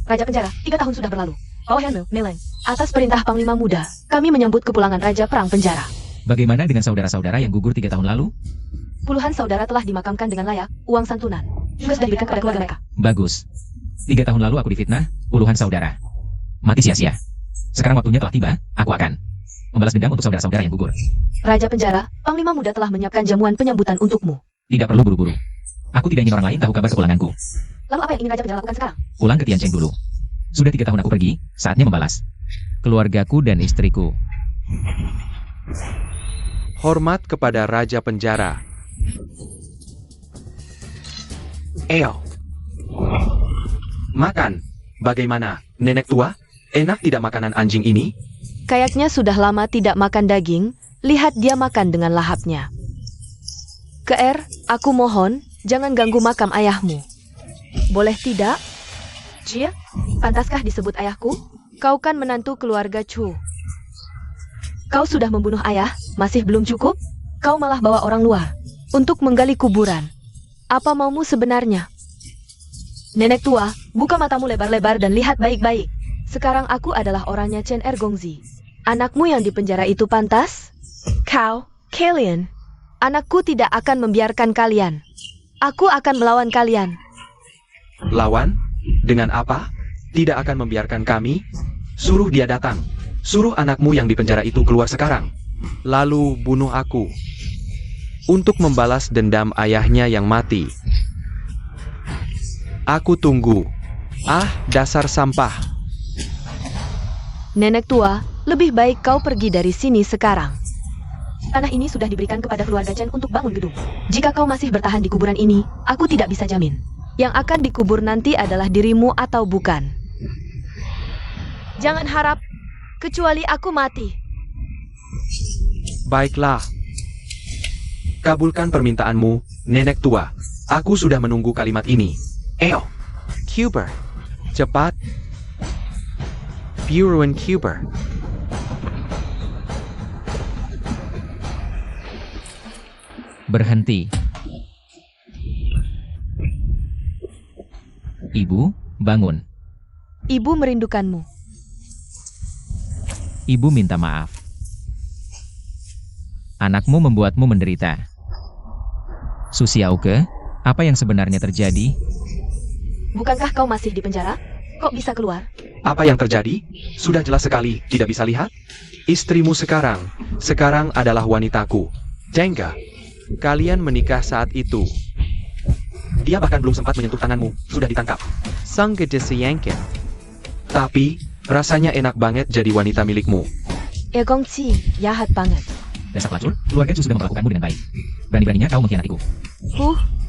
Raja Penjara, 3 tahun sudah berlalu. Oh Henry, Neleng. Atas perintah Panglima Muda, kami menyambut kepulangan Raja Perang Penjara. Bagaimana dengan saudara-saudara yang gugur 3 tahun lalu? Puluhan saudara telah dimakamkan dengan layak, uang santunan juga sudah diberikan kepada keluarga mereka. Bagus. 3 tahun lalu aku difitnah, puluhan saudara mati sia-sia. Sekarang waktunya telah tiba, aku akan membalas dendam untuk saudara-saudara yang gugur. Raja Penjara, Panglima Muda telah menyiapkan jamuan penyambutan untukmu. Tidak perlu buru-buru. Aku tidak ingin orang lain tahu kabar kepulanganku. Lalu apa yang ingin Raja Penjara lakukan sekarang? Pulang ke Tiancheng dulu. Sudah 3 tahun aku pergi, saatnya membalas. Keluargaku dan istriku. Hormat kepada Raja Penjara. Eo. Makan. Bagaimana, nenek tua? Enak tidak makanan anjing ini? Kayaknya sudah lama tidak makan daging, lihat dia makan dengan lahapnya. Keer, aku mohon, jangan ganggu makam ayahmu. Boleh tidak? Jia, pantaskah disebut ayahku? Kau kan menantu keluarga Chu. Kau sudah membunuh ayah, masih belum cukup? Kau malah bawa orang luar untuk menggali kuburan. Apa maumu sebenarnya? Nenek tua, buka matamu lebar-lebar dan lihat baik-baik. Sekarang aku adalah orangnya Chen Ergongzi. Anakmu yang dipenjara itu pantas? Kau, kalian. Anakku tidak akan membiarkan kalian. Aku akan melawan kalian. Lawan? Dengan apa? Tidak akan membiarkan kami? Suruh dia datang. Suruh anakmu yang dipenjara itu keluar sekarang. Lalu bunuh aku. Untuk membalas dendam ayahnya yang mati. Aku tunggu. Ah, dasar sampah. Nenek tua, lebih baik kau pergi dari sini sekarang. Tanah ini sudah diberikan kepada keluarga Chen untuk bangun gedung. Jika kau masih bertahan di kuburan ini, aku tidak bisa jamin. Yang akan dikubur nanti adalah dirimu atau bukan. Jangan harap, kecuali aku mati. Baiklah. Kabulkan permintaanmu, nenek tua. Aku sudah menunggu kalimat ini. Eo. Cuber. Cepat. Buruan Cuber. Berhenti. Ibu, bangun. Ibu merindukanmu. Ibu minta maaf. Anakmu membuatmu menderita. Su Xiaoke, apa yang sebenarnya terjadi? Bukankah kau masih di penjara? Kok bisa keluar? Apa yang terjadi? Sudah jelas sekali, tidak bisa lihat? Istrimu sekarang adalah wanitaku. Jengga, kalian menikah saat itu. Dia bahkan belum sempat menyentuh tanganmu, sudah ditangkap. Sang gede seyangke. Tapi, rasanya enak banget jadi wanita milikmu. Gongci, jahat banget. Dasar pelacur, keluarga Chu sudah memperlakukanmu dengan baik. Berani-beraninya kau mengkhianatiku.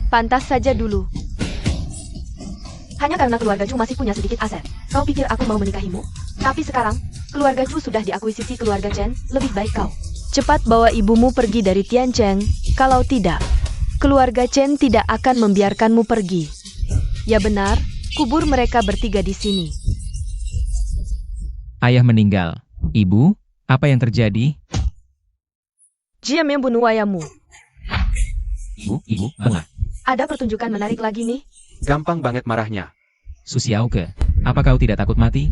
Pantas saja dulu. Hanya karena keluarga Chu masih punya sedikit aset. Kau pikir aku mau menikahimu? Tapi sekarang, keluarga Chu sudah diakuisisi keluarga Chen, lebih baik kau cepat bawa ibumu pergi dari Tiancheng. Kalau tidak, keluarga Chen tidak akan membiarkanmu pergi. Ya benar, kubur mereka bertiga di sini. Ayah meninggal. Ibu, apa yang terjadi? Jia membunuh ayahmu. Ibu, bengak. Ada pertunjukan menarik lagi nih. Gampang banget marahnya. Su Xiaoke, apa kau tidak takut mati?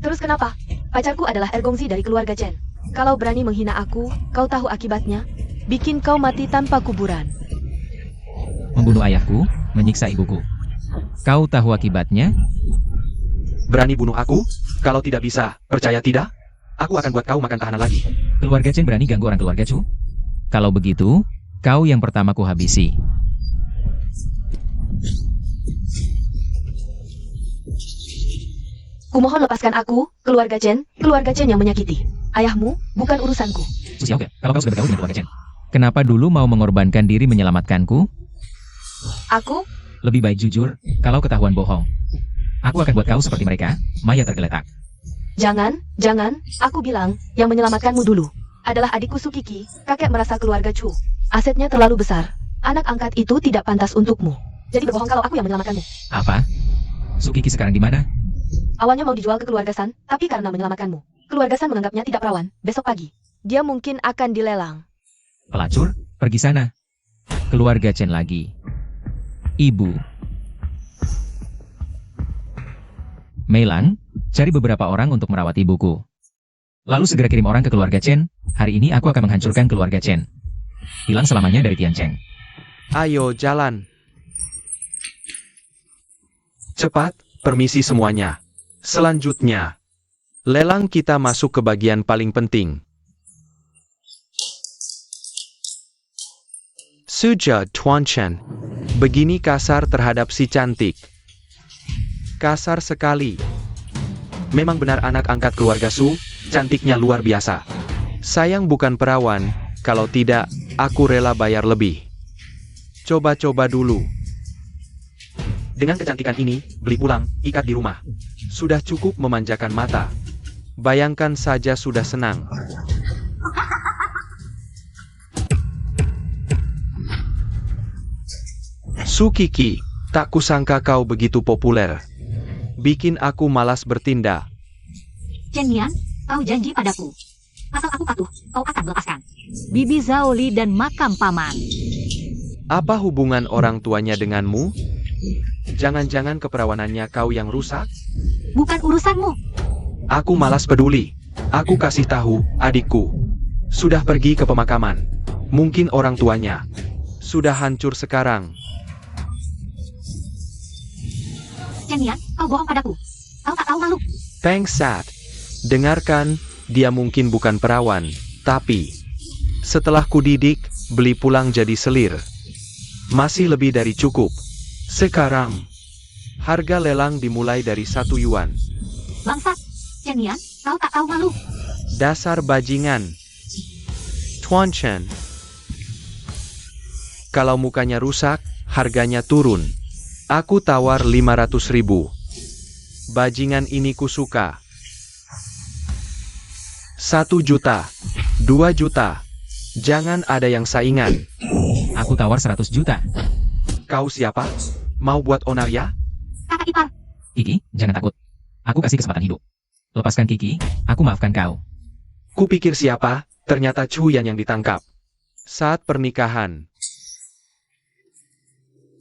Terus kenapa? Pacarku adalah Ergongzi dari keluarga Chen. Kalau berani menghina aku, kau tahu akibatnya? Bikin kau mati tanpa kuburan. Membunuh ayahku, menyiksa ibuku. Kau tahu akibatnya? Berani bunuh aku? Kalau tidak bisa, percaya tidak? Aku akan buat kau makan tahanan lagi. Keluarga Chen berani ganggu orang keluarga Chu? Kalau begitu, kau yang pertama ku habisi. Kumohon lepaskan aku, keluarga Chen yang menyakiti. Ayahmu, bukan urusanku. Su Xiaoke, kalau kau sudah bergaul dengan keluarga Chen, kenapa dulu mau mengorbankan diri menyelamatkanku? Aku? Lebih baik jujur, kalau ketahuan bohong. Aku akan buat kau seperti mereka, mayat tergeletak. Jangan, aku bilang, yang menyelamatkanmu dulu adalah adikku Sukiki, kakek merasa keluarga Chu. Asetnya terlalu besar. Anak angkat itu tidak pantas untukmu. Jadi berbohong kalau aku yang menyelamatkanmu. Apa? Sukiki sekarang di mana? Awalnya mau dijual ke keluarga San, tapi karena menyelamatkanmu, keluarga San menganggapnya tidak perawan. Besok pagi, dia mungkin akan dilelang. Pelacur, pergi sana. Keluarga Chen lagi. Ibu. Meilang, cari beberapa orang untuk merawat ibuku. Lalu segera kirim orang ke keluarga Chen. Hari ini aku akan menghancurkan keluarga Chen. Hilang selamanya dari Tiancheng. Ayo jalan. Cepat, permisi semuanya. Selanjutnya, lelang kita masuk ke bagian paling penting. Suja Tuanchen, begini kasar terhadap si cantik. Kasar sekali. Memang benar anak angkat keluarga Su, cantiknya luar biasa. Sayang bukan perawan, kalau tidak, aku rela bayar lebih. Coba-coba dulu. Dengan kecantikan ini, beli pulang, ikat di rumah. Sudah cukup memanjakan mata. Bayangkan saja sudah senang. Su Kiki, tak kusangka kau begitu populer. Bikin aku malas bertindak. Chen Nian, kau janji padaku. Asal aku patuh, kau akan melepaskan Bibi Zhao Li dan makam paman. Apa hubungan orang tuanya denganmu? Jangan-jangan keperawanannya kau yang rusak? Bukan urusanmu. Aku malas peduli. Aku kasih tahu, adikku. Sudah pergi ke pemakaman. Mungkin orang tuanya sudah hancur sekarang. Chen Nian, kau bohong padaku. Kau tak tahu malu. Thanks, Sat. Dengarkan, dia mungkin bukan perawan, tapi setelah kudidik, beli pulang jadi selir. Masih lebih dari cukup. Sekarang, harga lelang dimulai dari 1 yuan. Bangsat. Chen Nian, kau tak tahu malu. Dasar bajingan. Tuan Chen. Kalau mukanya rusak, harganya turun. Aku tawar 500.000. Bajingan ini kusuka. 1 juta. 2 juta. Jangan ada yang saingan. Aku tawar 100 juta. Kau siapa? Mau buat onar ya? Kakak ipar. Kiki, jangan takut. Aku kasih kesempatan hidup. Lepaskan Kiki, aku maafkan kau. Kupikir siapa, ternyata Chuyan yang ditangkap. Saat pernikahan.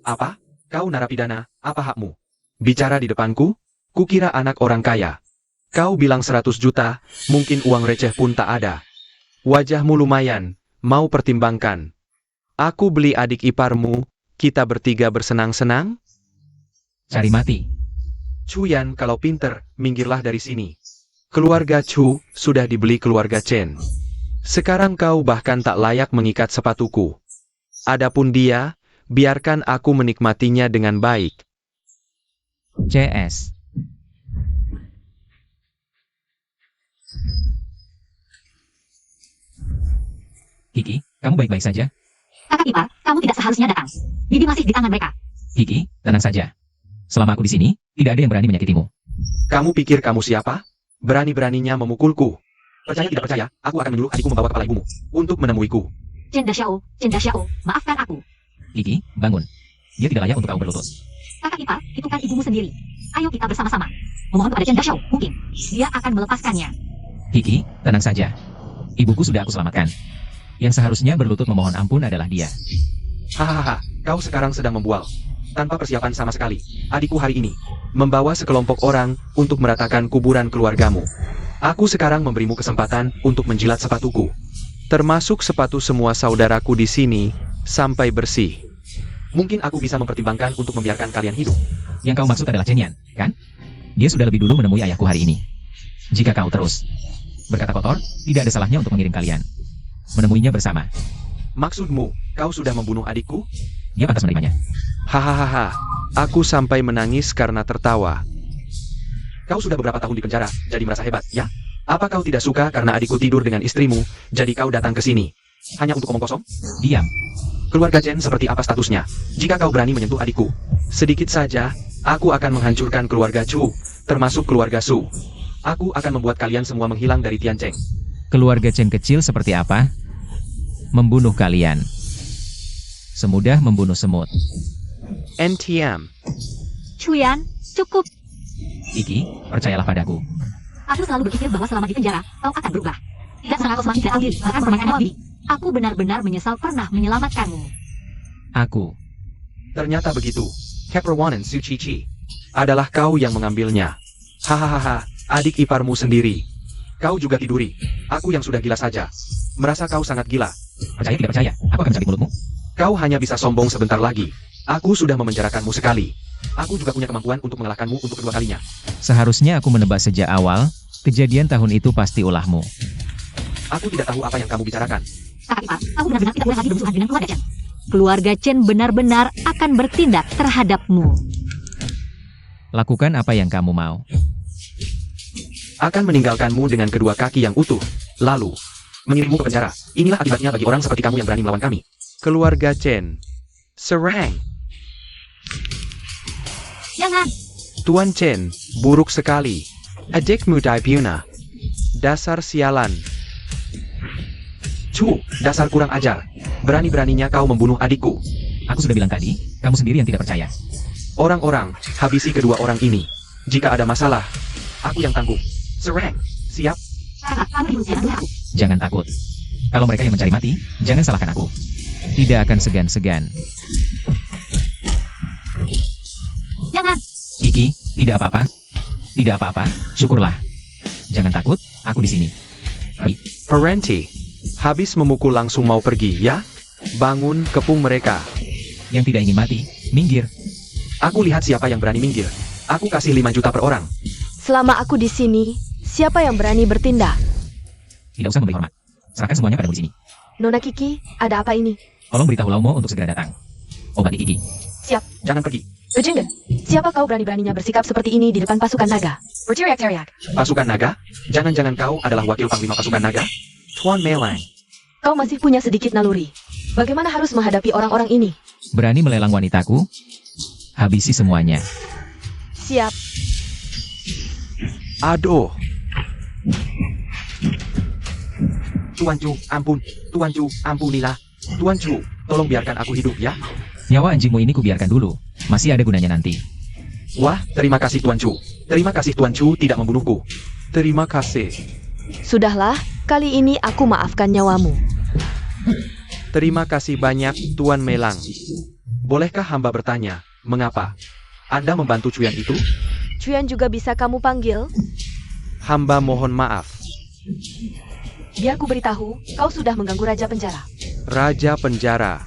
Apa? Kau narapidana, apa hakmu? Bicara di depanku? Kukira anak orang kaya. Kau bilang 100 juta, mungkin uang receh pun tak ada. Wajahmu lumayan, mau pertimbangkan. Aku beli adik iparmu, kita bertiga bersenang-senang? Cari mati. Chuyan, kalau pinter, minggirlah dari sini. Keluarga Chu sudah dibeli keluarga Chen. Sekarang kau bahkan tak layak mengikat sepatuku. Adapun dia, biarkan aku menikmatinya dengan baik. CS. Kiki, kamu baik-baik saja? Kakak ipar, kamu tidak seharusnya datang. Bibi masih di tangan mereka. Kiki, tenang saja. Selama aku di sini, tidak ada yang berani menyakitimu. Kamu pikir kamu siapa? Berani-beraninya memukulku. Percaya tidak percaya, aku akan menyuruh adikku membawa kepala ibumu untuk menemuiku. Chen Daxiao, maafkan aku. Kiki, bangun. Dia tidak layak untuk kau berlutut. Kakak ipar, itu kan ibumu sendiri. Ayo kita bersama-sama memohon kepada Chen Daxiao, mungkin dia akan melepaskannya. Kiki, tenang saja. Ibuku sudah aku selamatkan. Yang seharusnya berlutut memohon ampun adalah dia. Hahaha, kau sekarang sedang membual. Tanpa persiapan sama sekali, adikku hari ini membawa sekelompok orang untuk meratakan kuburan keluargamu. Aku sekarang memberimu kesempatan untuk menjilat sepatuku. Termasuk sepatu semua saudaraku di sini, sampai bersih. Mungkin aku bisa mempertimbangkan untuk membiarkan kalian hidup. Yang kau maksud adalah Chen Yan, kan? Dia sudah lebih dulu menemui ayahku hari ini. Jika kau terus berkata kotor, tidak ada salahnya untuk mengirim kalian menemuinya bersama. Maksudmu, kau sudah membunuh adikku? Dia pantas menerimanya. Hahaha, aku sampai menangis karena tertawa. Kau sudah beberapa tahun di penjara, jadi merasa hebat, ya? Apa kau tidak suka karena adikku tidur dengan istrimu, jadi kau datang ke sini? Hanya untuk omong kosong? Diam. Keluarga Chen seperti apa statusnya? Jika kau berani menyentuh adikku, sedikit saja, aku akan menghancurkan keluarga Chu, termasuk keluarga Su. Aku akan membuat kalian semua menghilang dari Tiancheng. Keluarga Chen kecil seperti apa? Membunuh kalian. Semudah membunuh semut. NTM. Chuyan, cukup. Kiki, percayalah padaku. Aku selalu berpikir bahwa selama di penjara, kau akan berubah. Dan sekarang kau semakin tidak tahu diri, bahkan mempermainkan Nabi. Aku benar-benar menyesal pernah menyelamatkanmu. Aku. Ternyata begitu. Keperwanan Su Chi adalah kau yang mengambilnya. Hahaha, adik iparmu sendiri. Kau juga tiduri. Aku yang sudah gila saja. Merasa kau sangat gila. Percaya tidak percaya, aku akan mencabik mulutmu. Kau hanya bisa sombong sebentar lagi. Aku sudah memenjarakanmu sekali. Aku juga punya kemampuan untuk mengalahkanmu untuk kedua kalinya. Seharusnya aku menebak sejak awal, kejadian tahun itu pasti ulahmu. Aku tidak tahu apa yang kamu bicarakan. Kakak ipar, aku benar-benar tidak boleh lagi bermusuhan dengan keluarga Chen. Keluarga Chen benar-benar akan bertindak terhadapmu. Lakukan apa yang kamu mau. Akan meninggalkanmu dengan kedua kaki yang utuh. Lalu, mengirimmu ke penjara. Inilah akibatnya bagi orang seperti kamu yang berani melawan kami. Keluarga Chen. Serang. Jangan. Tuan Chen, buruk sekali. Adikmu Daipuna. Dasar sialan. Cu, dasar kurang ajar. Berani-beraninya kau membunuh adikku. Aku sudah bilang tadi, kamu sendiri yang tidak percaya. Orang-orang, habisi kedua orang ini. Jika ada masalah, aku yang tanggung. Serang. Siap? Kakak, kamu diusir oleh aku. Jangan takut. Kalau mereka yang mencari mati, jangan salahkan aku. Tidak akan segan-segan. Jangan. Kiki, tidak apa-apa. Tidak apa-apa, syukurlah. Jangan takut, aku di sini. Baik. Parenti. Habis memukul langsung mau pergi, ya? Bangun, kepung mereka. Yang tidak ingin mati, minggir. Aku lihat siapa yang berani minggir. Aku kasih 5 juta per orang. Selama aku di sini, siapa yang berani bertindak? Tidak usah memberi hormat. Serahkan semuanya padamu di sini. Nona Kiki, ada apa ini? Tolong beritahu Laumo untuk segera datang. Obati Kiki. Siap. Jangan pergi. Legenda, siapa kau berani-beraninya bersikap seperti ini di depan pasukan naga? Berteriak-teriak. Pasukan naga? Jangan-jangan kau adalah wakil panglima pasukan naga? Tuan Melang. Kau masih punya sedikit naluri. Bagaimana harus menghadapi orang-orang ini? Berani melelang wanitaku? Habisi semuanya. Siap. Aduh. Tuan Chu, ampun. Tuan Chu, ampunilah. Tuan Chu, tolong biarkan aku hidup, ya? Nyawa anjingmu ini kubiarkan dulu. Masih ada gunanya nanti. Wah, terima kasih Tuan Chu. Terima kasih Tuan Chu tidak membunuhku. Terima kasih. Sudahlah, kali ini aku maafkan nyawamu. Terima kasih banyak, Tuan Melang. Bolehkah hamba bertanya, mengapa Anda membantu Cuyan itu? Cuyan juga bisa kamu panggil. Hamba mohon maaf. Biar ku beritahu, kau sudah mengganggu Raja Penjara. Raja Penjara.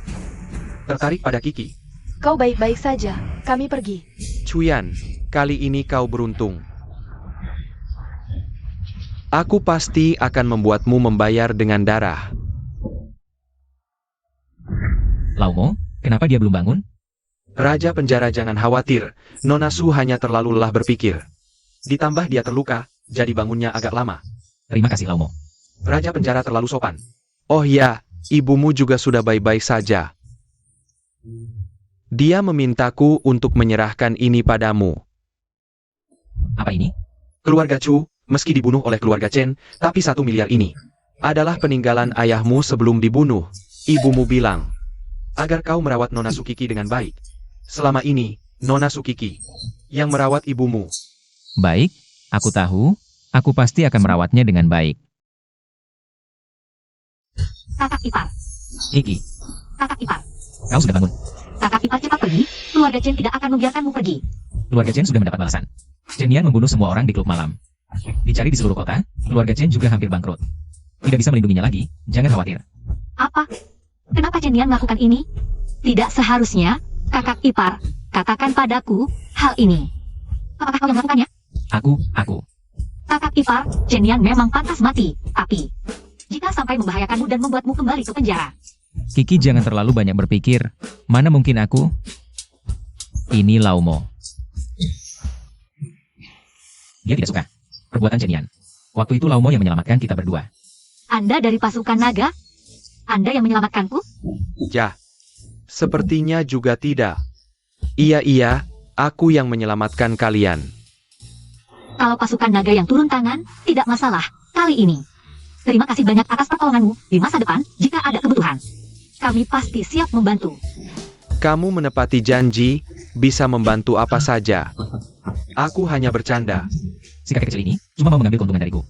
Tertarik pada Kiki? Kau baik-baik saja, kami pergi. Cuyan, kali ini kau beruntung. Aku pasti akan membuatmu membayar dengan darah. Laumo, kenapa dia belum bangun? Raja Penjara jangan khawatir, Nona Su hanya terlalu lelah berpikir. Ditambah dia terluka, jadi bangunnya agak lama. Terima kasih Laumo. Raja Penjara terlalu sopan. Oh ya, ibumu juga sudah baik-baik saja. Dia memintaku untuk menyerahkan ini padamu. Apa ini? Keluarga Chu, meski dibunuh oleh keluarga Chen, tapi 1 miliar ini adalah peninggalan ayahmu sebelum dibunuh. Ibumu bilang, agar kau merawat Nona Sukiki dengan baik. Selama ini, Nona Sukiki yang merawat ibumu. Baik, aku tahu. Aku pasti akan merawatnya dengan baik. Kakak ipar. Kiki, Kakak ipar. kau sudah bangun. Kakak ipar cepat pergi. Keluarga Chen tidak akan membiarkanmu pergi. Keluarga Chen sudah mendapat balasan. Chen Yan membunuh semua orang di klub malam. Dicari di seluruh kota, keluarga Chen juga hampir bangkrut. Tidak bisa melindunginya lagi, jangan khawatir. Apa? Kenapa Chen Yan melakukan ini? Tidak seharusnya, kakak ipar, katakan padaku hal ini. Apakah kau yang melakukannya? Aku. Kakak ipar, Chen Yan memang pantas mati. Tapi, jika sampai membahayakanmu dan membuatmu kembali ke penjara. Kiki jangan terlalu banyak berpikir. Mana mungkin aku? Ini Laumo. Dia tidak suka perbuatan Chen Yan. Waktu itu Laumo yang menyelamatkan kita berdua. Anda dari pasukan naga? Anda yang menyelamatkanku? Ya, sepertinya juga tidak. Iya, aku yang menyelamatkan kalian. Kalau pasukan naga yang turun tangan, tidak masalah. Kali ini. Terima kasih banyak atas pertolonganmu. Di masa depan, jika ada kebutuhan, kami pasti siap membantu. Kamu menepati janji, bisa membantu apa saja. Aku hanya bercanda. Si kakek kecil ini cuma mau mengambil keuntungan dariku.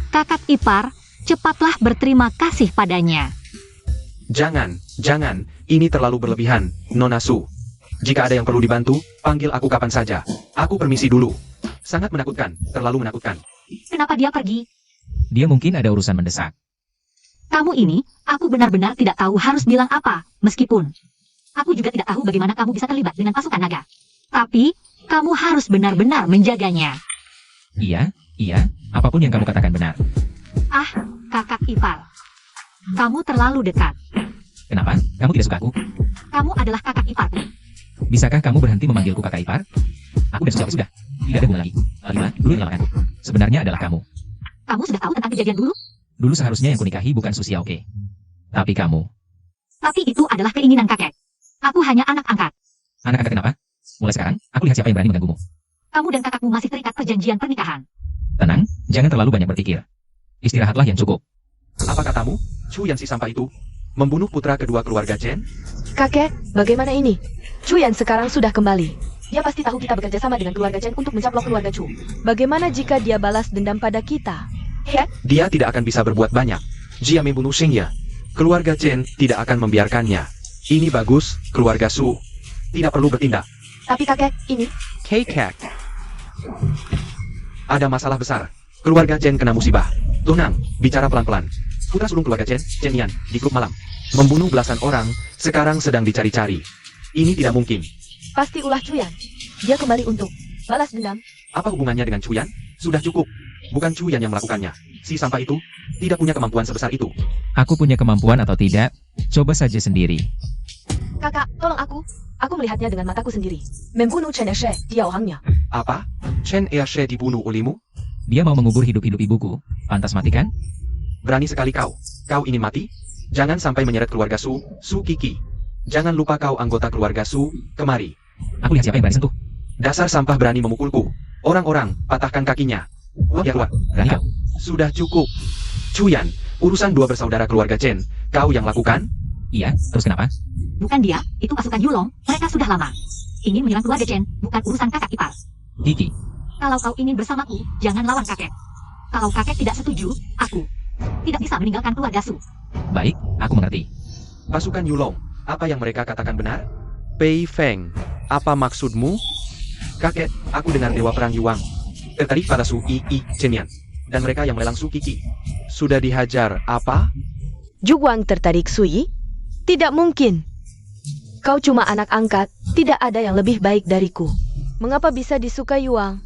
Kakak ipar, cepatlah berterima kasih padanya. Jangan, ini terlalu berlebihan, Nona Su. Jika ada yang perlu dibantu, panggil aku kapan saja. Aku permisi dulu. Sangat menakutkan, terlalu menakutkan. Kenapa dia pergi? Dia mungkin ada urusan mendesak. Kamu ini, aku benar-benar tidak tahu harus bilang apa, meskipun aku juga tidak tahu bagaimana kamu bisa terlibat dengan pasukan naga. Tapi, kamu harus benar-benar menjaganya. Iya, apapun yang kamu katakan benar. Ah, kakak ipar. Kamu terlalu dekat. Kenapa? Kamu tidak suka aku? Kamu adalah kakak iparku. Bisakah kamu berhenti memanggilku kakak ipar? Aku dan sudah. Tidak ada guna lagi. Lima, dulu yang lamakanku. Sebenarnya adalah kamu. Kamu sudah tahu tentang kejadian dulu? Dulu seharusnya yang kunikahi bukan Susiaoke. Tapi kamu. Tapi itu adalah keinginan kakek. Aku hanya anak angkat. Anak angkat kenapa? Mulai sekarang, aku lihat siapa yang berani mengganggumu. Kamu dan kakakmu masih terikat perjanjian pernikahan. Tenang, jangan terlalu banyak berpikir. Istirahatlah yang cukup. Apa katamu, Chu Yan si sampah itu? Membunuh putra kedua keluarga Chen? Kakek, bagaimana ini? Chu Yan sekarang sudah kembali. Dia pasti tahu kita bekerja sama dengan keluarga Chen untuk mencaplok keluarga Chu. Bagaimana jika dia balas dendam pada kita? Ya, Dia tidak akan bisa berbuat banyak. Jia membunuh Xingye. Keluarga Chen tidak akan membiarkannya. Ini bagus, keluarga Su. Tidak perlu bertindak. tapi kakek, ini... Kekek. Ada masalah besar. Keluarga Chen kena musibah. Tenang, bicara pelan-pelan. Putra sulung keluarga Chen, Chen Yan, di klub malam. Membunuh belasan orang, sekarang sedang dicari-cari. Ini tidak mungkin. Pasti ulah Chu Yan. Dia kembali untuk balas dendam. Apa hubungannya dengan Chu Yan? Sudah cukup. Bukan Chu Yan yang melakukannya. Si sampah itu tidak punya kemampuan sebesar itu. Aku punya kemampuan atau tidak? Coba saja sendiri. Kakak, tolong aku. Aku melihatnya dengan mataku sendiri. Membunuh Chen Eshe di Yaohangnya. Apa? Chen Eashe dibunuh olehmu? Dia mau mengubur hidup-hidup ibuku. Pantas mati kan? Berani sekali kau. Kau ingin mati? Jangan sampai menyeret keluarga Su, Su Kiki. Jangan lupa kau anggota keluarga Su, kemari. Aku lihat siapa yang berani sentuh. Dasar sampah berani memukulku. Orang-orang, patahkan kakinya. Wah, ya keluar. Berani kau. Sudah cukup. Chu Yan, urusan dua bersaudara keluarga Chen, kau yang lakukan? Iya, terus kenapa? Bukan dia, itu pasukan Yulong. Mereka sudah lama ingin menyerang keluarga Chen, bukan urusan kakak ipar. Kiki, Kalau kau ingin bersamaku, jangan lawan kakek. Kalau kakek tidak setuju, aku tidak bisa meninggalkan keluarga Su. baik, aku mengerti. Pasukan Yulong, apa yang mereka katakan benar? Pei Feng, apa maksudmu? Kakek, aku dengar Dewa Perang Yuang tertarik pada Su Chen Yan. Dan mereka yang melelang Su Kiki. Sudah dihajar, apa? Juwang tertarik Sui? Tidak mungkin. Kau cuma anak angkat, tidak ada yang lebih baik dariku. Mengapa bisa disukai Yuang?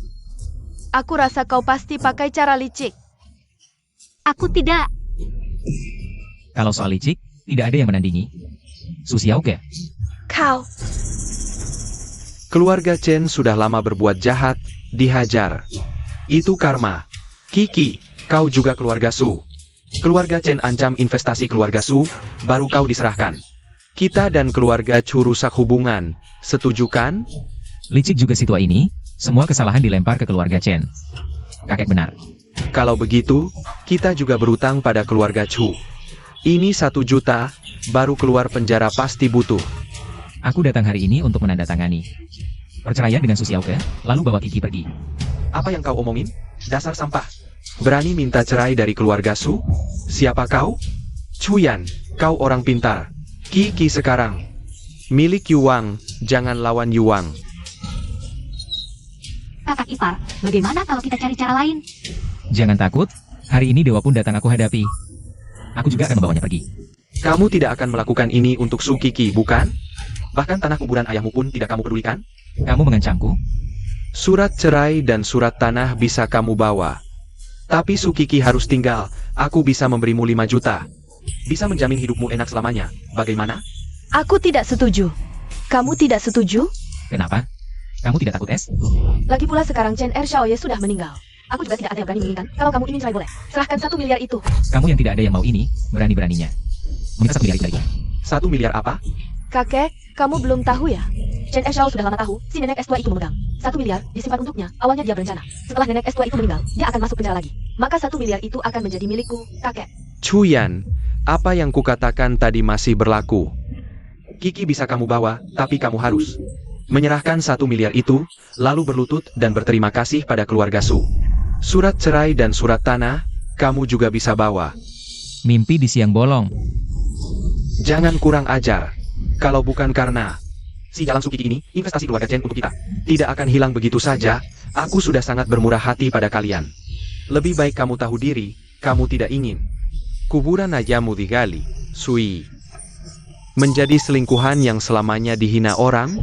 Aku rasa kau pasti pakai cara licik. Aku tidak. Kalau soal licik, tidak ada yang menandingi. Susiaoke. Kau, Keluarga Chen sudah lama berbuat jahat, dihajar. Itu karma. Kiki, kau juga keluarga Su. Keluarga Chen ancam investasi keluarga Su, baru kau diserahkan. Kita dan keluarga Chu rusak hubungan. Setuju kan? Licik juga si tua ini, semua kesalahan dilempar ke keluarga Chen. Kakek benar. Kalau begitu, kita juga berutang pada keluarga Chu. Ini 1 juta, baru keluar penjara pasti butuh. Aku datang hari ini untuk menandatangani perceraian dengan Susiaoke, lalu bawa Kiki pergi. Apa yang kau omongin? Dasar sampah. Berani minta cerai dari keluarga Su? Siapa kau? Chu Yan, kau orang pintar. Kiki sekarang milik Yuang, jangan lawan Yuang. Kakak ipar, bagaimana kalau kita cari cara lain? Jangan takut, hari ini dewa pun datang aku hadapi. Aku juga akan membawanya pergi. Kamu tidak akan melakukan ini untuk Su Kiki, bukan? Bahkan tanah kuburan ayahmu pun tidak kamu pedulikan? Kamu mengancamku? Surat cerai dan surat tanah bisa kamu bawa. Tapi Su Kiki harus tinggal, aku bisa memberimu 5 juta. Bisa menjamin hidupmu enak selamanya, bagaimana? aku tidak setuju. Kamu tidak setuju? Kenapa? Kamu tidak takut es? Lagi pula sekarang Chen Er Xiaoye sudah meninggal. Aku juga tidak ada yang berani menginginkan. Kalau kamu ingin cerai boleh. Serahkan 1 miliar itu. Kamu yang tidak ada yang mau ini, berani-beraninya meminta 1 miliar itu dariku. 1 miliar apa? Kakek, kamu belum tahu ya? Chen Er Xiao sudah lama tahu, si nenek S2 itu memegang. 1 miliar disimpan untuknya. Awalnya dia berencana, setelah nenek S2 itu meninggal, dia akan masuk penjara lagi. Maka 1 miliar itu akan menjadi milikku, kakek. Chu Yan, apa yang kukatakan tadi masih berlaku. Kiki bisa kamu bawa, tapi kamu harus menyerahkan 1 miliar itu, lalu berlutut dan berterima kasih pada keluarga Su. Surat cerai dan surat tanah, kamu juga bisa bawa. Mimpi di siang bolong. Jangan kurang ajar. Kalau bukan karena si jalan Su Kiki ini, investasi keluarga Chen untuk kita tidak akan hilang begitu saja. Aku sudah sangat bermurah hati pada kalian. Lebih baik kamu tahu diri, kamu tidak ingin kuburan ajamu digali, Sui. Menjadi selingkuhan yang selamanya dihina orang?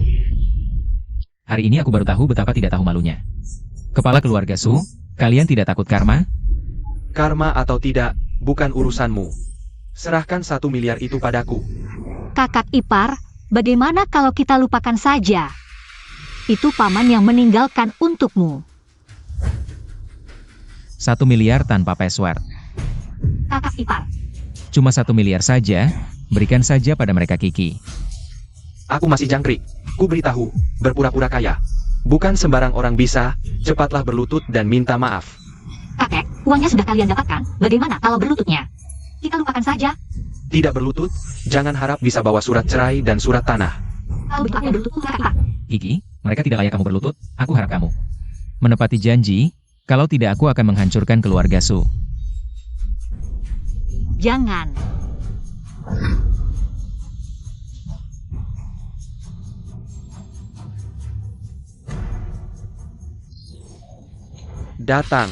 Hari ini aku baru tahu betapa tidak tahu malunya. Kepala keluarga Su, kalian tidak takut karma? Karma atau tidak, bukan urusanmu. Serahkan 1 miliar itu padaku. Kakak ipar, bagaimana kalau kita lupakan saja? Itu paman yang meninggalkan untukmu. 1 miliar tanpa password. Kakak ipar, Cuma 1 miliar saja, berikan saja pada mereka Kiki. Aku masih jangkrik. Ku beritahu, berpura-pura kaya. Bukan sembarang orang bisa, cepatlah berlutut dan minta maaf. kakek, uangnya sudah kalian dapatkan. Bagaimana kalau berlututnya? Kita lupakan saja. Tidak berlutut, jangan harap bisa bawa surat cerai dan surat tanah. Kalau begitu aku berlutut, kakak ipar. Kiki, mereka tidak layak kamu berlutut, aku harap kamu menepati janji, kalau tidak aku akan menghancurkan keluarga Su. Jangan. Datang.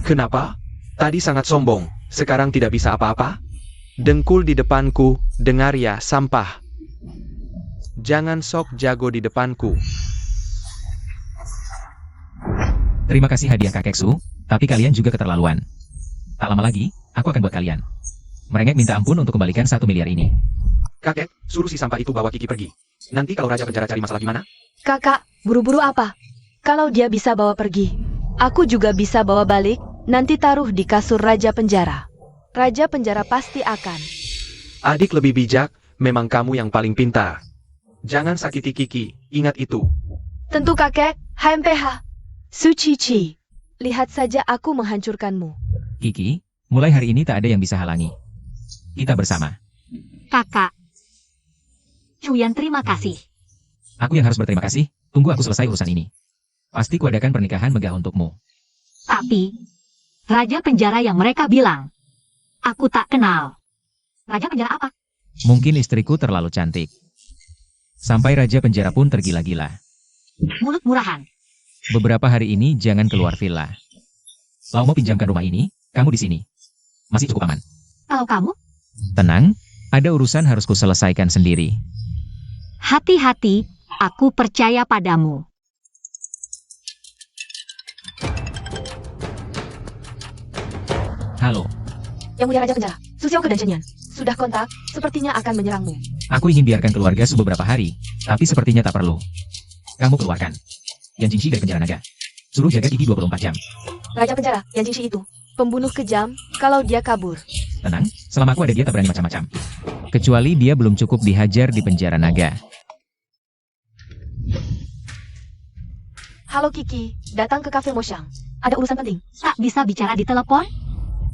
Kenapa? Tadi sangat sombong, sekarang tidak bisa apa-apa? Dengkul di depanku, dengar ya, sampah. Jangan sok jago di depanku. Terima kasih hadiah kakek Su, tapi kalian juga keterlaluan. Tak lama lagi, aku akan buat kalian merengek minta ampun untuk kembalikan 1 miliar ini. Kakek, suruh si sampah itu bawa Kiki pergi. Nanti kalau raja penjara cari masalah gimana? Kakak, buru-buru apa? Kalau dia bisa bawa pergi, aku juga bisa bawa balik, nanti taruh di kasur raja penjara. Raja penjara pasti akan. Adik lebih bijak, memang kamu yang paling pintar. Jangan sakiti Kiki, ingat itu. Tentu kakek, HMPH. Sucici, lihat saja aku menghancurkanmu. Kiki, mulai hari ini tak ada yang bisa halangi kita bersama. Kakak. Cuyan, terima kasih. Aku yang harus berterima kasih, tunggu aku selesai urusan ini. Pasti kuadakan pernikahan megah untukmu. Tapi, raja penjara yang mereka bilang, aku tak kenal. Raja penjara apa? Mungkin istriku terlalu cantik. Sampai raja penjara pun tergila-gila. Mulut murahan. Beberapa hari ini jangan keluar villa. Kalau mau pinjamkan rumah ini, kamu di sini. Masih cukup aman. Kalau kamu, Tenang, ada urusan harus kuselesaikan sendiri. hati-hati, aku percaya padamu. Halo, Yang mulia raja penjara, Susioke dan Chenyan, sudah kontak, sepertinya akan menyerangmu. aku ingin biarkan keluarga Su beberapa hari, tapi sepertinya tak perlu. Kamu keluarkan Yan Jingxi dari penjara naga. Suruh jaga Kiki 24 jam. Raja penjara, Yan Jingxi itu, pembunuh kejam, kalau dia kabur. Tenang, selama aku ada dia tak berani macam-macam. Kecuali dia belum cukup dihajar di penjara naga. Halo Kiki, datang ke kafe Moshang. Ada urusan penting. Tak bisa bicara di telepon?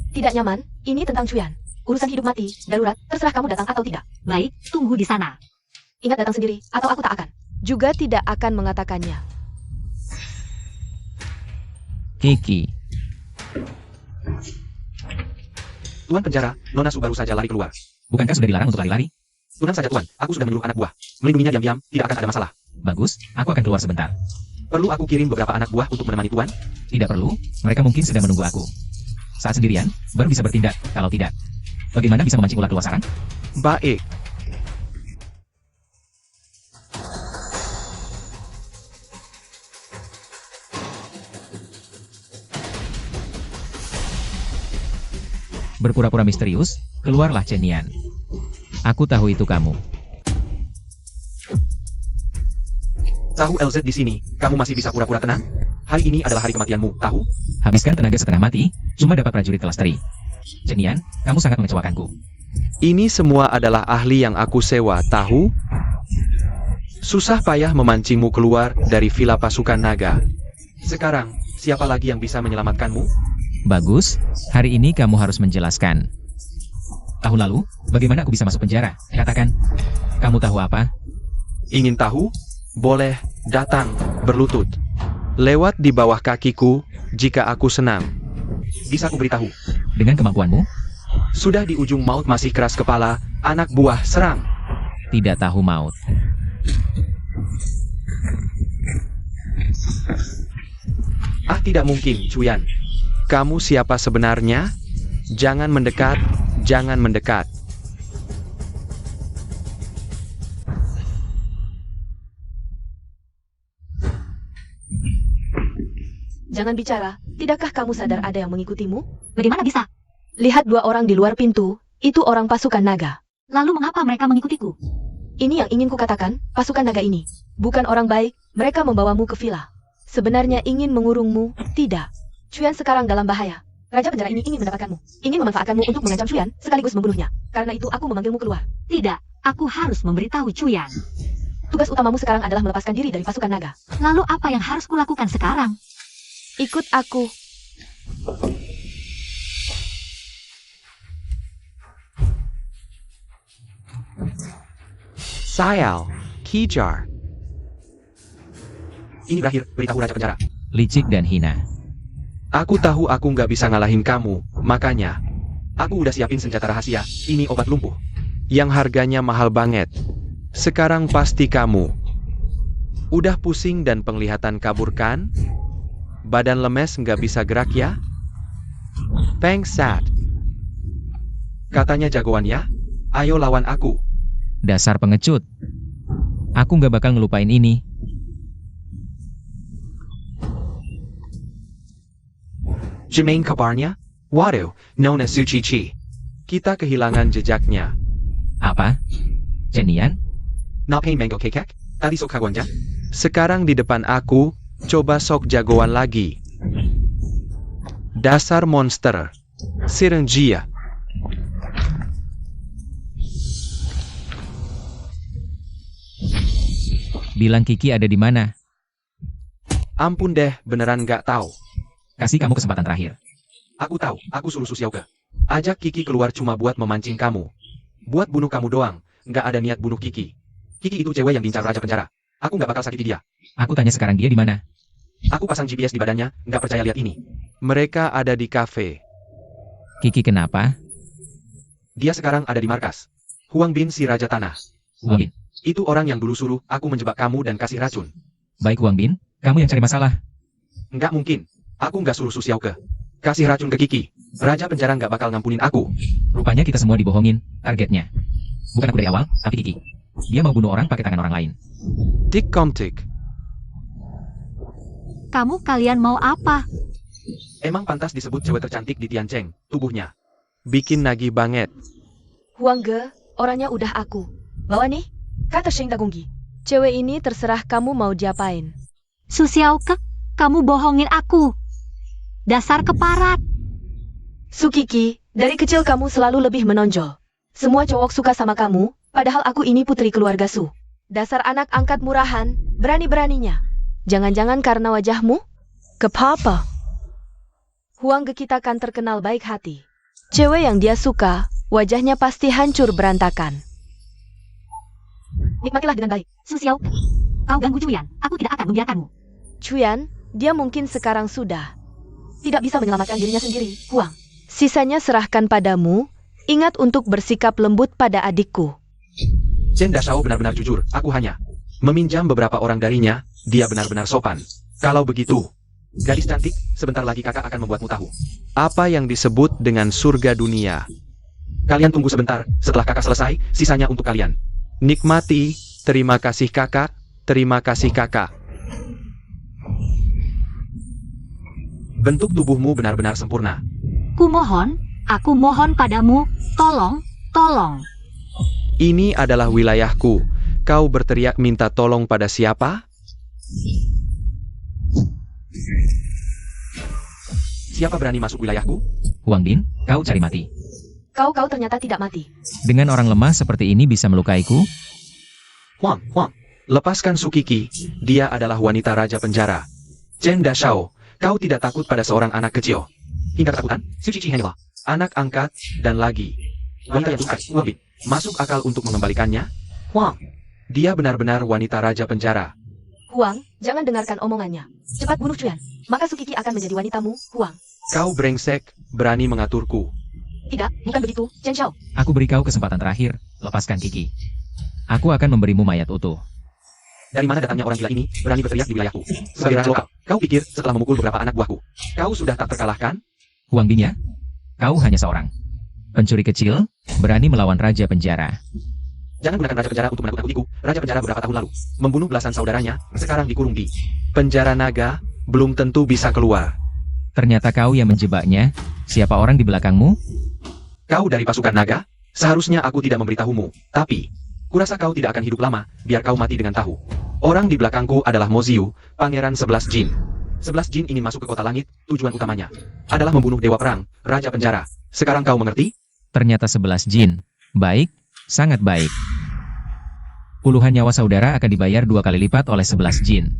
Tidak nyaman, ini tentang Cuyan. Urusan hidup mati, darurat, terserah kamu datang atau tidak. Baik, tunggu di sana. Ingat datang sendiri, atau aku tak akan. Juga tidak akan mengatakannya. Kiki, Tuan penjara, Nona Su baru saja lari keluar. bukankah sudah dilarang untuk lari-lari? Tenang saja Tuan, aku sudah menyuruh anak buah. Melindunginya diam-diam, tidak akan ada masalah. Bagus, aku akan keluar sebentar. Perlu aku kirim beberapa anak buah untuk menemani Tuan? Tidak perlu, mereka mungkin sedang menunggu aku. Saat sendirian, baru bisa bertindak, kalau tidak. Bagaimana bisa memancing ular keluar sarang? Baik. Berpura-pura misterius, keluarlah Chenyan. Aku tahu itu kamu. Tahu LZ di sini, kamu masih bisa pura-pura tenang? Hari ini adalah hari kematianmu, tahu? Habiskan tenaga setengah mati, cuma dapat prajurit kelas teri. Chenyan, kamu sangat mengecewakanku. Ini semua adalah ahli yang aku sewa, tahu? Susah payah memancingmu keluar dari villa pasukan naga. Sekarang, siapa lagi yang bisa menyelamatkanmu? Bagus, hari ini kamu harus menjelaskan. Tahun lalu, bagaimana aku bisa masuk penjara? Katakan. Kamu tahu apa? Ingin tahu? Boleh, datang, berlutut. Lewat di bawah kakiku, jika aku senang. Bisa aku beritahu? Dengan kemampuanmu, Sudah di ujung maut masih keras kepala, anak buah serang. tidak tahu maut. Ah, tidak mungkin, Chuyan. Kamu siapa sebenarnya? Jangan mendekat, jangan mendekat. Jangan bicara. Tidakkah kamu sadar ada yang mengikutimu? Bagaimana bisa? Lihat 2 orang di luar pintu. Itu orang pasukan naga. Lalu mengapa mereka mengikutiku? Ini yang ingin kukatakan, pasukan naga ini. Bukan orang baik, mereka membawamu ke villa. Sebenarnya ingin mengurungmu, tidak. Chuyan sekarang dalam bahaya. Raja penjara ini ingin mendapatkanmu. Ingin memanfaatkanmu untuk mengancam Chuyan, sekaligus membunuhnya. Karena itu aku memanggilmu keluar. Tidak, aku harus memberitahu Chuyan. Tugas utamamu sekarang adalah melepaskan diri dari pasukan naga. Lalu apa yang harus kulakukan sekarang? Ikut aku. Sayal, Kijar. Ini berakhir, beritahu Raja Penjara. Licik dan hina. Aku tahu aku nggak bisa ngalahin kamu, makanya aku udah siapin senjata rahasia. Ini obat lumpuh, yang harganya mahal banget. Sekarang pasti kamu udah pusing dan penglihatan kabur kan? Badan lemes nggak bisa gerak ya? Pengsat. Katanya jagoan ya? Ayo lawan aku. Dasar pengecut. Aku nggak bakal ngelupain ini. Jermaine kabarnya? Waduh, Nona Sucici. Kita kehilangan jejaknya. Apa? Jenian? Napain mango kekek? Tadi sok kawannya? Sekarang di depan aku, coba sok jagoan lagi. Dasar monster. Sirenjia. Bilang Kiki ada di mana? Ampun deh, beneran nggak tahu. Kasih kamu kesempatan terakhir. Aku tahu, aku suruh Susiauke. Ajak Kiki keluar cuma buat memancing kamu. Buat bunuh kamu doang, nggak ada niat bunuh Kiki. Kiki itu cewek yang diincar Raja Penjara. Aku nggak bakal sakiti dia. Aku tanya sekarang dia di mana? Aku pasang GPS di badannya, nggak percaya lihat ini. Mereka ada di kafe. Kiki kenapa? Dia sekarang ada di markas. Huang Bin si Raja Tanah. Huang Bin. Itu orang yang dulu suruh aku menjebak kamu dan kasih racun. Baik Huang Bin, kamu yang cari masalah. Nggak mungkin. Aku nggak suruh Susiauke. Kasih racun ke Kiki. Raja Penjara nggak bakal ngampunin aku. Rupanya kita semua dibohongin, targetnya. Bukan aku dari awal, tapi Kiki. Dia mau bunuh orang pakai tangan orang lain. Tik komtik. Kalian mau apa? Emang pantas disebut cewek tercantik di Tiancheng, tubuhnya. Bikin nagih banget. Huang Ge, orangnya udah aku. Bawa nih, kata Sheng Dagunggi. Cewek ini terserah kamu mau diapain. Susiauke, kamu bohongin aku. Dasar keparat. Sukiki, dari kecil kamu selalu lebih menonjol. Semua cowok suka sama kamu, padahal aku ini putri keluarga Su. Dasar anak angkat murahan, berani-beraninya. Jangan-jangan karena wajahmu? Kepapa. Huang Ge kita kan terkenal baik hati. Cewek yang dia suka, wajahnya pasti hancur berantakan. Nikmatilah dengan baik. Susiauke, kau ganggu Chuyan, aku tidak akan membiarkanmu. Chuyan, dia mungkin sekarang sudah tidak bisa menyelamatkan dirinya sendiri, Huang. Sisanya serahkan padamu, ingat untuk bersikap lembut pada adikku. Chen Dashao benar-benar jujur, aku hanya meminjam beberapa orang darinya, dia benar-benar sopan. Kalau begitu, gadis cantik, sebentar lagi kakak akan membuatmu tahu apa yang disebut dengan surga dunia. Kalian tunggu sebentar, setelah kakak selesai, sisanya untuk kalian. Nikmati, terima kasih kakak, terima kasih kakak. Bentuk tubuhmu benar-benar sempurna. Aku mohon padamu, tolong. Ini adalah wilayahku. Kau berteriak minta tolong pada siapa? Siapa berani masuk wilayahku? Huang Bin, kau cari mati. Kau ternyata tidak mati. Dengan orang lemah seperti ini bisa melukaiku? Huang, lepaskan Sukiki. Dia adalah wanita Raja Penjara. Chen Dashao, kau tidak takut pada seorang anak kecil. Hingga ketakutan, Sucici hanyalah anak angkat, dan lagi. Wanita yang suka, Huang Bin, masuk akal untuk mengembalikannya? Huang, dia benar-benar wanita Raja Penjara. Huang, jangan dengarkan omongannya. Cepat bunuh Chuyan, maka Sukiki akan menjadi wanitamu, Huang. Kau brengsek, berani mengaturku. Tidak, bukan begitu, Chen Xiao. Aku beri kau kesempatan terakhir, lepaskan Kiki. Aku akan memberimu mayat utuh. Dari mana datangnya orang gila ini, berani berteriak di wilayahku? Sebagai raja lokal, kau pikir setelah memukul beberapa anak buahku, kau sudah tak terkalahkan? Huang Bin ya, kau hanya seorang pencuri kecil, berani melawan raja penjara. Jangan gunakan raja penjara untuk menakut-nakutiku. Raja penjara beberapa tahun lalu membunuh belasan saudaranya, sekarang dikurung di penjara naga, belum tentu bisa keluar. Ternyata kau yang menjebaknya. Siapa orang di belakangmu? Kau dari pasukan naga? Seharusnya aku tidak memberitahumu, tapi kurasa kau tidak akan hidup lama, biar kau mati dengan tahu. Orang di belakangku adalah Moziu, pangeran 11 jin. 11 jin ingin masuk ke kota langit, tujuan utamanya adalah membunuh dewa perang, raja penjara. Sekarang kau mengerti? Ternyata 11 jin. Baik, sangat baik. Puluhan nyawa saudara akan dibayar 2 kali lipat oleh 11 jin.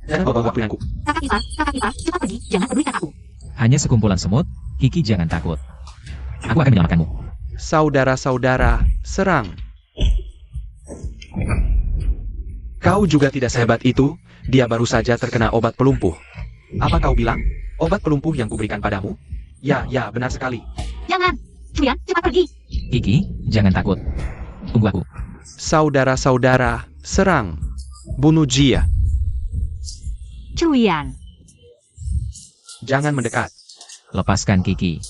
Jangan bawa waktu denganku. Kakak ipar, cepat pergi, jangan pedulikan aku. Hanya sekumpulan semut, Kiki jangan takut. Aku akan menyelamatkanmu. Saudara-saudara, serang. Kau juga tidak sehebat itu, dia baru saja terkena obat pelumpuh. Apa kau bilang? Obat pelumpuh yang kuberikan padamu? Ya, benar sekali. Jangan, Cuyan, cepat pergi. Kiki, jangan takut. Tunggu aku. Saudara-saudara, serang. Bunuh Jia. Cuyan, Jangan mendekat. Lepaskan Kiki.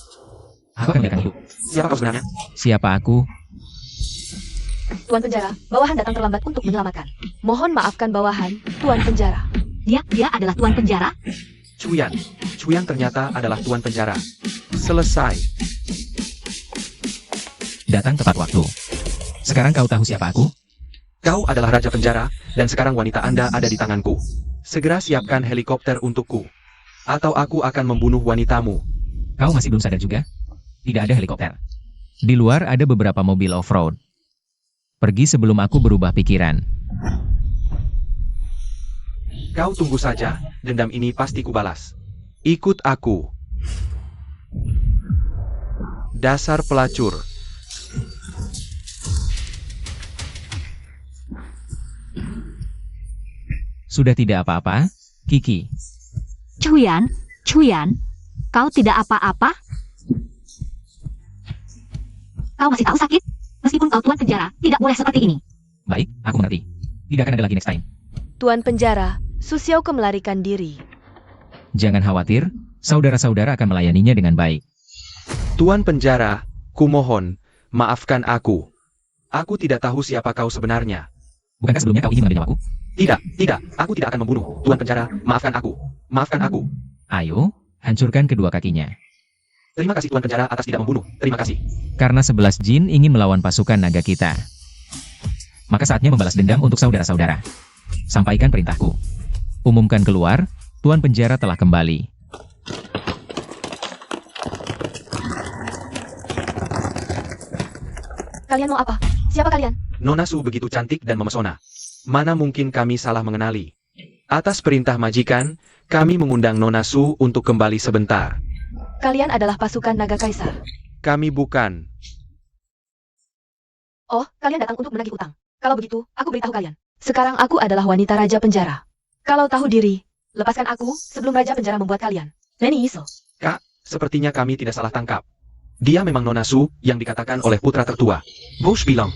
Aku akan biarkan hidup. Siapa kau sebenarnya? Siapa aku? Tuan penjara, bawahan datang terlambat untuk menyelamatkan. Mohon maafkan bawahan, Tuan penjara. dia adalah tuan penjara. Cuyan ternyata adalah tuan penjara. Selesai. Datang tepat waktu. Sekarang kau tahu siapa aku? Kau adalah raja penjara, dan sekarang wanita Anda ada di tanganku. Segera siapkan helikopter untukku. Atau aku akan membunuh wanitamu. Kau masih belum sadar juga? Tidak ada helikopter. Di luar ada beberapa mobil off-road. Pergi sebelum aku berubah pikiran. Kau tunggu saja, dendam ini pasti kubalas. Ikut aku. Dasar pelacur. Sudah tidak apa-apa, Kiki. Cuyan, kau tidak apa-apa? Kau masih tahu sakit? Meskipun kau tuan penjara, tidak boleh seperti ini. Baik, aku mengerti. Tidak akan ada lagi next time. Tuan penjara, Susiauke melarikan diri. Jangan khawatir, saudara-saudara akan melayaninya dengan baik. Tuan penjara, kumohon, maafkan aku. Aku tidak tahu siapa kau sebenarnya. Bukankah sebelumnya kau ingin mengambil nyawaku? Tidak, aku tidak akan membunuh. Tuan penjara, maafkan aku. Ayo, hancurkan kedua kakinya. Terima kasih Tuan penjara atas tidak membunuh. Terima kasih. Karena 11 jin ingin melawan pasukan naga kita. Maka saatnya membalas dendam untuk saudara-saudara. Sampaikan perintahku. Umumkan keluar, Tuan penjara telah kembali. Kalian mau apa? Siapa kalian? Nona Su begitu cantik dan memesona. Mana mungkin kami salah mengenali. Atas perintah majikan, kami mengundang Nona Su untuk kembali sebentar. Kalian adalah pasukan naga kaisar. Kami bukan. Oh, kalian datang untuk menagih utang. Kalau begitu, aku beritahu kalian. Sekarang aku adalah wanita raja penjara. Kalau tahu diri, lepaskan aku sebelum raja penjara membuat kalian. Neni Iso. Kak, sepertinya kami tidak salah tangkap. Dia memang Nona Su yang dikatakan oleh putra tertua. Bos bilang,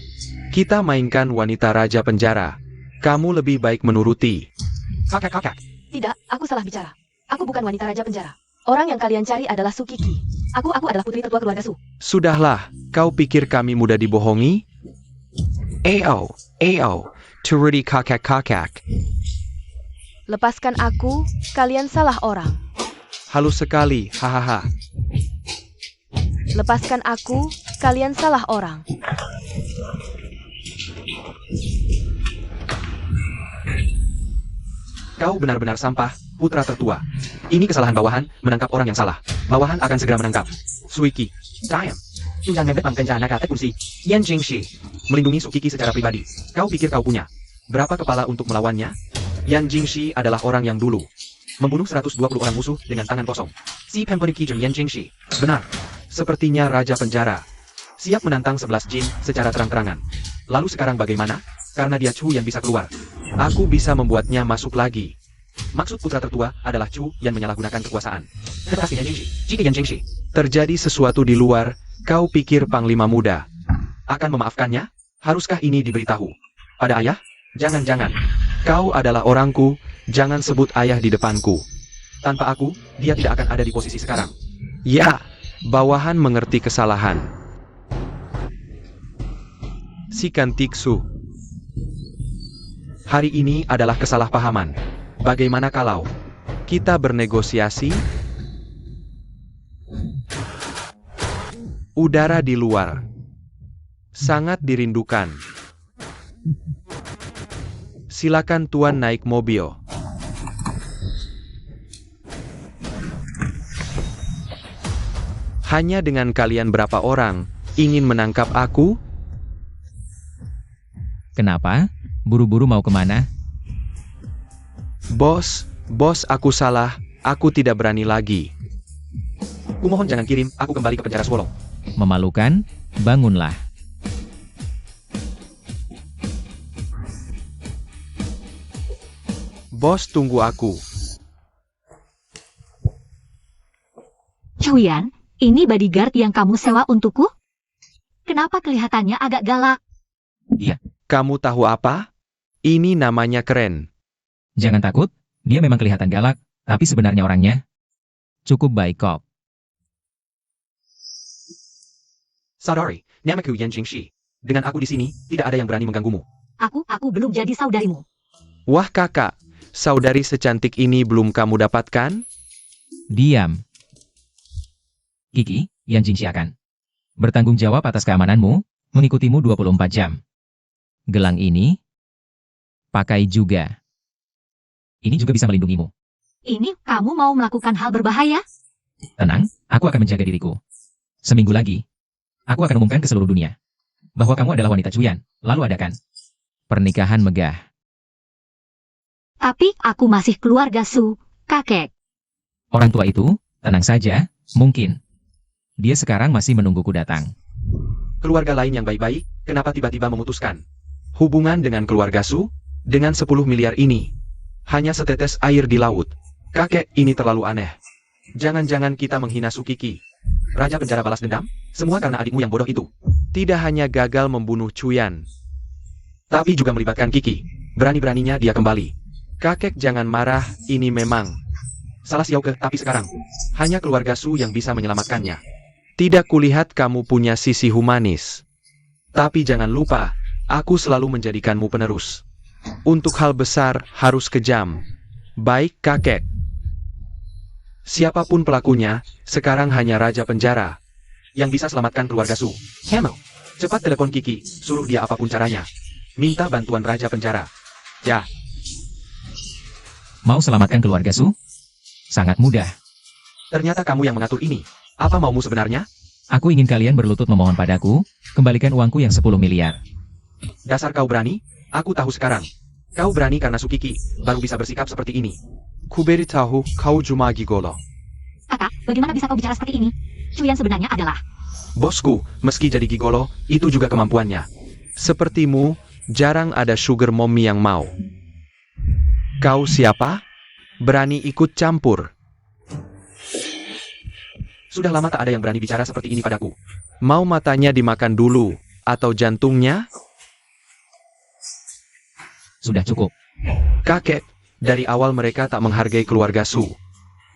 kita mainkan wanita raja penjara. Kamu lebih baik menuruti. Kakak. Tidak, aku salah bicara. Aku bukan wanita raja penjara. Orang yang kalian cari adalah Su Kiki. Aku adalah putri tertua keluarga Su. Sudahlah, kau pikir kami mudah dibohongi? Turuti kakak. Lepaskan aku, kalian salah orang. Halus sekali, hahaha. Lepaskan aku, kalian salah orang. Kau benar-benar sampah, putra tertua. Ini kesalahan bawahan, menangkap orang yang salah. Bawahan akan segera menangkap. Suiki, Diam. Tunjang mebet pangkenjana kata kunci. Yan Jingshi. Melindungi Sukiki secara pribadi. Kau pikir kau punya berapa kepala untuk melawannya? Yan Jingshi adalah orang yang dulu membunuh 120 orang musuh dengan tangan kosong. Si Pempenik Kijun Yan Jingshi. Benar. Sepertinya raja penjara. Siap menantang 11 jin secara terang-terangan. Lalu sekarang bagaimana? Karena dia Chu yang bisa keluar. Aku bisa membuatnya masuk lagi. Maksud putra tertua adalah Chu yang menyalahgunakan kekuasaan. Terima kasih Yan Jingshi. Jika Yan Jingshi terjadi sesuatu di luar, kau pikir Panglima Muda akan memaafkannya? Haruskah ini diberitahu pada ayah? Jangan-jangan. Kau adalah orangku, jangan sebut ayah di depanku. Tanpa aku, dia tidak akan ada di posisi sekarang. Ya, bawahan mengerti kesalahan. Si Kantiksu. Hari ini adalah kesalahpahaman. Bagaimana kalau kita bernegosiasi? Udara di luar sangat dirindukan. Silakan Tuan naik mobil. Hanya dengan kalian berapa orang ingin menangkap aku? Kenapa? Buru-buru mau kemana? Bos, aku salah. Aku tidak berani lagi. Kumohon jangan kirim aku kembali ke penjara Swolong. Memalukan? Bangunlah. Bos, tunggu aku. Chuyan, ini bodyguard yang kamu sewa untukku? Kenapa kelihatannya agak galak? Iya. Kamu tahu apa? Ini namanya keren. Jangan takut, dia memang kelihatan galak, tapi sebenarnya orangnya cukup baik kok. Saudari, namaku Yan Jingshi. Dengan aku di sini, tidak ada yang berani mengganggumu. Aku belum jadi saudarimu. Wah kakak, saudari secantik ini belum kamu dapatkan? Diam. Kiki, Yan Jingxi akan bertanggung jawab atas keamananmu, mengikutimu 24 jam. Gelang ini, pakai juga. Ini juga bisa melindungimu. Ini kamu mau melakukan hal berbahaya? Tenang, aku akan menjaga diriku. Seminggu lagi, aku akan umumkan ke seluruh dunia bahwa kamu adalah wanita Chuyan, lalu adakan pernikahan megah. Tapi aku masih keluarga Su, kakek. Orang tua itu, tenang saja, mungkin. Dia sekarang masih menungguku datang. Keluarga lain yang baik-baik, kenapa tiba-tiba memutuskan hubungan dengan keluarga Su? Dengan 10 miliar ini, hanya setetes air di laut. Kakek, ini terlalu aneh. Jangan-jangan kita menghina Su Kiki. Raja penjara balas dendam? Semua karena adikmu yang bodoh itu. Tidak hanya gagal membunuh Chuyan, tapi juga melibatkan Kiki. Berani-beraninya dia kembali. Kakek jangan marah, ini memang salah Xiaoke, tapi sekarang hanya keluarga Su yang bisa menyelamatkannya. Tidak kulihat kamu punya sisi humanis. Tapi jangan lupa, aku selalu menjadikanmu penerus. Untuk hal besar harus kejam. Baik kakek. Siapapun pelakunya, sekarang hanya raja penjara yang bisa selamatkan keluarga Su. Hamel, cepat telepon Kiki, suruh dia apapun caranya. Minta bantuan raja penjara. Ya. Mau selamatkan keluarga Su? Sangat mudah. Ternyata kamu yang mengatur ini. Apa maumu sebenarnya? Aku ingin kalian berlutut memohon padaku, kembalikan uangku yang 10 miliar. Dasar kau berani? Aku tahu sekarang. Kau berani karena Su Kiki, baru bisa bersikap seperti ini. Kuberi tahu kau cuma gigolo. Kakak, bagaimana bisa kau bicara seperti ini? Chuyan sebenarnya adalah... Bosku, meski jadi gigolo, itu juga kemampuannya. Sepertimu, jarang ada sugar mommy yang mau. Kau siapa? Berani ikut campur. Sudah lama tak ada yang berani bicara seperti ini padaku. Mau matanya dimakan dulu, atau jantungnya? Sudah cukup. Kakek, dari awal mereka tak menghargai keluarga Su.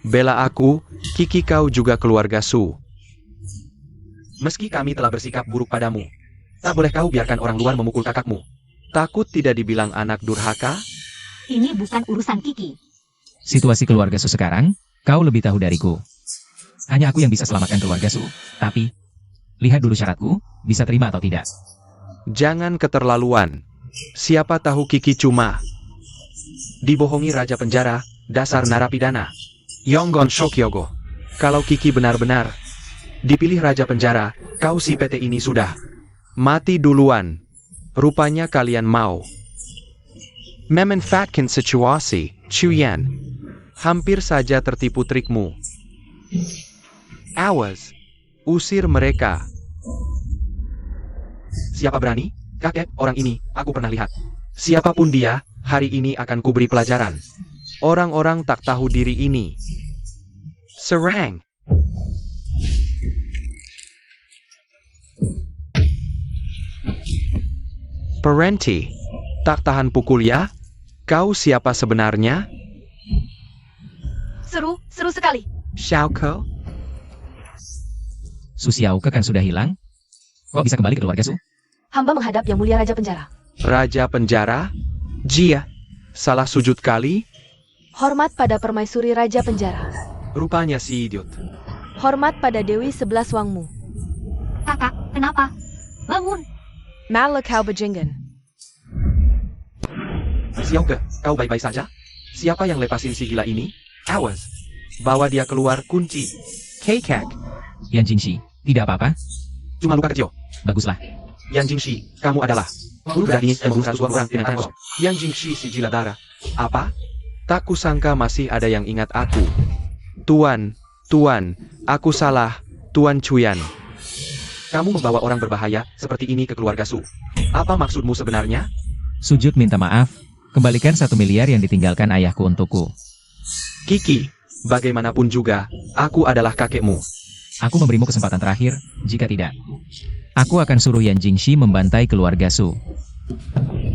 Bela aku, Kiki kau juga keluarga Su. Meski kami telah bersikap buruk padamu, tak boleh kau biarkan orang luar memukul kakakmu. Takut tidak dibilang anak durhaka? Ini bukan urusan Kiki. Situasi keluarga Su sekarang, kau lebih tahu dariku. Hanya aku yang bisa selamatkan keluarga Su. Tapi, lihat dulu syaratku, bisa terima atau tidak. Jangan keterlaluan. Siapa tahu Kiki cuma dibohongi raja penjara, dasar narapidana. Yonggon Shokyogo. Kalau Kiki benar-benar dipilih raja penjara, kau si PT ini sudah mati duluan. Rupanya kalian mau memanfaatkan situasi, Chuyan. Hampir saja tertipu trikmu. Awas, usir mereka. Siapa berani? Kakek, orang ini, aku pernah lihat. Siapapun dia, hari ini akan kuberi pelajaran. Orang-orang tak tahu diri ini. Serang. Parenti, tak tahan pukul ya? Kau siapa sebenarnya? Seru sekali. Xiaoko? Su Xiaoke kan sudah hilang? Kok bisa kembali ke keluarga Su? Hamba menghadap Yang Mulia Raja Penjara. Raja penjara? Jia, salah sujud kali? Hormat pada permaisuri Raja Penjara. Rupanya si idiot. Hormat pada Dewi 11 Wangmu. Kakak, kenapa? Bangun. Malakau Bajingan. Xiaoke, kau baik-baik saja? Siapa yang lepasin si gila ini? Awas. Bawa dia keluar kunci. Kekak. Yan Jingxi, tidak apa-apa? Cuma luka kecil. Baguslah. Yan Jingxi, kamu adalah bunuh berani yang membunuh 100 orang dengan tangan kosong. Yan Jingxi si gila darah. Apa? Tak kusangka masih ada yang ingat aku. Tuan, aku salah, Tuan Chuyan. Kamu membawa orang berbahaya seperti ini ke keluarga Su. Apa maksudmu sebenarnya? Sujud minta maaf. Kembalikan 1 miliar yang ditinggalkan ayahku untukku. Kiki, bagaimanapun juga, aku adalah kakekmu. Aku memberimu kesempatan terakhir, jika tidak, aku akan suruh Yan Jingxi membantai keluarga Su.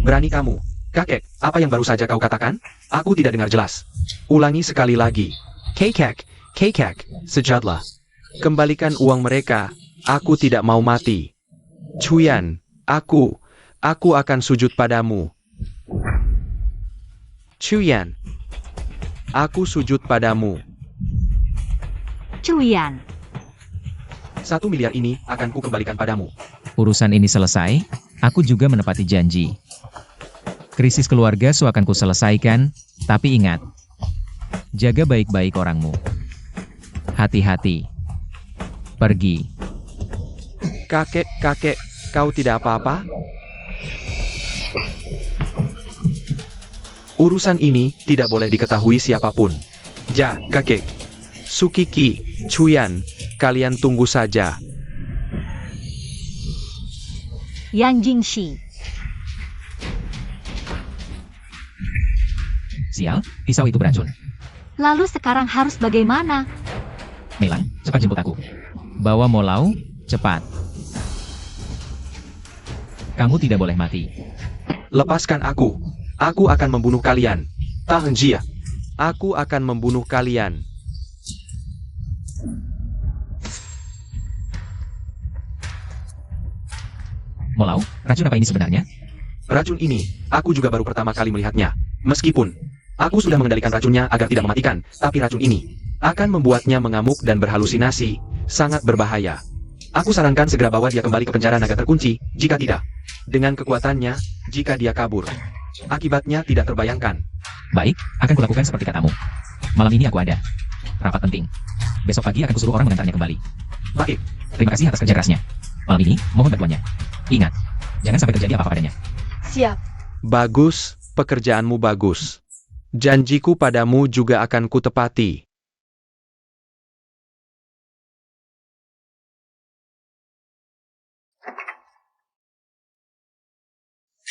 Berani kamu. Kakek, apa yang baru saja kau katakan? Aku tidak dengar jelas. Ulangi sekali lagi. Kekak, sejatlah. Kembalikan uang mereka. Aku tidak mau mati. Chuyan, aku akan sujud padamu. Chuyan, aku sujud padamu. Chuyan. 1 miliar ini akan ku kembalikan padamu. Urusan ini selesai, aku juga menepati janji. Krisis keluarga Su akan ku selesaikan, tapi ingat, jaga baik-baik orangmu. Hati-hati. Pergi. Kakek, kau tidak apa-apa? Urusan ini tidak boleh diketahui siapapun. Kakek. Sukiki, Chuyan, kalian tunggu saja. Yan Jingxi. Sial, pisau itu beracun. Lalu sekarang harus bagaimana? Melang, cepat jemput aku. Bawa Molau, cepat. Kamu tidak boleh mati. Lepaskan aku. Aku akan membunuh kalian. Tahan Jia. Aku akan membunuh kalian. Molau, racun apa ini sebenarnya? Racun ini, aku juga baru pertama kali melihatnya. Meskipun, aku sudah mengendalikan racunnya agar tidak mematikan, tapi racun ini akan membuatnya mengamuk dan berhalusinasi. Sangat berbahaya. Aku sarankan segera bawa dia kembali ke penjara naga terkunci, jika tidak. Dengan kekuatannya, jika dia kabur, akibatnya tidak terbayangkan. Baik, akan kulakukan seperti katamu. Malam ini aku ada rapat penting. Besok pagi akan kusuruh orang mengantarnya kembali. Baik. Terima kasih atas kerja kerasnya. Malam ini, mohon bantuannya. Ingat, jangan sampai terjadi apa-apa padanya. Siap. Bagus, pekerjaanmu bagus. Janjiku padamu juga akan kutepati.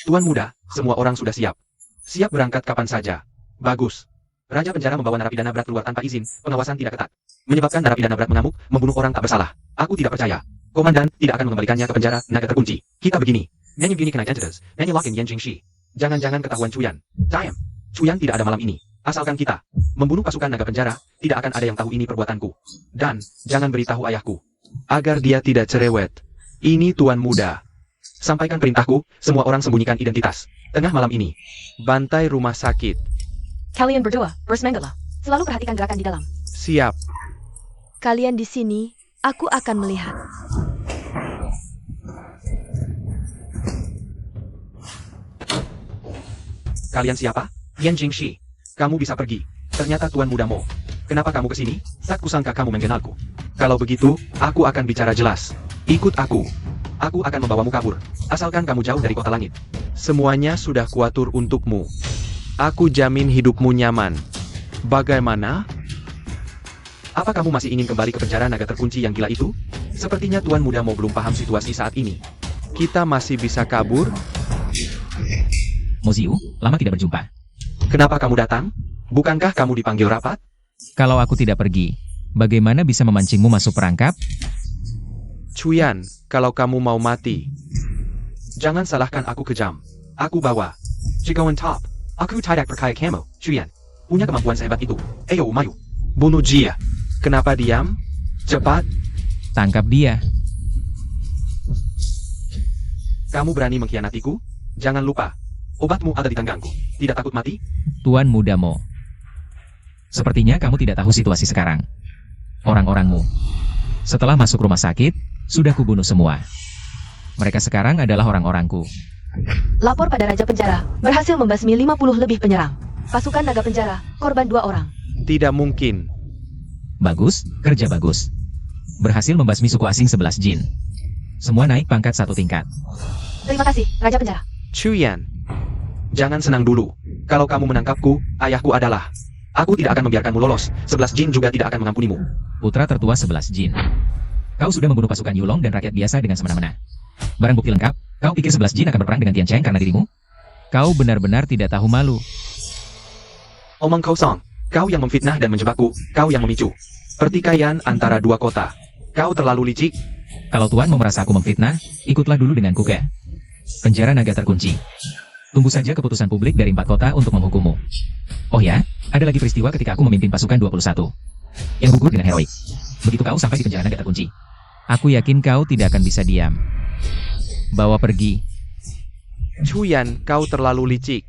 Tuan muda, semua orang sudah siap. Siap berangkat kapan saja. Bagus. Raja penjara membawa narapidana berat keluar tanpa izin, pengawasan tidak ketat. Menyebabkan narapidana berat mengamuk, membunuh orang tak bersalah. Aku tidak percaya. Komandan tidak akan mengembalikannya ke penjara naga terkunci. Kita begini. Nyanyi begini kena identitas. Nyanyi locking Yan Jingxi. Jangan-jangan ketahuan Chuyan. Diam. Chuyan tidak ada malam ini. Asalkan kita membunuh pasukan naga penjara, tidak akan ada yang tahu ini perbuatanku. Dan jangan beritahu ayahku. Agar dia tidak cerewet. Ini tuan muda. Sampaikan perintahku, semua orang sembunyikan identitas. Tengah malam ini, bantai rumah sakit. Kalian berdua, bersemangatlah. Selalu perhatikan gerakan di dalam. Siap. Kalian di sini, aku akan melihat. Kalian siapa? Yan Jingxi. Kamu bisa pergi. Ternyata Tuan Muda Mo. Kenapa kamu kesini? Tak kusangka kamu mengenalku. Kalau begitu, aku akan bicara jelas. Ikut aku. Aku akan membawamu kabur. Asalkan kamu jauh dari kota langit. Semuanya sudah kuatur untukmu. Aku jamin hidupmu nyaman. Bagaimana? Apa kamu masih ingin kembali ke penjara naga terkunci yang gila itu? Sepertinya Tuan Muda Mo belum paham situasi saat ini. Kita masih bisa kabur? Moziu, lama tidak berjumpa. Kenapa kamu datang? Bukankah kamu dipanggil rapat? Kalau aku tidak pergi, bagaimana bisa memancingmu masuk perangkap? Chuyan, kalau kamu mau mati, jangan salahkan aku kejam. Aku bawa Jigoan Top. Aku tidak percaya kamu, Chuyan. Punya kemampuan sehebat itu. Ayo, maju. Bunuh dia. Kenapa diam? Cepat. Tangkap dia. Kamu berani mengkhianatiku? Jangan lupa. Obatmu ada di tanganku. Tidak takut mati? Tuan Muda Mo. Sepertinya kamu tidak tahu situasi sekarang. Orang-orangmu. Setelah masuk rumah sakit, sudah kubunuh semua. Mereka sekarang adalah orang-orangku. Lapor pada Raja Penjara, berhasil membasmi 50 lebih penyerang. Pasukan naga penjara, korban 2 orang. Tidak mungkin. Bagus, kerja bagus. Berhasil membasmi suku asing 11 jin. Semua naik pangkat 1 tingkat. Terima kasih, Raja Penjara. Chuyan. Jangan senang dulu. Kalau kamu menangkapku, ayahku adalah. Aku tidak akan membiarkanmu lolos. 11 jin juga tidak akan mengampunimu. Putra tertua 11 jin. Kau sudah membunuh pasukan Yulong dan rakyat biasa dengan semena-mena. Barang bukti lengkap, kau pikir 11 jin akan berperang dengan Tian Cheng karena dirimu? Kau benar-benar tidak tahu malu. Omong kosong. Kau yang memfitnah dan menjebakku. Kau yang memicu pertikaian antara 2 kota. Kau terlalu licik. Kalau Tuan mau merasa aku memfitnah, ikutlah dulu denganku ke penjara naga terkunci. Tunggu saja keputusan publik dari 4 kota untuk menghukummu. Oh ya, ada lagi peristiwa ketika aku memimpin pasukan 21. Yang gugur dengan heroik. Begitu kau sampai di penjara naga terkunci. Aku yakin kau tidak akan bisa diam. Bawa pergi. Chuyan, kau terlalu licik.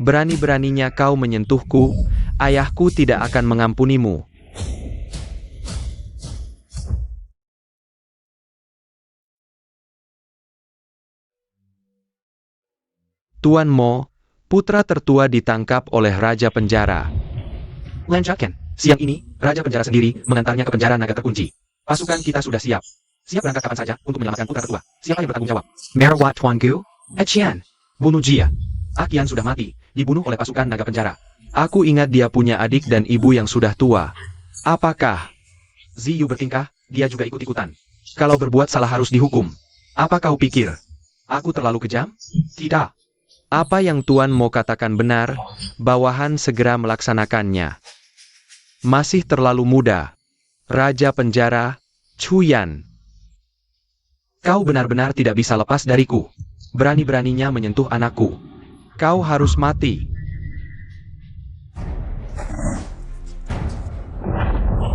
Berani-beraninya kau menyentuhku. Ayahku tidak akan mengampunimu. Tuan Mo, putra tertua ditangkap oleh Raja Penjara. Lanjutkan, siang ini, Raja Penjara sendiri mengantarnya ke penjara naga terkunci. Pasukan kita sudah siap. Siap berangkat kapan saja untuk menyelamatkan putra tertua. Siapa yang bertanggung jawab? Merwat Tuanku? Qian. Bunuh dia. Qian sudah mati, dibunuh oleh pasukan naga penjara. Aku ingat dia punya adik dan ibu yang sudah tua. Apakah Ziyu bertingkah, dia juga ikut-ikutan? Kalau berbuat salah harus dihukum. Apa kau pikir? Aku terlalu kejam? Tidak. Apa yang Tuan mau katakan benar, bawahan segera melaksanakannya. Masih terlalu muda. Raja Penjara, Chuyan. Kau benar-benar tidak bisa lepas dariku. Berani-beraninya menyentuh anakku. Kau harus mati.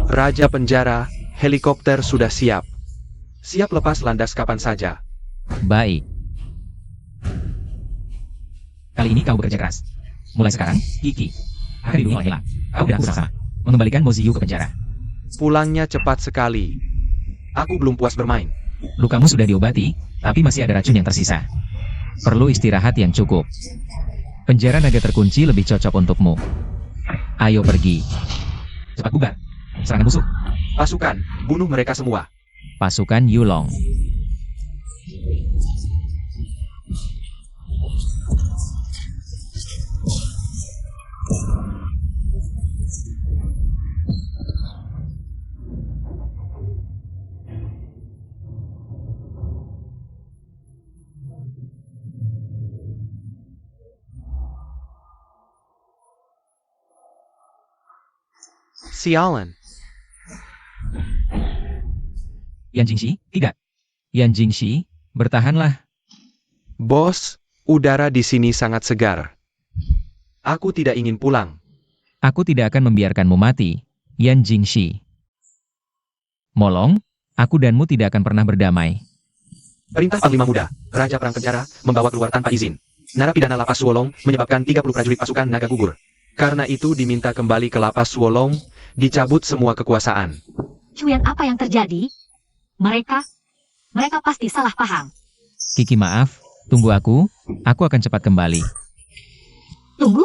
Raja Penjara, helikopter sudah siap. Siap lepas landas kapan saja. Baik. Kali ini kau bekerja keras. Mulai sekarang, Kiki akan dilindungi oleh Hilang. Kau dan aku bersama mengembalikan Mo Ziyu ke penjara. Pulangnya cepat sekali. Aku belum puas bermain. Lukamu sudah diobati, tapi masih ada racun yang tersisa. Perlu istirahat yang cukup. Penjara naga terkunci lebih cocok untukmu. Ayo pergi. Cepat bubar. Serangan musuh. Pasukan, bunuh mereka semua. Pasukan Yulong. Sialan. Yan Jingxi, tidak. Yan Jingxi, bertahanlah. Bos, udara di sini sangat segar. Aku tidak ingin pulang. Aku tidak akan membiarkanmu mati, Yan Jingxi. Molong, aku danmu tidak akan pernah berdamai. Perintah Panglima Muda, Raja Perang Penjara, membawa keluar tanpa izin. Narapidana Lapas Suolong menyebabkan 30 prajurit pasukan naga gugur. Karena itu diminta kembali ke Lapas Suolong, dicabut semua kekuasaan. Chuyan, apa yang terjadi? Mereka pasti salah paham. Kiki maaf, tunggu aku akan cepat kembali. Tunggu,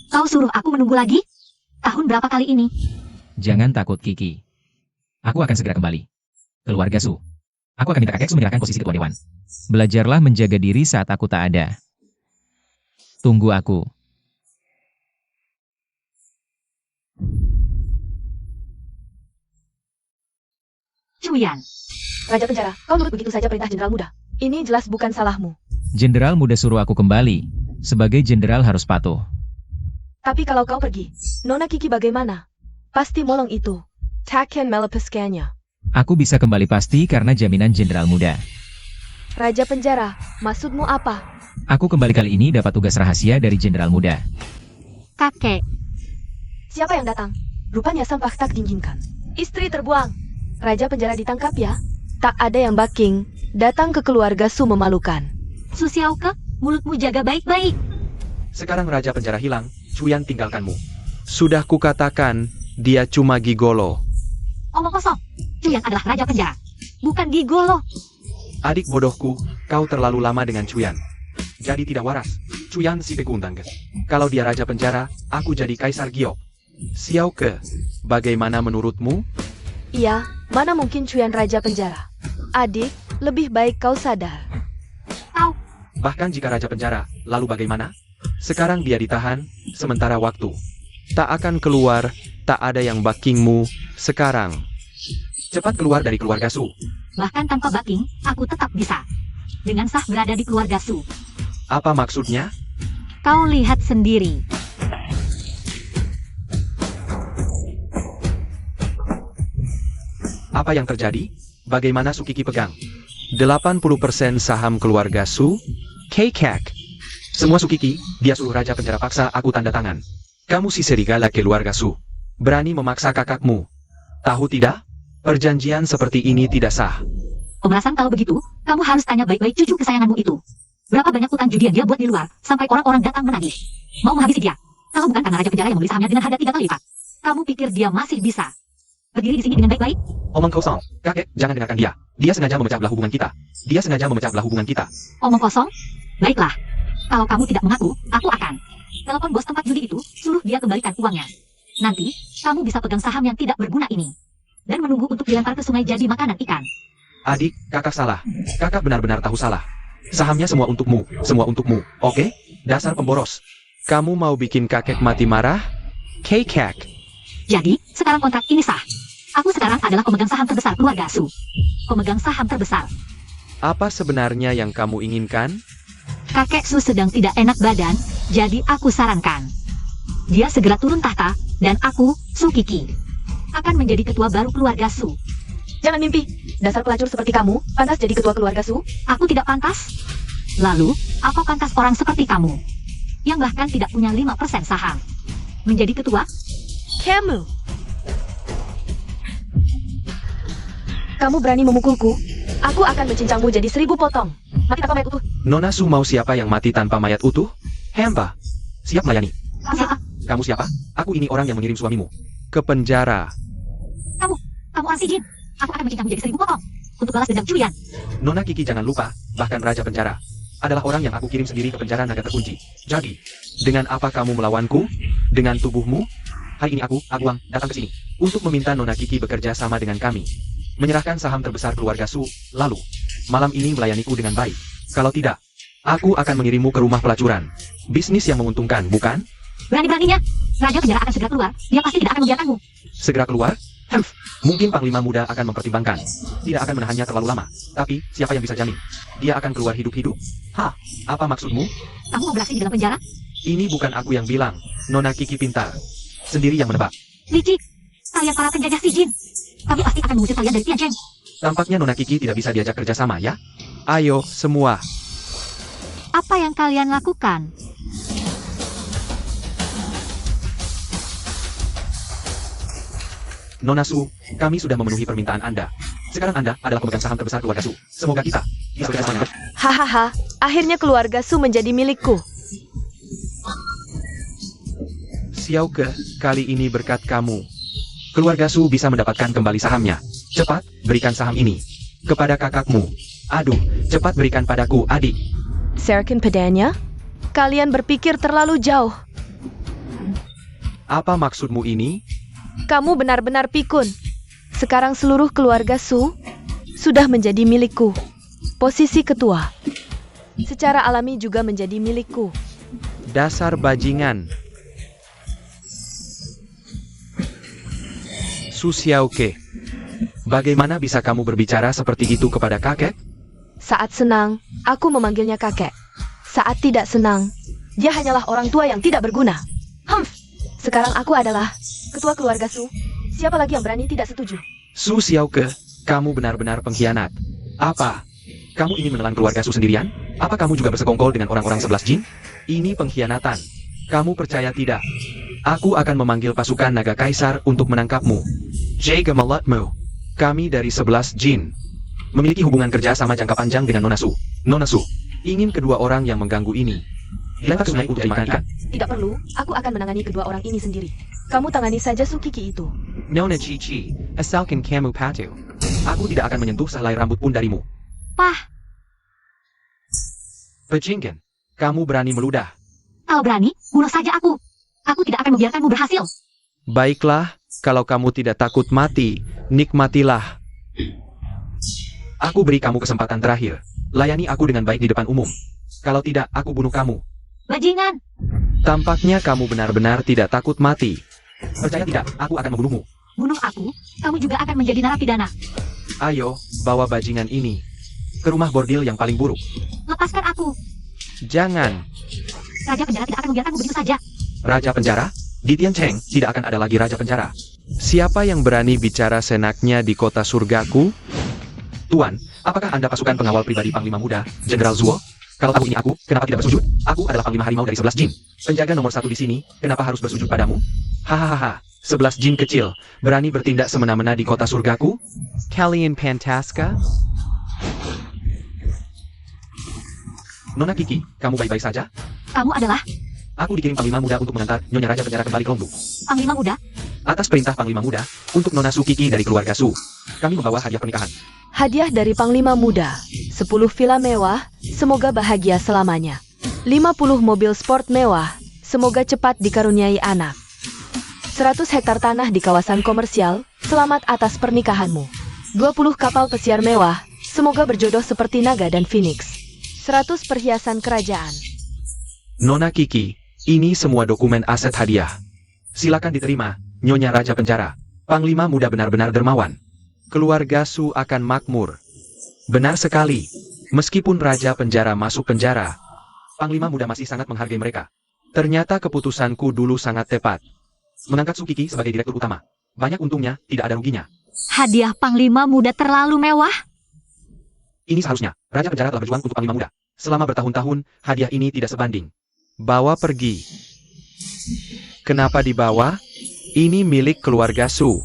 kau suruh aku menunggu lagi? Tahun berapa kali ini? Jangan takut Kiki. Aku akan segera kembali. Keluarga Su. Aku akan minta kakek Su menyerahkan posisi ketua dewan. Belajarlah menjaga diri saat aku tak ada. Tunggu aku. Chuyan. Raja Penjara, kau nurut begitu saja perintah Jenderal Muda. Ini jelas bukan salahmu. Jenderal Muda suruh aku kembali. Sebagai jenderal harus patuh. Tapi kalau kau pergi, Nona Kiki bagaimana? Pasti molong itu. Takkan melepaskannya. Aku bisa kembali pasti karena jaminan Jenderal Muda. Raja Penjara, maksudmu apa? Aku kembali kali ini dapat tugas rahasia dari Jenderal Muda. Kakek, Siapa yang datang? Rupanya sampah tak diinginkan. Istri terbuang. Raja penjara ditangkap ya? Tak ada yang baking. Datang ke keluarga Su memalukan. Su Xiaoke, mulutmu jaga baik-baik. Sekarang raja penjara hilang, Cuyan tinggalkanmu. Sudah kukatakan, dia cuma gigolo. Omong kosong. Cuyan adalah raja penjara, bukan gigolo. Adik bodohku, kau terlalu lama dengan Cuyan. Jadi tidak waras. Cuyan si pekundang. Kalau dia raja penjara, aku jadi kaisar giok. Xiaoke, bagaimana menurutmu? Iya, mana mungkin Cuyan raja penjara? Adik, lebih baik kau sadar. Bahkan jika raja penjara, lalu bagaimana? Sekarang dia ditahan, sementara waktu tak akan keluar, tak ada yang backingmu sekarang. Cepat keluar dari keluarga Su. Bahkan tanpa backing, aku tetap bisa. Dengan sah berada di keluarga Su. Apa maksudnya? Kau lihat sendiri. Apa yang terjadi? Bagaimana Sukiki pegang? 80% saham keluarga Su? Kekek. Semua Sukiki, dia suruh raja penjara paksa aku tanda tangan. Kamu si serigala keluarga Su. Berani memaksa kakakmu. Tahu tidak? Perjanjian seperti ini tidak sah. Pemerasan kalau begitu, kamu harus tanya baik-baik cucu kesayanganmu itu. Berapa banyak utang judi yang dia buat di luar, sampai orang-orang datang menagih. Mau menghabisi dia. Kalau bukan karena raja penjara yang membeli sahamnya dengan harga 3 kali lipat. Kamu pikir dia masih bisa berdiri di sini dengan baik-baik? Omong kosong, kakek, jangan dengarkan dia. Dia sengaja memecah belah hubungan kita. Dia sengaja memecah belah hubungan kita. Omong kosong? Baiklah. Kalau kamu tidak mengaku, aku akan telepon bos tempat judi itu, suruh dia kembalikan uangnya. Nanti, kamu bisa pegang saham yang tidak berguna ini. Dan menunggu untuk dilempar ke sungai jadi makanan ikan. Adik, kakak salah. Kakak benar-benar tahu salah. Sahamnya semua untukmu, oke? Dasar pemboros. Kamu mau bikin kakek mati marah? Kekek. Jadi, sekarang kontrak ini sah. Aku sekarang adalah pemegang saham terbesar keluarga Su. Pemegang saham terbesar. Apa sebenarnya yang kamu inginkan? Kakek Su sedang tidak enak badan, jadi aku sarankan dia segera turun tahta, dan aku, Su Kiki, akan menjadi ketua baru keluarga Su. Jangan mimpi. Dasar pelacur seperti kamu, pantas jadi ketua keluarga Su? Aku tidak pantas? Lalu, apa pantas orang seperti kamu, yang bahkan tidak punya 5% saham, menjadi ketua? Kamu berani memukulku? Aku akan mencincangmu jadi 1000 potong. Mati tanpa mayat utuh. Nona Su mau siapa yang mati tanpa mayat utuh? Hempa. Siap melayani. Siapa? Kamu siapa? Aku ini orang yang mengirim suamimu ke penjara. Kamu orang si jin. Aku akan mencincangmu jadi 1000 potong untuk balas dendam Cuyan. Nona Kiki jangan lupa, bahkan raja penjara adalah orang yang aku kirim sendiri ke penjara naga terkunci. Jadi, dengan apa kamu melawanku? Dengan tubuhmu? Hari ini aku, Aguang, datang ke sini untuk meminta Nona Kiki bekerja sama dengan kami. Menyerahkan saham terbesar keluarga Su, lalu malam ini melayaniku dengan baik. Kalau tidak, aku akan mengirimmu ke rumah pelacuran. Bisnis yang menguntungkan, bukan? Berani-beraninya, raja penjara akan segera keluar. Dia pasti tidak akan membiarkanmu. Segera keluar? Mungkin Panglima Muda akan mempertimbangkan. Tidak akan menahannya terlalu lama. Tapi, siapa yang bisa jamin? Dia akan keluar hidup-hidup. Hah? Apa maksudmu? Kamu mau beraksi di dalam penjara? Ini bukan aku yang bilang. Nona Kiki pintar. Sendiri yang menebak. Licik, kalian para penjajah si jin. Kami pasti akan mengusir kalian dari Tianjin. Tampaknya Nona Kiki tidak bisa diajak kerjasama, ya? Ayo, semua. Apa yang kalian lakukan? Nona Su, kami sudah memenuhi permintaan Anda. Sekarang Anda adalah pemegang saham terbesar keluarga Su. Semoga kita bisa bekerjasama. Hahaha, akhirnya keluarga Su menjadi milikku. Xiaoke, kali ini berkat kamu, keluarga Su bisa mendapatkan kembali sahamnya. Cepat, berikan saham ini kepada kakakmu. Aduh, cepat berikan padaku, adik. Serkin pedanya? Kalian berpikir terlalu jauh. Apa maksudmu ini? Kamu benar-benar pikun. Sekarang seluruh keluarga Su sudah menjadi milikku. Posisi ketua secara alami juga menjadi milikku. Dasar bajingan. Su Xiaoke, bagaimana bisa kamu berbicara seperti itu kepada kakek? Saat senang, aku memanggilnya kakek. Saat tidak senang, dia hanyalah orang tua yang tidak berguna. Sekarang aku adalah ketua keluarga Su. Siapa lagi yang berani tidak setuju? Su Xiaoke, kamu benar-benar pengkhianat. Apa? Kamu ingin menelan keluarga Su sendirian? Apa kamu juga bersekongkol dengan orang-orang 11 jin? Ini pengkhianatan. Kamu percaya tidak? Aku akan memanggil pasukan naga kaisar untuk menangkapmu. Jaga mulutmu. Kami dari 11 jin memiliki hubungan kerja sama jangka panjang dengan Nona Su. Nona Su ingin kedua orang yang mengganggu ini dilempar ke sungai untuk dimakan ikan. Tidak perlu, aku akan menangani kedua orang ini sendiri. Kamu tangani saja Sukiki itu. Nona Cici, asalkan kamu patuh. Aku tidak akan menyentuh sehelai rambut pun darimu. Pah, Pejinggan, kamu berani meludah. kau berani, bunuh saja aku. Aku tidak akan membiarkanmu berhasil. Baiklah, kalau kamu tidak takut mati, nikmatilah. Aku beri kamu kesempatan terakhir. Layani aku dengan baik di depan umum. Kalau tidak, aku bunuh kamu. Bajingan, Tampaknya kamu benar-benar tidak takut mati. Percaya tidak, aku akan membunuhmu. bunuh aku, kamu juga akan menjadi narapidana. Ayo, bawa bajingan ini ke rumah bordil yang paling buruk. Lepaskan aku. Jangan. Raja penjara tidak akan membiarkanmu begitu saja. Raja penjara? Di Tiancheng tidak akan ada lagi raja penjara. Siapa yang berani bicara senaknya di kota surgaku? Tuan, apakah Anda pasukan pengawal pribadi Panglima Muda, Jenderal Zuo? Kalau tahu ini aku, kenapa tidak bersujud? Aku adalah Panglima Harimau dari 11 jin. Penjaga nomor 1 di sini, kenapa harus bersujud padamu? Hahaha, 11 jin kecil, berani bertindak semena-mena di kota surgaku? Kalian Pantaska? Nona Kiki, kamu baik-baik saja? Kamu adalah Aku dikirim Panglima Muda untuk mengantar Nyonya Raja Penjara kembali ke Longdu. Panglima Muda. Atas perintah Panglima Muda, untuk Nona Su Kiki dari keluarga Su, kami membawa hadiah pernikahan. Hadiah dari Panglima Muda, 10 villa mewah, semoga bahagia selamanya. 50 mobil sport mewah, semoga cepat dikaruniai anak. 100 hektar tanah di kawasan komersial, selamat atas pernikahanmu. 20 kapal pesiar mewah, semoga berjodoh seperti naga dan phoenix. 100 perhiasan kerajaan. Nona Kiki, ini semua dokumen aset hadiah. Silakan diterima, Nyonya Raja Penjara. Panglima Muda benar-benar dermawan. Keluarga Su akan makmur. Benar sekali. Meskipun Raja Penjara masuk penjara, Panglima Muda masih sangat menghargai mereka. Ternyata keputusanku dulu sangat tepat. Mengangkat Su Kiki sebagai direktur utama. Banyak untungnya, tidak ada ruginya. Hadiah Panglima Muda terlalu mewah. Ini seharusnya, Raja Penjara telah berjuang untuk Panglima Muda. Selama bertahun-tahun, hadiah ini tidak sebanding. Bawa pergi. Kenapa dibawa? Ini milik keluarga Su.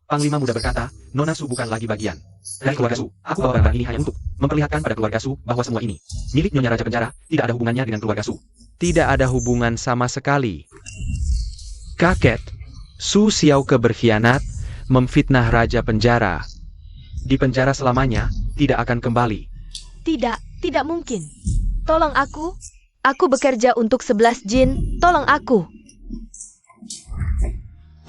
Panglima Muda berkata, Nona Su bukan lagi bagian dari keluarga Su. Aku bawa barang ini hanya untuk memperlihatkan pada keluarga Su bahwa semua ini milik Nyonya Raja Penjara, tidak ada hubungannya dengan keluarga Su. Tidak ada hubungan sama sekali. Kaget. Su Xiaoke berkhianat, memfitnah Raja Penjara. Di penjara selamanya, tidak akan kembali. Tidak mungkin. Tolong aku. Aku bekerja untuk 11 jin, tolong aku.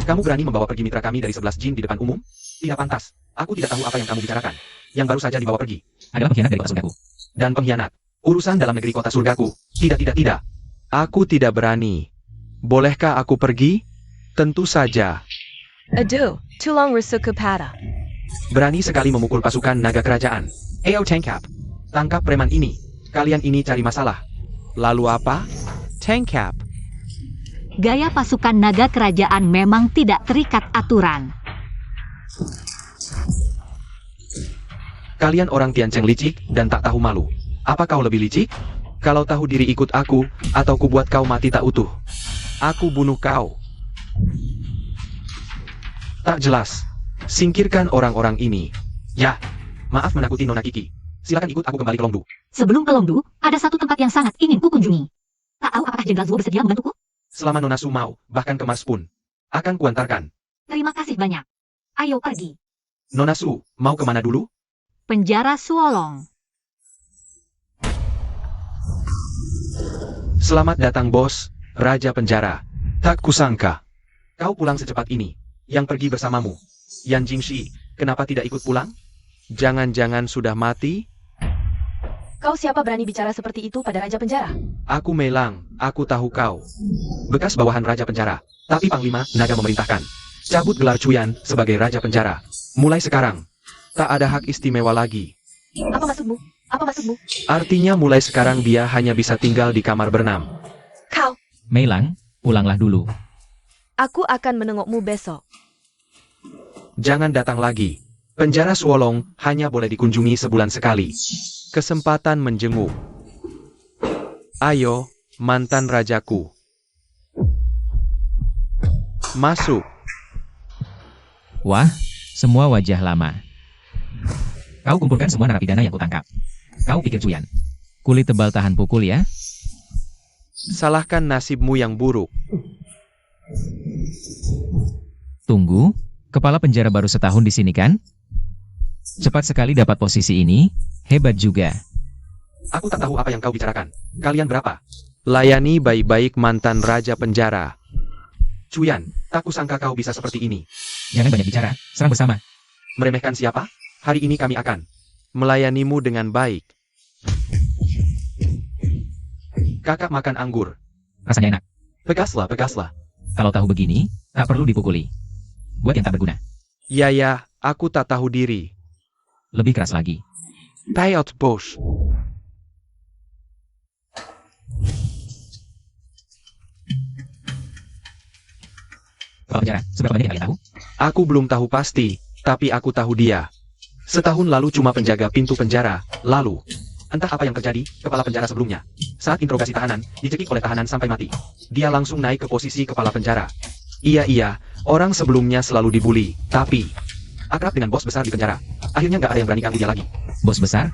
Kamu berani membawa pergi mitra kami dari 11 jin di depan umum? Tidak pantas. Aku tidak tahu apa yang kamu bicarakan. Yang baru saja dibawa pergi adalah pengkhianat dari kota surgaku. Dan pengkhianat. Urusan dalam negeri kota surgaku. Tidak. Aku tidak berani. Bolehkah aku pergi? Tentu saja. Aduh, tulong rusuku pada. Berani sekali memukul pasukan naga kerajaan. Ayo tangkap. Tangkap preman ini. Kalian ini cari masalah. Lalu apa? Tangkap. Gaya pasukan naga kerajaan memang tidak terikat aturan. Kalian orang Tiancheng licik dan tak tahu malu. Apa kau lebih licik? Kalau tahu diri ikut aku, atau ku buat kau mati tak utuh. Aku bunuh kau. Tak jelas. Singkirkan orang-orang ini. Ya, maaf menakuti Nona Kiki. Silakan ikut aku kembali ke Longdu. Sebelum ke Longdu, ada satu tempat yang sangat ingin ku kunjungi. Tak tahu apakah Jenderal Zuo bersedia membantuku? Selama Nona Su mau, bahkan ke Mars pun akan kuantarkan. Terima kasih banyak. Ayo pergi. Nona Su, mau kemana dulu? Penjara Suolong. Selamat datang bos, Raja Penjara. Tak kusangka kau pulang secepat ini. Yang pergi bersamamu, Yan Jingshi, kenapa tidak ikut pulang? Jangan-jangan sudah mati? Kau siapa berani bicara seperti itu pada Raja Penjara? Aku Meilang, aku tahu kau. Bekas bawahan Raja Penjara, tapi Panglima Naga memerintahkan. Cabut gelar Cuyan sebagai Raja Penjara. Mulai sekarang, tak ada hak istimewa lagi. Apa maksudmu? Artinya mulai sekarang dia hanya bisa tinggal di kamar berenam. Kau. Meilang, pulanglah dulu. Aku akan menengokmu besok. Jangan datang lagi. Penjara Suolong hanya boleh dikunjungi sebulan sekali. Kesempatan menjenguk. Ayo, mantan rajaku. Masuk. Wah, semua wajah lama. Kau kumpulkan semua narapidana yang kutangkap. Kau pikir cuyan? Kulit tebal tahan pukul ya? Salahkan nasibmu yang buruk. Tunggu, kepala penjara baru setahun di sini kan? Cepat sekali dapat posisi ini, hebat juga. Aku tak tahu apa yang kau bicarakan. Kalian berapa? Layani baik-baik mantan raja penjara. Cuyan, tak kusangka kau bisa seperti ini. Jangan banyak bicara, serang bersama. Meremehkan siapa? Hari ini kami akan melayanimu dengan baik. Kakak makan anggur. Rasanya enak. Bekaslah, bekaslah. Kalau tahu begini, tak perlu dipukuli. Buat yang tak berguna. Ya, aku tak tahu diri. Lebih keras lagi. Payot bos. Kepala penjara, seberapa banyak yang kalian tahu? Aku belum tahu pasti, tapi aku tahu dia. Setahun lalu cuma penjaga pintu penjara, lalu entah apa yang terjadi, kepala penjara sebelumnya. Saat interogasi tahanan, dicekik oleh tahanan sampai mati. Dia langsung naik ke posisi kepala penjara. Iya, orang sebelumnya selalu dibully, tapi akrab dengan bos besar di penjara. Akhirnya nggak ada yang berani ganggu dia lagi. Bos besar?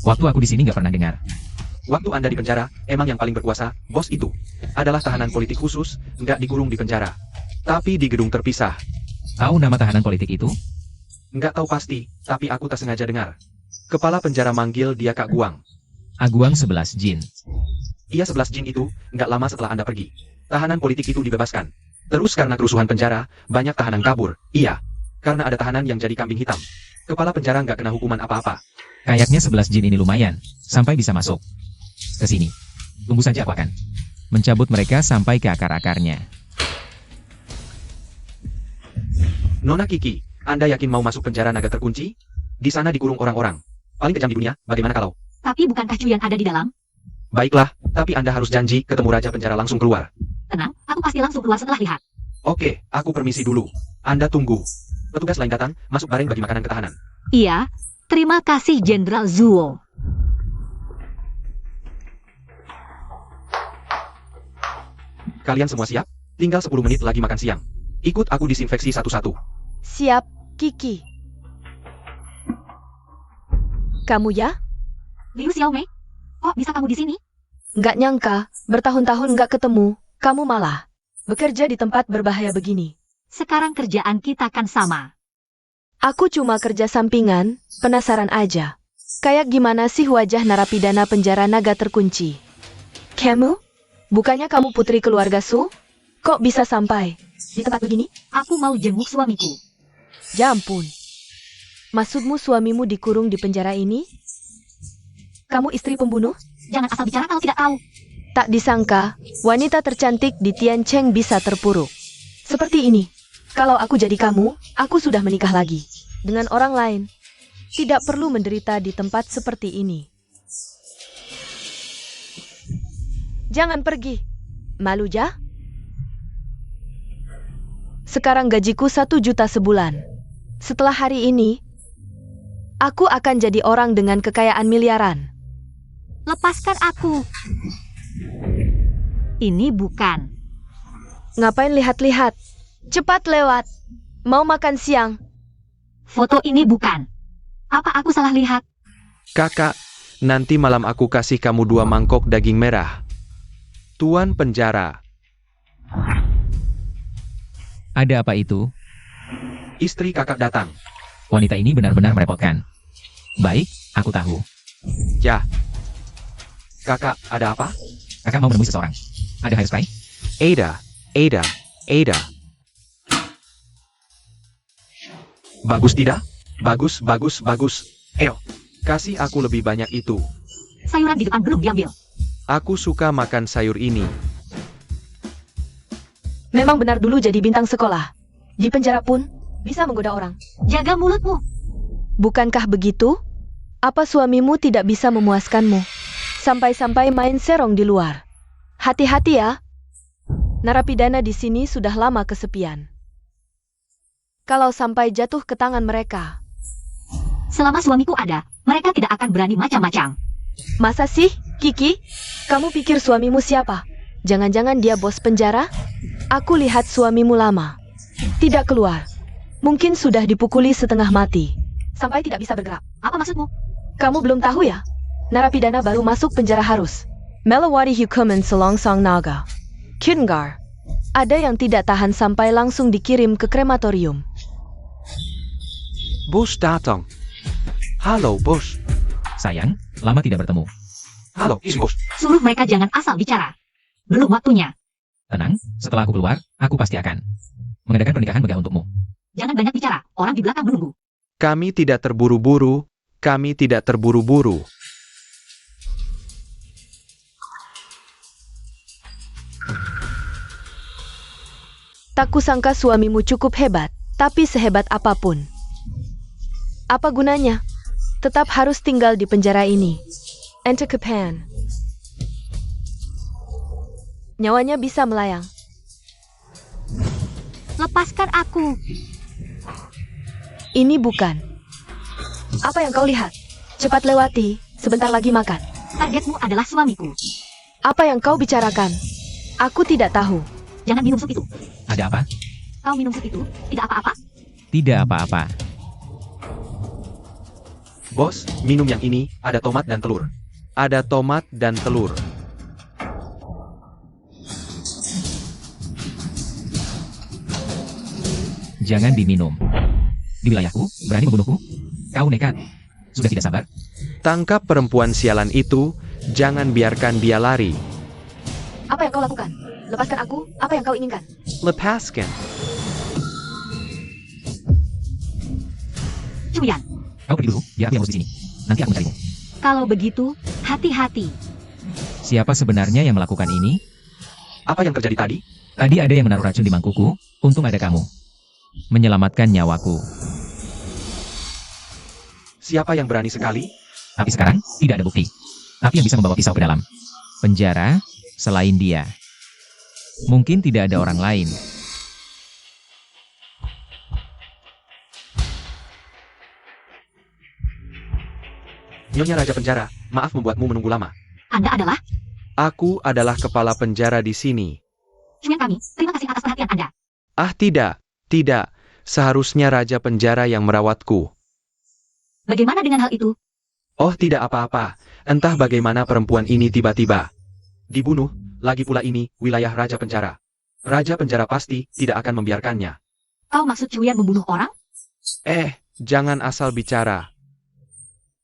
Waktu aku di sini nggak pernah dengar. Waktu Anda di penjara, emang yang paling berkuasa, bos itu adalah tahanan politik khusus, nggak dikurung di penjara. Tapi di gedung terpisah. Tahu nama tahanan politik itu? Nggak tahu pasti, tapi aku tak sengaja dengar. Kepala penjara manggil dia Kak Guang. Aguang 11 Jin. Iya 11 Jin itu, nggak lama setelah Anda pergi. Tahanan politik itu dibebaskan. Terus karena kerusuhan penjara, banyak tahanan kabur. Iya, karena ada tahanan yang jadi kambing hitam. Kepala penjara nggak kena hukuman apa-apa. Kayaknya 11 Jin ini lumayan, sampai bisa masuk. Ke sini. Tunggu saja aku akan mencabut mereka sampai ke akar-akarnya. Nona Kiki, Anda yakin mau masuk penjara naga terkunci? Di sana dikurung orang-orang paling kejam di dunia, bagaimana kalau? Tapi bukankah Cuyan ada di dalam? Baiklah, tapi Anda harus janji ketemu raja penjara langsung keluar. Tenang, aku pasti langsung keluar setelah lihat. Oke, aku permisi dulu. Anda tunggu. Petugas lain datang, masuk bareng bagi makanan ke tahanan. Iya, terima kasih Jenderal Zuo. Kalian semua siap? Tinggal 10 menit lagi makan siang. Ikut aku disinfeksi satu-satu. Siap, Kiki. Kamu ya? Liu Xiaomei, kok bisa kamu di sini? Nggak nyangka, bertahun-tahun nggak ketemu, kamu malah bekerja di tempat berbahaya begini. Sekarang kerjaan kita kan sama. Aku cuma kerja sampingan, penasaran aja. Kayak gimana sih wajah narapidana penjara naga terkunci? Kamu? Bukannya kamu putri keluarga Su? Kok bisa sampai Di tempat begini, aku mau jenguk suamiku. Ya ampun. Maksudmu suamimu dikurung di penjara ini? Kamu istri pembunuh? Jangan asal bicara kalau tidak tahu. Tak disangka, wanita tercantik di Tiancheng bisa terpuruk. Seperti ini. Kalau aku jadi kamu, aku sudah menikah lagi. Dengan orang lain. Tidak perlu menderita di tempat seperti ini. Jangan pergi. Malu ya? Sekarang gajiku 1 juta sebulan. Setelah hari ini, aku akan jadi orang dengan kekayaan miliaran. Lepaskan aku. Ini bukan. Ngapain lihat-lihat? Cepat lewat. Mau makan siang. Foto ini bukan. Apa aku salah lihat? Kakak, nanti malam aku kasih kamu 2 mangkok daging merah. Tuan penjara. Ada apa itu? Istri kakak datang. Wanita ini benar-benar merepotkan. Baik, aku tahu. Ya. Kakak, ada apa? Kakak mau menemui seseorang. Ada hairspray? Ada. Bagus tidak? Bagus. Ayo, kasih aku lebih banyak itu. Sayuran di depan belum diambil. Aku suka makan sayur ini. Memang benar dulu jadi bintang sekolah. Di penjara pun bisa menggoda orang. Jaga mulutmu. Bukankah begitu? Apa suamimu tidak bisa memuaskanmu? Sampai-sampai main serong di luar. Hati-hati ya. Narapidana di sini sudah lama kesepian. Kalau sampai jatuh ke tangan mereka. Selama suamiku ada, mereka tidak akan berani macam-macam. Masa sih, Kiki? Kamu pikir suamimu siapa? Jangan-jangan dia bos penjara? Aku lihat suamimu lama. Tidak keluar. Mungkin sudah dipukuli setengah mati. Sampai tidak bisa bergerak. Apa maksudmu? Kamu belum tahu ya? Narapidana baru masuk penjara harus melewati hukuman selongsong naga. Kingar. Ada yang tidak tahan sampai langsung dikirim ke krematorium. Bos datang. Halo, bos. Sayang, lama tidak bertemu. Halo, isi bos. Suruh mereka jangan asal bicara. Belum waktunya. Tenang, setelah aku keluar, aku pasti akan mengadakan pernikahan megah untukmu. Jangan banyak bicara, orang di belakang menunggu. Kami tidak terburu-buru. Kami tidak terburu-buru. Tak kusangka suamimu cukup hebat, tapi sehebat apapun. Apa gunanya? Tetap harus tinggal di penjara ini. Enter Japan. Nyawanya bisa melayang. Lepaskan aku. Ini bukan. Apa yang kau lihat? Cepat lewati, sebentar lagi makan. Targetmu adalah suamiku. Apa yang kau bicarakan? Aku tidak tahu. Jangan minum sup itu. Ada apa? Kau minum sup itu, tidak apa-apa. Tidak apa-apa. Bos, minum yang ini, ada tomat dan telur. Ada tomat dan telur. Jangan diminum. Di wilayahku, berani membunuhku? Kau nekat. Sudah tidak sabar? Tangkap perempuan sialan itu, jangan biarkan dia lari. Apa yang kau lakukan? Lepaskan aku, apa yang kau inginkan? Lepaskan. Cuyan, Kau pergi dulu, biar aku yang urus di sini. Nanti aku mencarimu. kalau begitu, hati-hati. Siapa sebenarnya yang melakukan ini? Apa yang terjadi tadi? Tadi ada yang menaruh racun di mangkukku, untung ada kamu. Menyelamatkan nyawaku. Siapa yang berani sekali? Tapi sekarang, tidak ada bukti. Tapi yang bisa membawa pisau ke dalam penjara, selain dia. Mungkin tidak ada orang lain. Nyonya Raja Penjara, maaf membuatmu menunggu lama. Anda adalah Aku adalah kepala penjara di sini. cuyan kami. Terima kasih atas perhatian Anda. Ah tidak, tidak. Seharusnya Raja Penjara yang merawatku. Bagaimana dengan hal itu? Oh tidak apa-apa. Entah bagaimana perempuan ini tiba-tiba dibunuh. Lagi pula ini, wilayah Raja Penjara. Raja Penjara pasti tidak akan membiarkannya. Kau maksud Cuyan membunuh orang? Jangan asal bicara.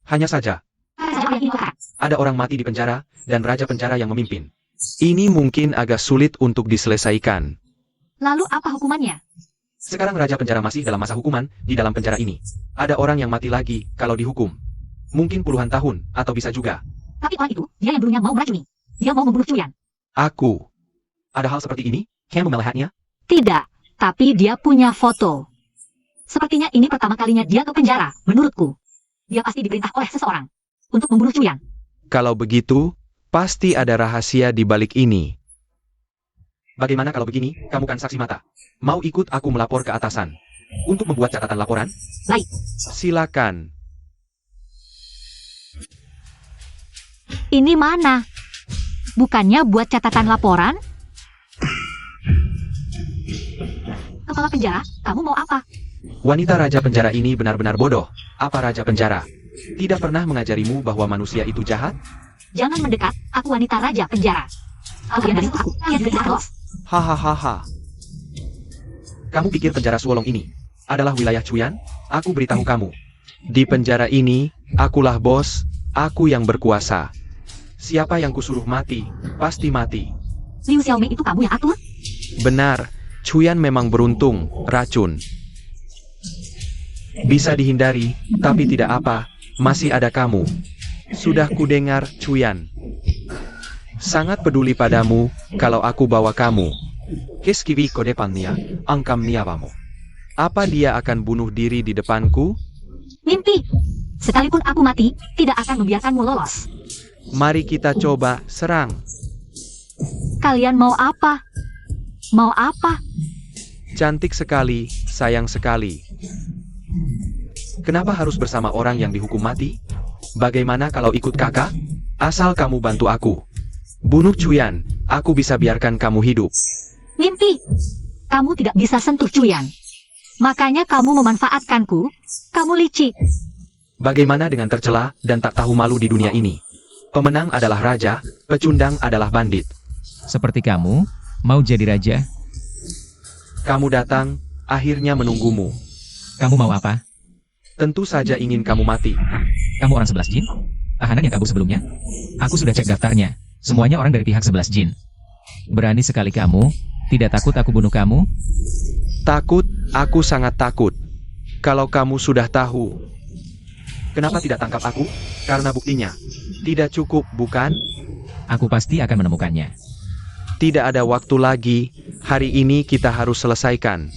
Hanya saja, Saya yang ini katakan. ada orang mati di penjara, dan Raja Penjara yang memimpin. Ini mungkin agak sulit untuk diselesaikan. Lalu apa hukumannya? Sekarang Raja Penjara masih dalam masa hukuman, di dalam penjara ini. Ada orang yang mati lagi, kalau dihukum. Mungkin puluhan tahun, atau bisa juga. Tapi orang itu, dia yang dulunya mau meracuni. Dia mau membunuh Cuyan. Aku. Ada hal seperti ini? Kamu melihatnya? Tidak, tapi dia punya foto. Sepertinya ini pertama kalinya dia ke penjara, menurutku. Dia pasti diperintah oleh seseorang untuk membunuh Cuyan. Kalau begitu, pasti ada rahasia di balik ini. Bagaimana kalau begini, kamu kan saksi mata. Mau ikut aku melapor ke atasan? Untuk membuat catatan laporan? Baik. Silakan. Ini mana? Bukannya buat catatan laporan? Kepala penjara, kamu mau apa? Wanita Raja Penjara ini benar-benar bodoh. Apa Raja Penjara? Tidak pernah mengajarimu bahwa manusia itu jahat? Jangan mendekat, aku wanita raja penjara. Kalian dari aku, kalian juga tidak lolos. Hahaha. Kamu pikir penjara Suolong ini adalah wilayah Cuyan? Aku beritahu kamu. Di penjara ini, akulah bos, aku yang berkuasa. Siapa yang kusuruh mati, pasti mati. Liu Xiaomei itu kamu yang atur? Benar, Cuyan memang beruntung, racun. Bisa dihindari, tapi tidak apa, masih ada kamu. Sudah kudengar, Cuyan. Sangat peduli padamu, kalau aku bawa kamu. Keskiwi kodepannya, angkam niawamu. Apa dia akan bunuh diri di depanku? Mimpi. Sekalipun aku mati, tidak akan membiarkanmu lolos. Mari kita coba serang. Kalian mau apa? Mau apa? Cantik sekali, sayang sekali. Kenapa harus bersama orang yang dihukum mati? Bagaimana kalau ikut kakak? Asal kamu bantu aku. Bunuh Chuyan, aku bisa biarkan kamu hidup. Mimpi. Kamu tidak bisa sentuh Chuyan. Makanya kamu memanfaatkanku. Kamu licik. Bagaimana dengan tercela dan tak tahu malu di dunia ini? Pemenang adalah raja, pecundang adalah bandit. Seperti kamu, mau jadi raja? Kamu datang, akhirnya menunggumu. Kamu mau apa? Tentu saja ingin kamu mati. Kamu orang 11 jin? Tahanan yang kabur sebelumnya? Aku sudah cek daftarnya. Semuanya orang dari pihak 11 jin. Berani sekali kamu? Tidak takut aku bunuh kamu? Takut, aku sangat takut. Kalau kamu sudah tahu, kenapa tidak tangkap aku? Karena buktinya tidak cukup, bukan? Aku pasti akan menemukannya. Tidak ada waktu lagi, hari ini kita harus selesaikan.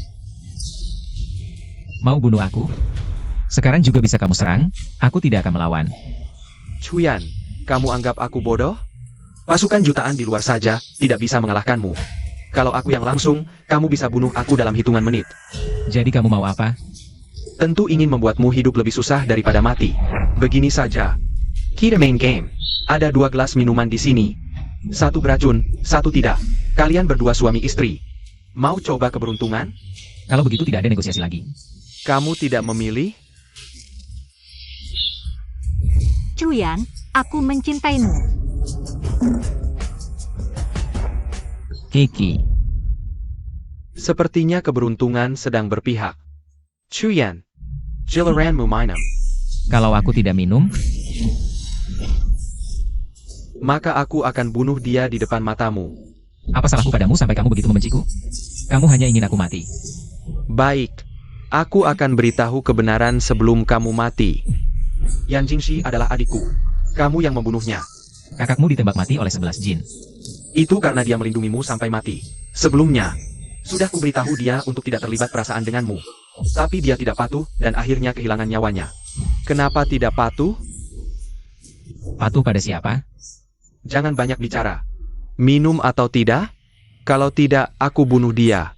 Mau bunuh aku? Sekarang juga bisa kamu serang, aku tidak akan melawan. Chuyan, kamu anggap aku bodoh? Pasukan jutaan di luar saja tidak bisa mengalahkanmu. Kalau aku yang langsung, kamu bisa bunuh aku dalam hitungan menit. Jadi kamu mau apa? Tentu ingin membuatmu hidup lebih susah daripada mati. Begini saja. Kita main game. Ada 2 gelas minuman di sini. 1 beracun, 1 tidak. Kalian berdua suami istri. Mau coba keberuntungan? Kalau begitu tidak ada negosiasi lagi. Kamu tidak memilih? Chuyan, aku mencintaimu. Kiki. Sepertinya keberuntungan sedang berpihak. Chuyan, Jilaranmu minum. Kalau aku tidak minum, Maka aku akan bunuh dia di depan matamu. apa salahku padamu sampai kamu begitu membenciku? Kamu hanya ingin aku mati. Baik, aku akan beritahu kebenaran sebelum kamu mati. Yan Jingxi adalah adikku. Kamu yang membunuhnya. Kakakmu ditembak mati oleh 11 jin. Itu karena dia melindungimu sampai mati. Sebelumnya, sudah kuberitahu dia untuk tidak terlibat perasaan denganmu. Tapi dia tidak patuh dan akhirnya kehilangan nyawanya. Kenapa tidak patuh? Patuh pada siapa? Jangan banyak bicara. Minum atau tidak? Kalau tidak, aku bunuh dia.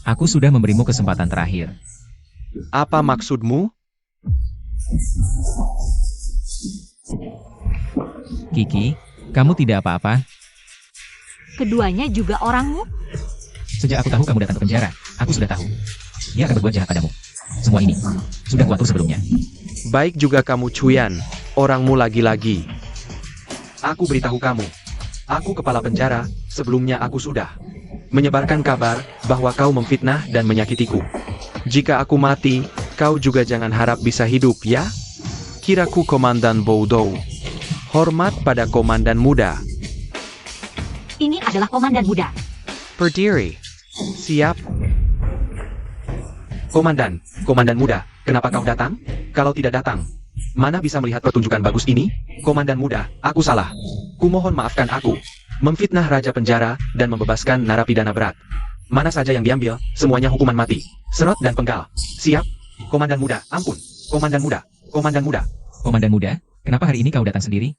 Aku sudah memberimu kesempatan terakhir. Apa maksudmu? Kiki, kamu tidak apa-apa. Keduanya juga orangmu? Sejak aku tahu kamu datang ke penjara, aku sudah tahu. Dia akan berbuat jahat padamu. Semua ini sudah kuatur sebelumnya. Baik juga kamu Chuyan, orangmu lagi-lagi. Aku beritahu kamu. Aku kepala penjara, sebelumnya aku sudah menyebarkan kabar bahwa kau memfitnah dan menyakitiku. Jika aku mati, kau juga jangan harap bisa hidup ya? Kiraku Komandan Boudou. Hormat pada Komandan Muda. Ini adalah komandan muda. Berdiri. Siap. Komandan, Komandan Muda, kenapa kau datang? Kalau tidak datang, mana bisa melihat pertunjukan bagus ini? Komandan Muda, aku salah. Kumohon maafkan aku. Memfitnah Raja Penjara dan membebaskan narapidana berat. Mana saja yang diambil, semuanya hukuman mati. Serot dan penggal. Siap. Komandan Muda, ampun. Komandan Muda, Komandan Muda. Komandan muda, kenapa hari ini kau datang sendiri?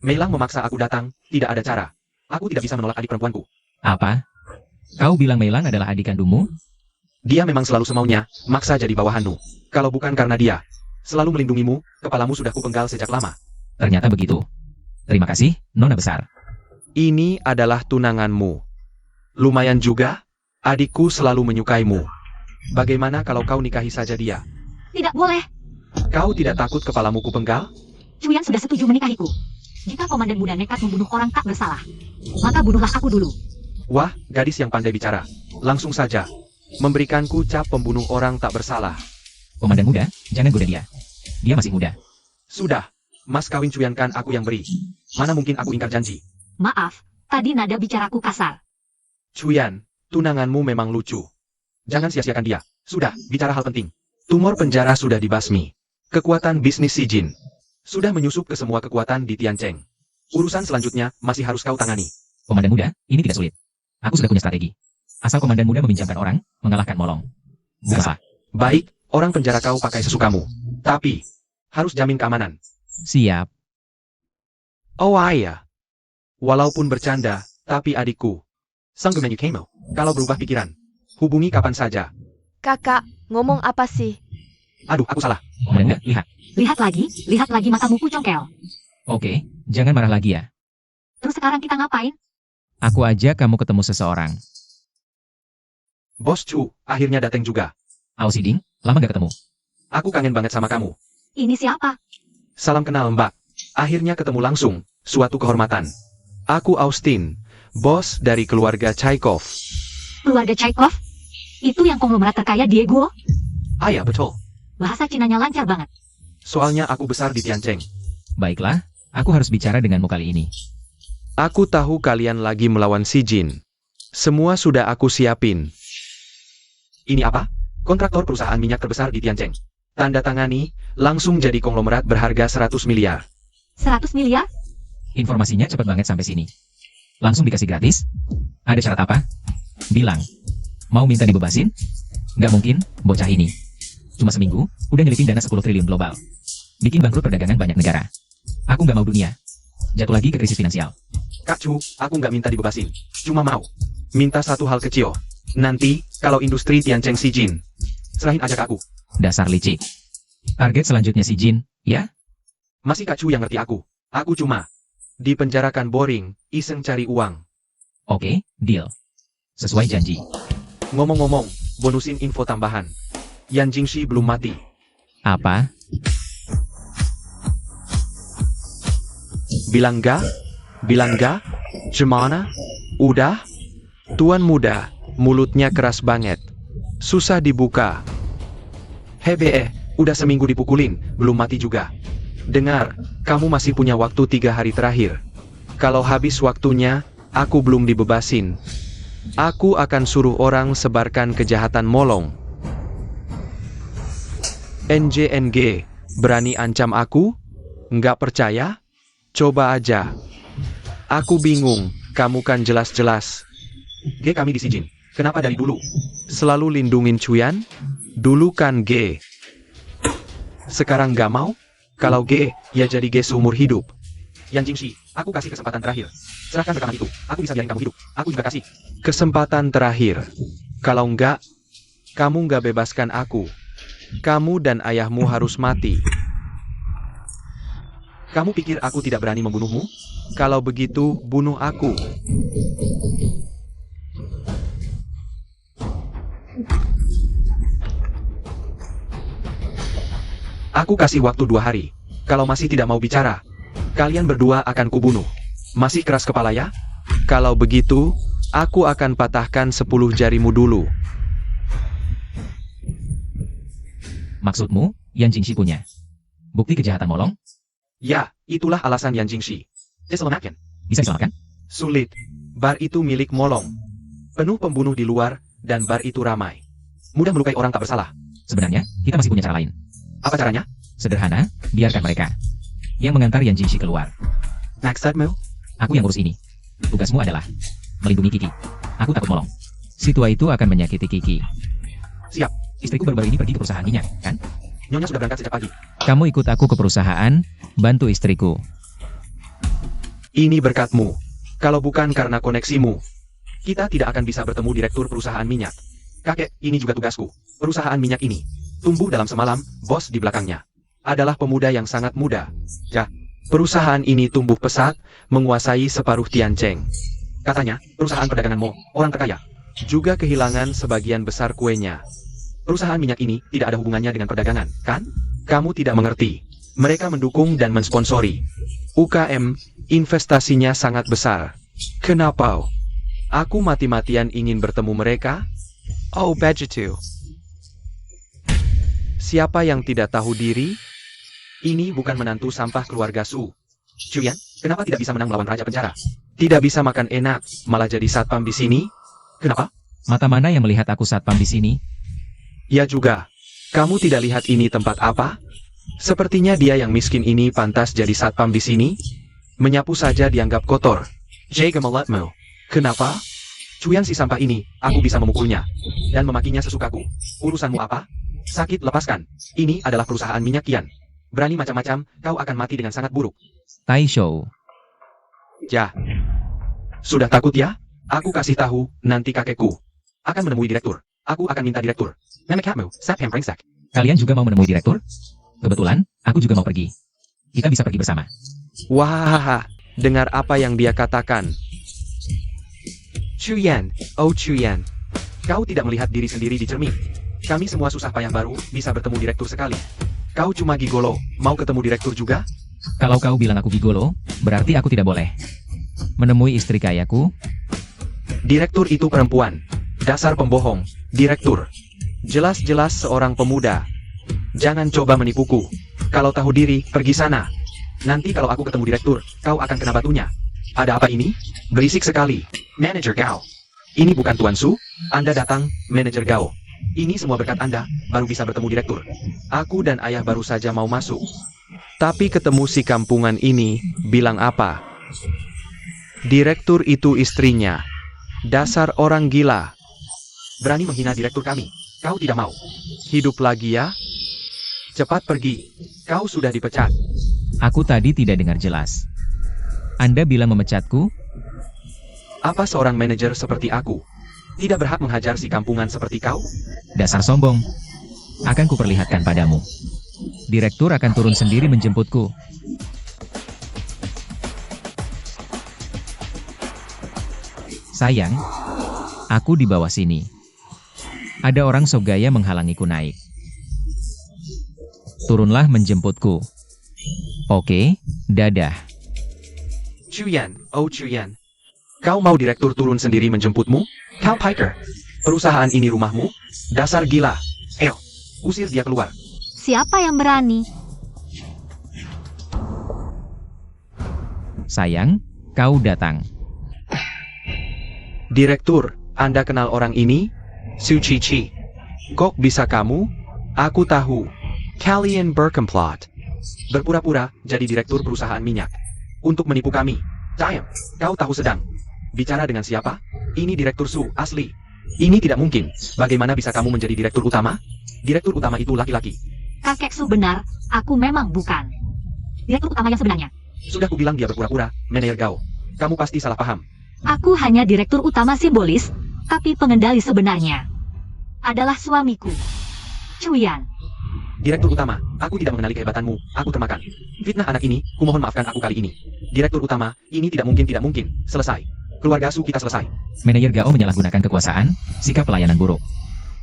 Meilang memaksa aku datang, tidak ada cara. Aku tidak bisa menolak adik perempuanku. Apa? Kau bilang Meilang adalah adik kandungmu? Dia memang selalu semaunya, maksa jadi bawahanmu. Kalau bukan karena dia, selalu melindungimu, kepalamu sudah kupenggal sejak lama. Ternyata begitu. Terima kasih, Nona besar. Ini adalah tunanganmu. Lumayan juga, adikku selalu menyukaimu. Bagaimana kalau kau nikahi saja dia? Tidak boleh. Kau tidak takut kepalamu kupenggal? Chuyan sudah setuju menikahiku. Jika komandan muda nekat membunuh orang tak bersalah, maka bunuhlah aku dulu. Wah, gadis yang pandai bicara. Langsung saja. Memberikanku cap pembunuh orang tak bersalah. Komandan muda, jangan goda dia. Dia masih muda. Sudah, mas kawin Chuyan kan aku yang beri. Mana mungkin aku ingkar janji. Maaf, tadi nada bicaraku kasar. Chuyan, tunanganmu memang lucu. Jangan sia-siakan dia. Sudah, bicara hal penting. Tumor penjara sudah dibasmi. Kekuatan bisnis si Jin sudah menyusup ke semua kekuatan di Tiancheng. Urusan selanjutnya masih harus kau tangani. Komandan muda, ini tidak sulit. Aku sudah punya strategi. Asal komandan muda meminjamkan orang, mengalahkan Molong. Bukan apa? Baik, orang penjara kau pakai sesukamu. Tapi, harus jamin keamanan. Siap. Oh iya. Walaupun bercanda, tapi adikku. Sang Gemen Yukemo, kalau berubah pikiran, hubungi kapan saja. Kakak, ngomong apa sih? Aduh, aku salah. Mendengar, lihat. Lihat lagi matamu congkel. Oke, jangan marah lagi ya. Terus sekarang kita ngapain? Aku ajak kamu ketemu seseorang. Bos Chu, akhirnya datang juga. Siding, lama gak ketemu. Aku kangen banget sama kamu. Ini siapa? Salam kenal Mbak. Akhirnya ketemu langsung, suatu kehormatan. Aku Austin, bos dari keluarga Chaikov. Keluarga Chaikov? Itu yang konglomerat terkaya Diego? Ah ya, betul. Bahasa Cinanya lancar banget. Soalnya aku besar di Tiancheng. Baiklah, aku harus bicara denganmu kali ini. Aku tahu kalian lagi melawan si Jin. Semua sudah aku siapin. Ini apa? Kontraktor perusahaan minyak terbesar di Tiancheng. Tanda tangani, langsung jadi konglomerat berharga 100 miliar. 100 miliar? Informasinya cepat banget sampai sini. Langsung dikasih gratis? Ada syarat apa? Bilang. Mau minta dibebasin? Nggak mungkin, bocah ini. Cuma seminggu, udah nyelipin dana 10 triliun global. Bikin bangkrut perdagangan banyak negara. Aku nggak mau dunia jatuh lagi ke krisis finansial. Kak Chu, aku nggak minta dibebasin. Cuma mau minta satu hal kecil. Nanti, kalau industri Tiancheng si Jin, serahin aja ke aku. Dasar licik. Target selanjutnya si Jin, ya? Masih Kak Chu yang ngerti aku. Aku cuma dipenjarakan boring, iseng cari uang. Oke, deal. Sesuai janji. Ngomong-ngomong, bonusin info tambahan. Yan Jingshi belum mati. Apa? Bilang enggak? Bilang enggak? Gimana? Udah? Tuan muda, mulutnya keras banget. Susah dibuka. Hebe, udah seminggu dipukulin, belum mati juga. Dengar, kamu masih punya waktu 3 hari terakhir. Kalau habis waktunya, aku belum dibebasin. Aku akan suruh orang sebarkan kejahatan Molong. NJNG, berani ancam aku? Nggak percaya? Coba aja. Aku bingung, kamu kan jelas-jelas. G kami di Sijin. Kenapa dari dulu? Selalu lindungin Cuyan? Dulu kan G. Sekarang nggak mau? Kalau G, ya jadi G seumur hidup. Yan Jingshi, aku kasih kesempatan terakhir. Serahkan rekaman itu, aku bisa biarin kamu hidup. Aku juga kasih kesempatan terakhir. Kalau enggak, kamu nggak bebaskan aku. Kamu dan ayahmu harus mati. Kamu pikir aku tidak berani membunuhmu? Kalau begitu, bunuh aku. Aku kasih waktu 2 hari. Kalau masih tidak mau bicara, kalian berdua akan kubunuh. Masih keras kepala ya? Kalau begitu, aku akan patahkan 10 jarimu dulu. Maksudmu, Yan Jingshi punya bukti kejahatan Molong? Ya, itulah alasan Yan Jingshi. Diselamatkan. Bisa diselamatkan? Sulit. Bar itu milik Molong. Penuh pembunuh di luar, dan bar itu ramai. Mudah melukai orang tak bersalah. Sebenarnya, kita masih punya cara lain. Apa caranya? Sederhana, biarkan mereka yang mengantar Yan Jingshi keluar. Next time, Mel. Aku yang urus ini. Tugasmu adalah melindungi Kiki. Aku takut Molong. Si tua itu akan menyakiti Kiki. Siap. Istriku baru-baru ini pergi ke perusahaan minyak, kan? Nyonya sudah berangkat sejak pagi. Kamu ikut aku ke perusahaan, bantu istriku. Ini berkatmu. Kalau bukan karena koneksimu, kita tidak akan bisa bertemu direktur perusahaan minyak. Kakek, ini juga tugasku. Perusahaan minyak ini tumbuh dalam semalam, bos di belakangnya adalah pemuda yang sangat muda. Ya, perusahaan ini tumbuh pesat, menguasai separuh Tiancheng. Katanya, perusahaan perdaganganmu, orang terkaya, juga kehilangan sebagian besar kuenya. Perusahaan minyak ini tidak ada hubungannya dengan perdagangan, kan? Kamu tidak mengerti. Mereka mendukung dan mensponsori UKM, investasinya sangat besar. Kenapa? Aku mati-matian ingin bertemu mereka. Oh, begitu. Siapa yang tidak tahu diri? Ini bukan menantu sampah keluarga Su. Cuyan, kenapa tidak bisa menang melawan raja penjara? Tidak bisa makan enak, malah jadi satpam di sini? Kenapa? Mata mana yang melihat aku satpam di sini? Ya juga. Kamu tidak lihat ini tempat apa? Sepertinya dia yang miskin ini pantas jadi satpam di sini. Menyapu saja dianggap kotor. Jaga melatmu. Kenapa? Cuyan si sampah ini, aku bisa memukulnya dan memakinya sesukaku. Urusanmu apa? Sakit lepaskan. Ini adalah perusahaan minyak Kian. Berani macam-macam, kau akan mati dengan sangat buruk. Tai Shou. Ya. Sudah takut ya? Aku kasih tahu, nanti kakekku akan menemui direktur. Aku akan minta direktur. Nenek kamu, sap yang brengsek. Kalian juga mau menemui direktur? Kebetulan, aku juga mau pergi. Kita bisa pergi bersama. Wah, dengar apa yang dia katakan. Chuyan, oh Chuyan. Kau tidak melihat diri sendiri di cermin. Kami semua susah payah baru bisa bertemu direktur sekali. Kau cuma gigolo, mau ketemu direktur juga? Kalau kau bilang aku gigolo, berarti aku tidak boleh menemui istri kayaku. Direktur itu perempuan. Dasar pembohong, direktur. Jelas-jelas seorang pemuda. Jangan coba menipuku. Kalau tahu diri, pergi sana. Nanti kalau aku ketemu direktur, kau akan kena batunya. Ada apa ini? Berisik sekali. Manajer Gao. Ini bukan Tuan Su, Anda datang, Manajer Gao. Ini semua berkat Anda, baru bisa bertemu direktur. Aku dan ayah baru saja mau masuk. Tapi ketemu si kampungan ini, bilang apa? Direktur itu istrinya. Dasar orang gila. Berani menghina direktur kami. Kau tidak mau. Hidup lagi ya? Cepat pergi. Kau sudah dipecat. Aku tadi tidak dengar jelas. Anda bilang memecatku? Apa seorang manajer seperti aku tidak berhak menghajar si kampungan seperti kau? Dasar sombong. Akan kuperlihatkan padamu. Direktur akan turun sendiri menjemputku. Sayang, aku di bawah sini. Ada orang sok gaya menghalangiku naik. Turunlah menjemputku. Oke, dadah. Chuyan, oh Chuyan. Kau mau direktur turun sendiri menjemputmu? Kau Piker. Perusahaan ini rumahmu? Dasar gila. Ayo, usir dia keluar. Siapa yang berani? Sayang, kau datang. Direktur, Anda kenal orang ini? Su Chichi. Kok bisa kamu? Aku tahu. Kalian berkomplot. Berpura-pura jadi direktur perusahaan minyak. Untuk menipu kami. Diam, kau tahu sedang bicara dengan siapa? Ini direktur Su, asli. Ini tidak mungkin. Bagaimana bisa kamu menjadi direktur utama? Direktur utama itu laki-laki. Kakek Su benar, aku memang bukan direktur utama yang sebenarnya. Sudah kubilang dia berpura-pura, Manajer Gao. Kamu pasti salah paham. Aku hanya direktur utama simbolis, tapi pengendali sebenarnya adalah suamiku, Chuyan. Direktur utama, aku tidak mengenali kehebatanmu, aku termakan. Fitnah anak ini, kumohon maafkan aku kali ini. Direktur utama, ini tidak mungkin, selesai. Keluarga Su kita selesai. Manajer Gao menyalahgunakan kekuasaan, sikap pelayanan buruk.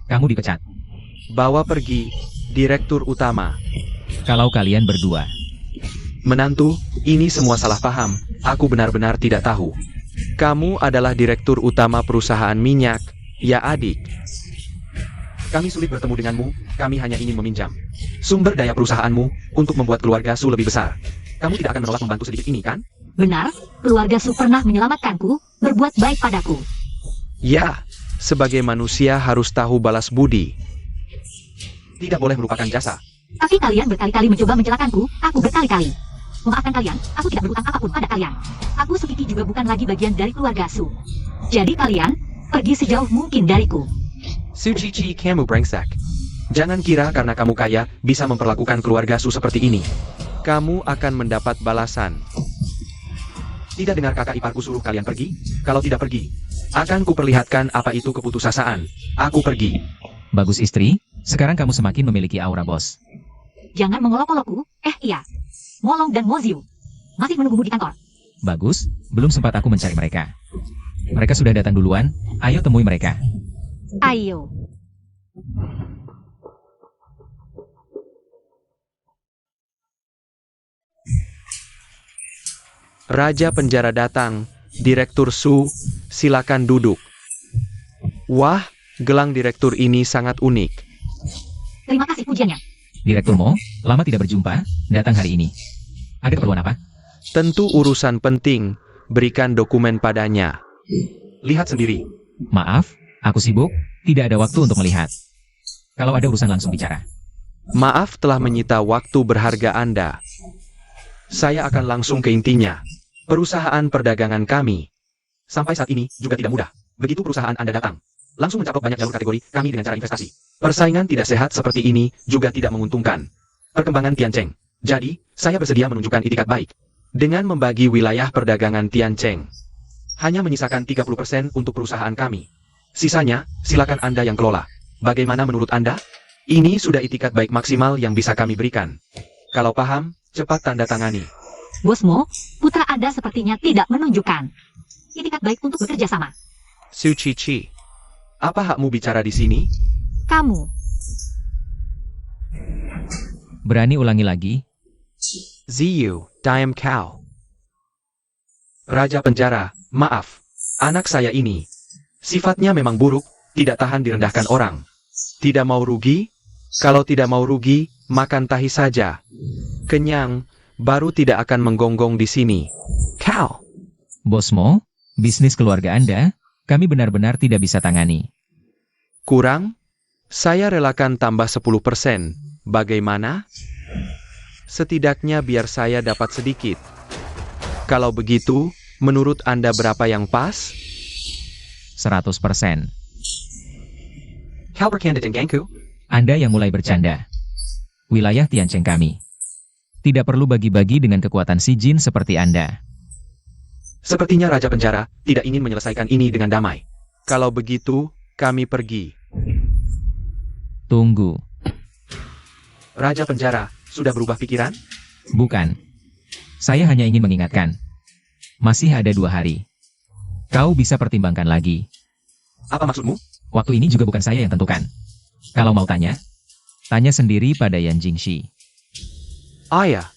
Kamu dipecat. Bawa pergi, direktur utama. Kalau kalian berdua. Menantu, ini semua salah paham, aku benar-benar tidak tahu. Kamu adalah direktur utama perusahaan minyak, ya adik. Kami sulit bertemu denganmu, kami hanya ingin meminjam sumber daya perusahaanmu untuk membuat keluarga Su lebih besar. Kamu tidak akan menolak membantu sedikit ini, kan? Benar, keluarga Su pernah menyelamatkanku, berbuat baik padaku. Ya, sebagai manusia harus tahu balas budi. Tidak boleh melupakan jasa. Tapi kalian berkali-kali mencoba mencelakanku, aku berkali-kali memaafkan kalian, aku tidak berhutang apapun pada kalian. Aku Su Kiki juga bukan lagi bagian dari keluarga Su. Jadi kalian, pergi sejauh mungkin dariku. Su Chichi, kamu brengsek. Jangan kira karena kamu kaya, bisa memperlakukan keluarga Su seperti ini. Kamu akan mendapat balasan. Tidak dengar kakak iparku suruh kalian pergi? Kalau tidak pergi, akan kuperlihatkan apa itu keputusasaan. Aku pergi. Bagus istri, sekarang kamu semakin memiliki aura bos. Jangan mengolok-olokku, iya. Molong dan Moziu masih menunggumu di kantor. Bagus, belum sempat aku mencari mereka. Mereka sudah datang duluan, ayo temui mereka. Ayo. Raja penjara datang. Direktur Su, silakan duduk. Wah, gelang direktur ini sangat unik. Terima kasih pujiannya. Direktur Mo, lama tidak berjumpa, datang hari ini. Ada keperluan apa? Tentu urusan penting, berikan dokumen padanya. Lihat sendiri. Maaf, aku sibuk, tidak ada waktu untuk melihat. Kalau ada urusan langsung bicara. Maaf telah menyita waktu berharga Anda. Saya akan langsung ke intinya. Perusahaan perdagangan kami sampai saat ini juga tidak mudah. Begitu perusahaan Anda datang, langsung mencaplok banyak jalur kategori kami dengan cara investasi. Persaingan tidak sehat seperti ini juga tidak menguntungkan perkembangan Tiancheng. Jadi, saya bersedia menunjukkan itikat baik dengan membagi wilayah perdagangan Tiancheng. Hanya menyisakan 30% untuk perusahaan kami. Sisanya, silakan Anda yang kelola. Bagaimana menurut Anda? Ini sudah itikat baik maksimal yang bisa kami berikan. Kalau paham, cepat tanda tangani. Bosmo, putra Anda sepertinya tidak menunjukkan itikat baik untuk bekerja sama. Sucici, apa hakmu bicara di sini? Kamu, Berani ulangi lagi? Ziyu, Diem Kau. Raja penjara, maaf. Anak saya ini, sifatnya memang buruk, tidak tahan direndahkan orang. Tidak mau rugi? Kalau tidak mau rugi, makan tahi saja. Kenyang, baru tidak akan menggonggong di sini. Kau. Bosmo, bisnis keluarga Anda, kami benar-benar tidak bisa tangani. Kurang? Saya relakan tambah 10%. Bagaimana? Setidaknya biar saya dapat sedikit. Kalau begitu, menurut Anda berapa yang pas? 100%. Kau bercanda gangku? Anda yang mulai bercanda. Wilayah Tiancheng kami. Tidak perlu bagi-bagi dengan kekuatan si jin seperti Anda. Sepertinya Raja Penjara tidak ingin menyelesaikan ini dengan damai. Kalau begitu, kami pergi. Tunggu. Raja Penjara, sudah berubah pikiran? Bukan. Saya hanya ingin mengingatkan. Masih ada 2 hari. Kau bisa pertimbangkan lagi. Apa maksudmu? Waktu ini juga bukan saya yang tentukan. Kalau mau tanya, tanya sendiri pada Yan Jingxi. Ya.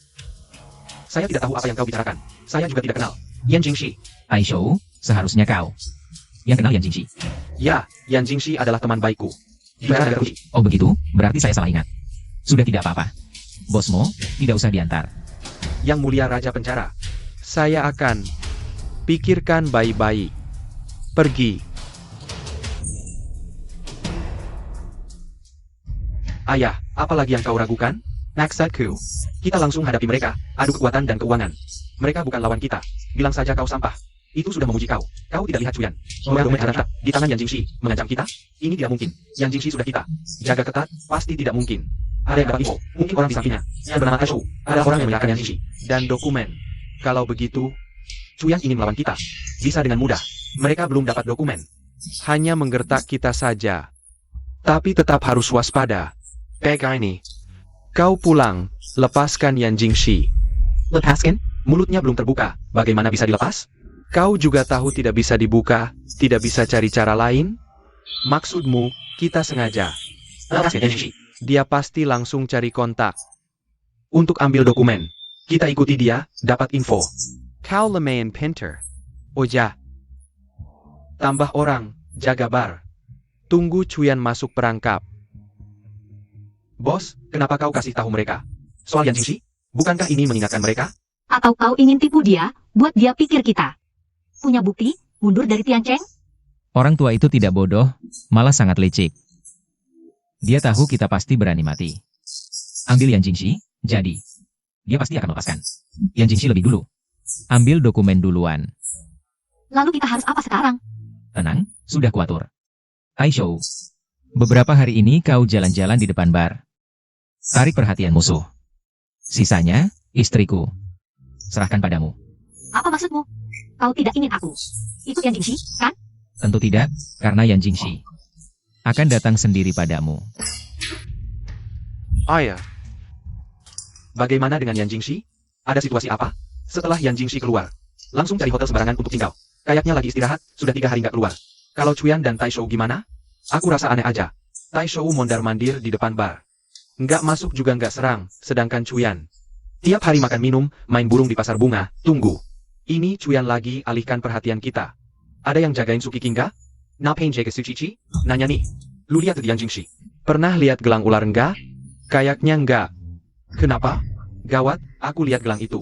Saya tidak tahu apa yang kau bicarakan. Saya juga tidak kenal. Yan Jingxi. Aishou, seharusnya kau yang kenal Yan Jingxi. Ya, Yan Jingxi adalah teman baikku. Di daerah negara Uji. Oh begitu, berarti saya salah ingat. Sudah tidak apa-apa. Bosmo, tidak usah diantar. Yang mulia Raja Penjara, saya akan pikirkan baik-baik. Pergi. Ayah, apalagi yang kau ragukan? Maksudku, kita langsung hadapi mereka, adu kekuatan dan keuangan. Mereka bukan lawan kita. Bilang saja kau sampah. Itu sudah memuji kau. Kau tidak lihat Cuyan. Dompet harta di tangan Yan Jingxi mengancam kita? Ini tidak mungkin. Yan Jingxi sudah kita jaga ketat, pasti tidak mungkin. Ada yang dapat info, mungkin orang di sampingnya. Yang bernama Aishou, ada orang yang menyalahkan Yan Jingxi. Dan dokumen. Kalau begitu, Cuyan ingin melawan kita. Bisa dengan mudah. Mereka belum dapat dokumen. Hanya menggertak kita saja. Tapi tetap harus waspada. Pega ini. Kau pulang, lepaskan Yan Jingxi. Lepaskan? Mulutnya belum terbuka, bagaimana bisa dilepas? Kau juga tahu tidak bisa dibuka, tidak bisa cari cara lain? Maksudmu, kita sengaja. Lepaskan Yan Jingxi. Dia pasti langsung cari kontak. Untuk ambil dokumen. Kita ikuti dia, dapat info. Kau lumayan pinter. Oja. Tambah orang, jaga bar. Tunggu Cuyan masuk perangkap. Bos, kenapa kau kasih tahu mereka? Soal Yan Jingxi? Bukankah ini mengingatkan mereka? atau kau ingin tipu dia, buat dia pikir kita punya bukti, mundur dari Tiancheng? Orang tua itu tidak bodoh, malah sangat licik. Dia tahu kita pasti berani mati. Ambil Yan Jingxi, jadi. Dia pasti akan lepaskan. Yan Jingxi lebih dulu. Ambil dokumen duluan. Lalu kita harus apa sekarang? Tenang, sudah kuatur. Aishou, beberapa hari ini kau jalan-jalan di depan bar. Tarik perhatian musuh. Sisanya, istriku. Serahkan padamu. Apa maksudmu? Kau tidak ingin aku ikut Yan Jingxi, kan? Tentu tidak, karena Yan Jingxi akan datang sendiri padamu. Ya. Bagaimana dengan Yan Jingxi? Ada situasi apa? Setelah Yan Jingxi keluar, langsung cari hotel sembarangan untuk tinggal. Kayaknya lagi istirahat, sudah 3 hari nggak keluar. Kalau Cuyan dan Taishou gimana? Aku rasa aneh aja. Taishou mondar-mandir di depan bar. Nggak masuk juga nggak serang, sedangkan Cuyan tiap hari makan minum, main burung di pasar bunga. Tunggu. Ini Cuyan lagi alihkan perhatian kita. Ada yang jagain Suki Kingga? Ngapain jaga Sucici? Nanya nih. Lu lihat Yan Jingxi? Pernah lihat gelang ular enggak? Kayaknya enggak. Kenapa? Gawat, aku lihat gelang itu.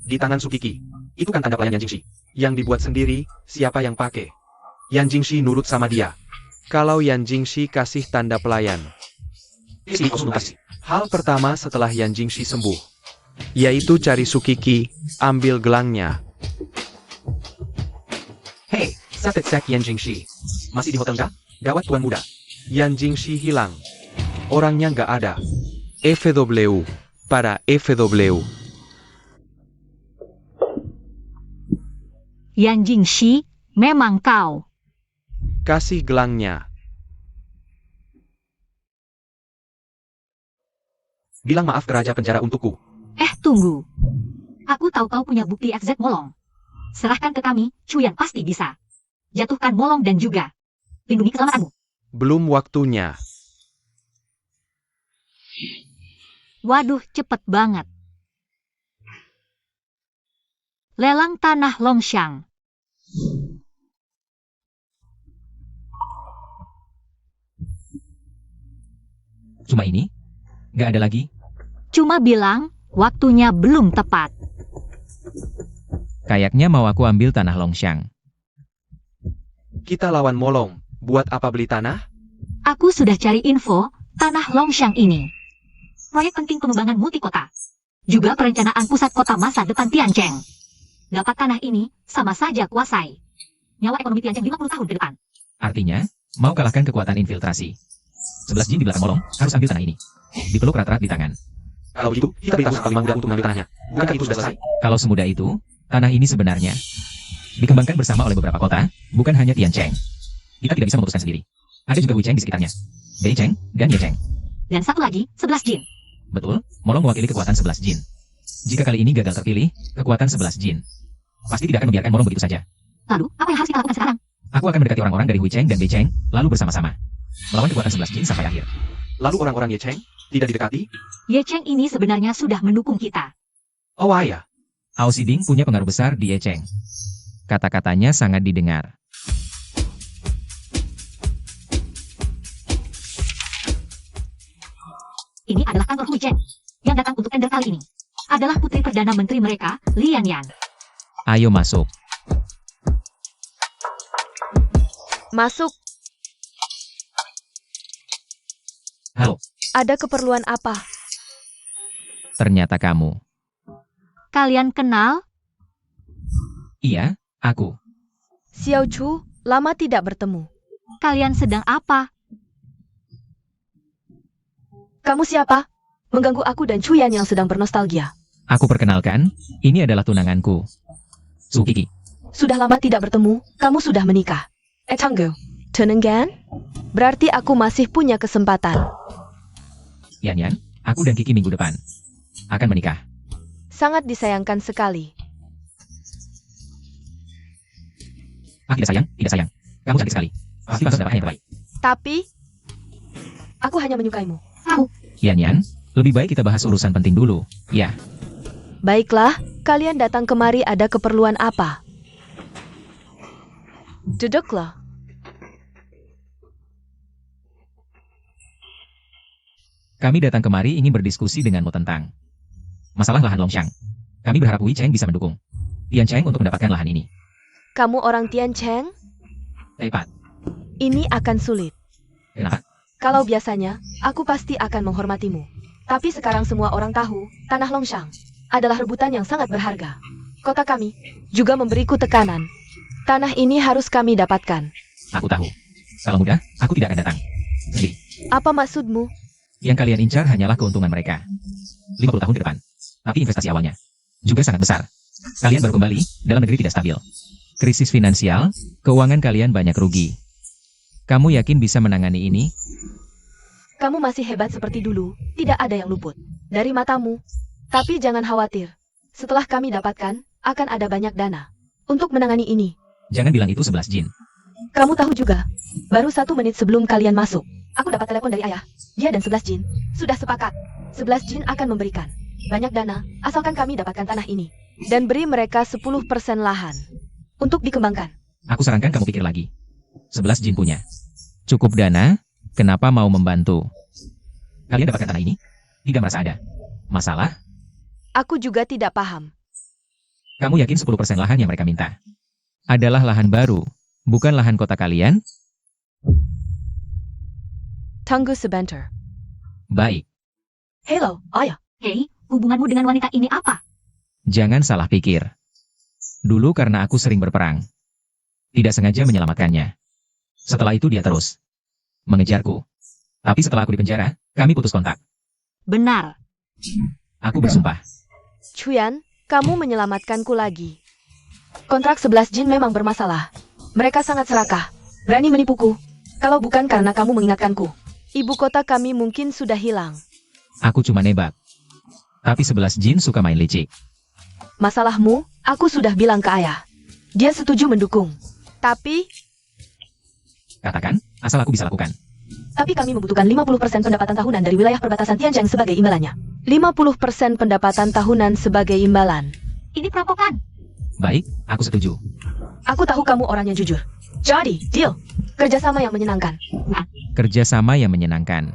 Di tangan Sukiki. Itu kan tanda pelayan Yan Jingxi. Yang dibuat sendiri, siapa yang pakai? Yan Jingxi nurut sama dia. Kalau Yan Jingxi kasih tanda pelayan. Hal pertama setelah Yan Jingxi sembuh, yaitu cari Sukiki, ambil gelangnya. Hei, Sek Yan Jingxi. Masih di hotel nggak? Gawat tuan muda. Yan Jingxi hilang. Orangnya nggak ada. FW. Para FW. Yan Jingxi, memang kau. Kasih gelangnya. Bilang maaf ke raja penjara untukku. Tunggu. Aku tahu kau punya bukti XZ Molong. Serahkan ke kami, Chuyan pasti bisa. Jatuhkan Molong dan juga lindungi keselamatanmu. Belum waktunya. Waduh, cepet banget. Lelang tanah Longshan. Cuma ini? Nggak ada lagi? Cuma bilang, waktunya belum tepat. Kayaknya mau aku ambil tanah Longshan. Kita lawan Molong. Buat apa beli tanah? Aku sudah cari info, tanah Longshan ini. Proyek penting pengembangan multikota. Juga perencanaan pusat kota masa depan Tiancheng. Dapat tanah ini, sama saja kuasai nyawa ekonomi Tiancheng 50 tahun ke depan. Artinya, mau kalahkan kekuatan infiltrasi. 11 jin di belakang Molong, harus ambil tanah ini. Dipeluk erat-erat di tangan. Kalau begitu, kita beritahu Panglima Muda untuk mengambil tanahnya. Bukankah itu sudah selesai? Kalau semudah itu, tanah ini sebenarnya dikembangkan bersama oleh beberapa kota, bukan hanya Tiancheng. Kita tidak bisa memutuskan sendiri. Ada juga Wucheng di sekitarnya. Beicheng dan Yecheng. Dan satu lagi, 11 jin. Betul, Molong mewakili kekuatan 11 jin. Jika kali ini gagal terpilih, kekuatan 11 jin pasti tidak akan membiarkan Molong begitu saja. Lalu, apa yang harus kita lakukan sekarang? Aku akan mendekati orang-orang dari Wucheng dan Beicheng, lalu bersama-sama melawan kekuatan 11 jin sampai akhir. Lalu orang-orang Yecheng tidak didekati? Yecheng ini sebenarnya sudah mendukung kita. Oh ayah. Ao Siding punya pengaruh besar di Yecheng. Kata-katanya sangat didengar. Ini adalah kantor Wucheng. Yang datang untuk tender kali ini adalah putri perdana menteri mereka, Lian Yan. Ayo masuk. Masuk. Halo, Ada keperluan apa? ternyata kamu. Kalian kenal? Iya, aku. Xiao Chu, lama tidak bertemu. Kalian sedang apa? Kamu siapa? Mengganggu aku dan Chuyan yang sedang bernostalgia. Aku perkenalkan, ini adalah tunanganku. Su Kiki. Sudah lama tidak bertemu, kamu sudah menikah. Changgu, Tenenggan? Berarti aku masih punya kesempatan. Yan, aku dan Kiki minggu depan akan menikah. Sangat disayangkan sekali. Tidak sayang, tidak sayang. Kamu cantik sekali. Pasti masuk dapatnya yang terbaik. Tapi, aku hanya menyukaimu. Yan, lebih baik kita bahas urusan penting dulu. Ya, Baiklah, kalian datang kemari ada keperluan apa? Duduklah. kami datang kemari ingin berdiskusi denganmu tentang masalah lahan Longshan. Kami berharap Wucheng bisa mendukung Tiancheng untuk mendapatkan lahan ini. Kamu orang Tiancheng? Tepat. Ini akan sulit. Kenapa? Kalau biasanya, aku pasti akan menghormatimu. Tapi sekarang semua orang tahu, tanah Longshan adalah rebutan yang sangat berharga. Kota kami juga memberiku tekanan. Tanah ini harus kami dapatkan. Aku tahu. Kalau mudah, aku tidak akan datang. Sendiri. Apa maksudmu? Yang kalian incar hanyalah keuntungan mereka. 50 tahun ke depan. Tapi investasi awalnya juga sangat besar. Kalian baru kembali, dalam negeri tidak stabil. Krisis finansial, keuangan kalian banyak rugi. Kamu yakin bisa menangani ini? Kamu masih hebat seperti dulu, tidak ada yang luput dari matamu. Tapi jangan khawatir. Setelah kami dapatkan, akan ada banyak dana untuk menangani ini. Jangan bilang itu 11 jin. Kamu tahu juga, baru 1 menit sebelum kalian masuk, aku dapat telepon dari ayah. Dia dan 11 jin sudah sepakat. 11 jin akan memberikan banyak dana, asalkan kami dapatkan tanah ini. Dan beri mereka 10% lahan untuk dikembangkan. Aku sarankan kamu pikir lagi. 11 jin punya cukup dana, kenapa mau membantu? Kalian dapatkan tanah ini? Tidak merasa ada masalah? Aku juga tidak paham. Kamu yakin 10% lahan yang mereka minta adalah lahan baru, bukan lahan kota kalian? Tunggu sebentar. Baik, Halo, ayah. Hei, hubunganmu dengan wanita ini apa? jangan salah pikir. Dulu karena aku sering berperang, tidak sengaja menyelamatkannya. Setelah itu dia terus mengejarku. Tapi setelah aku di penjara, kami putus kontak. Benar. Aku bersumpah. Chuyan, kamu menyelamatkanku lagi. Kontrak 11 jin memang bermasalah. Mereka sangat serakah, berani menipuku. Kalau bukan karena kamu mengingatkanku, ibu kota kami mungkin sudah hilang. Aku cuma nebak. Tapi 11 jin suka main licik. Masalahmu, aku sudah bilang ke ayah. Dia setuju mendukung. Tapi Katakan, asal aku bisa lakukan. kami membutuhkan 50% pendapatan tahunan dari wilayah perbatasan Tianjang sebagai imbalannya. 50% pendapatan tahunan sebagai imbalan. Ini perampokan. Baik, aku setuju. Aku tahu kamu orang yang jujur. Jadi, deal. Kerjasama yang menyenangkan. Kerjasama yang menyenangkan.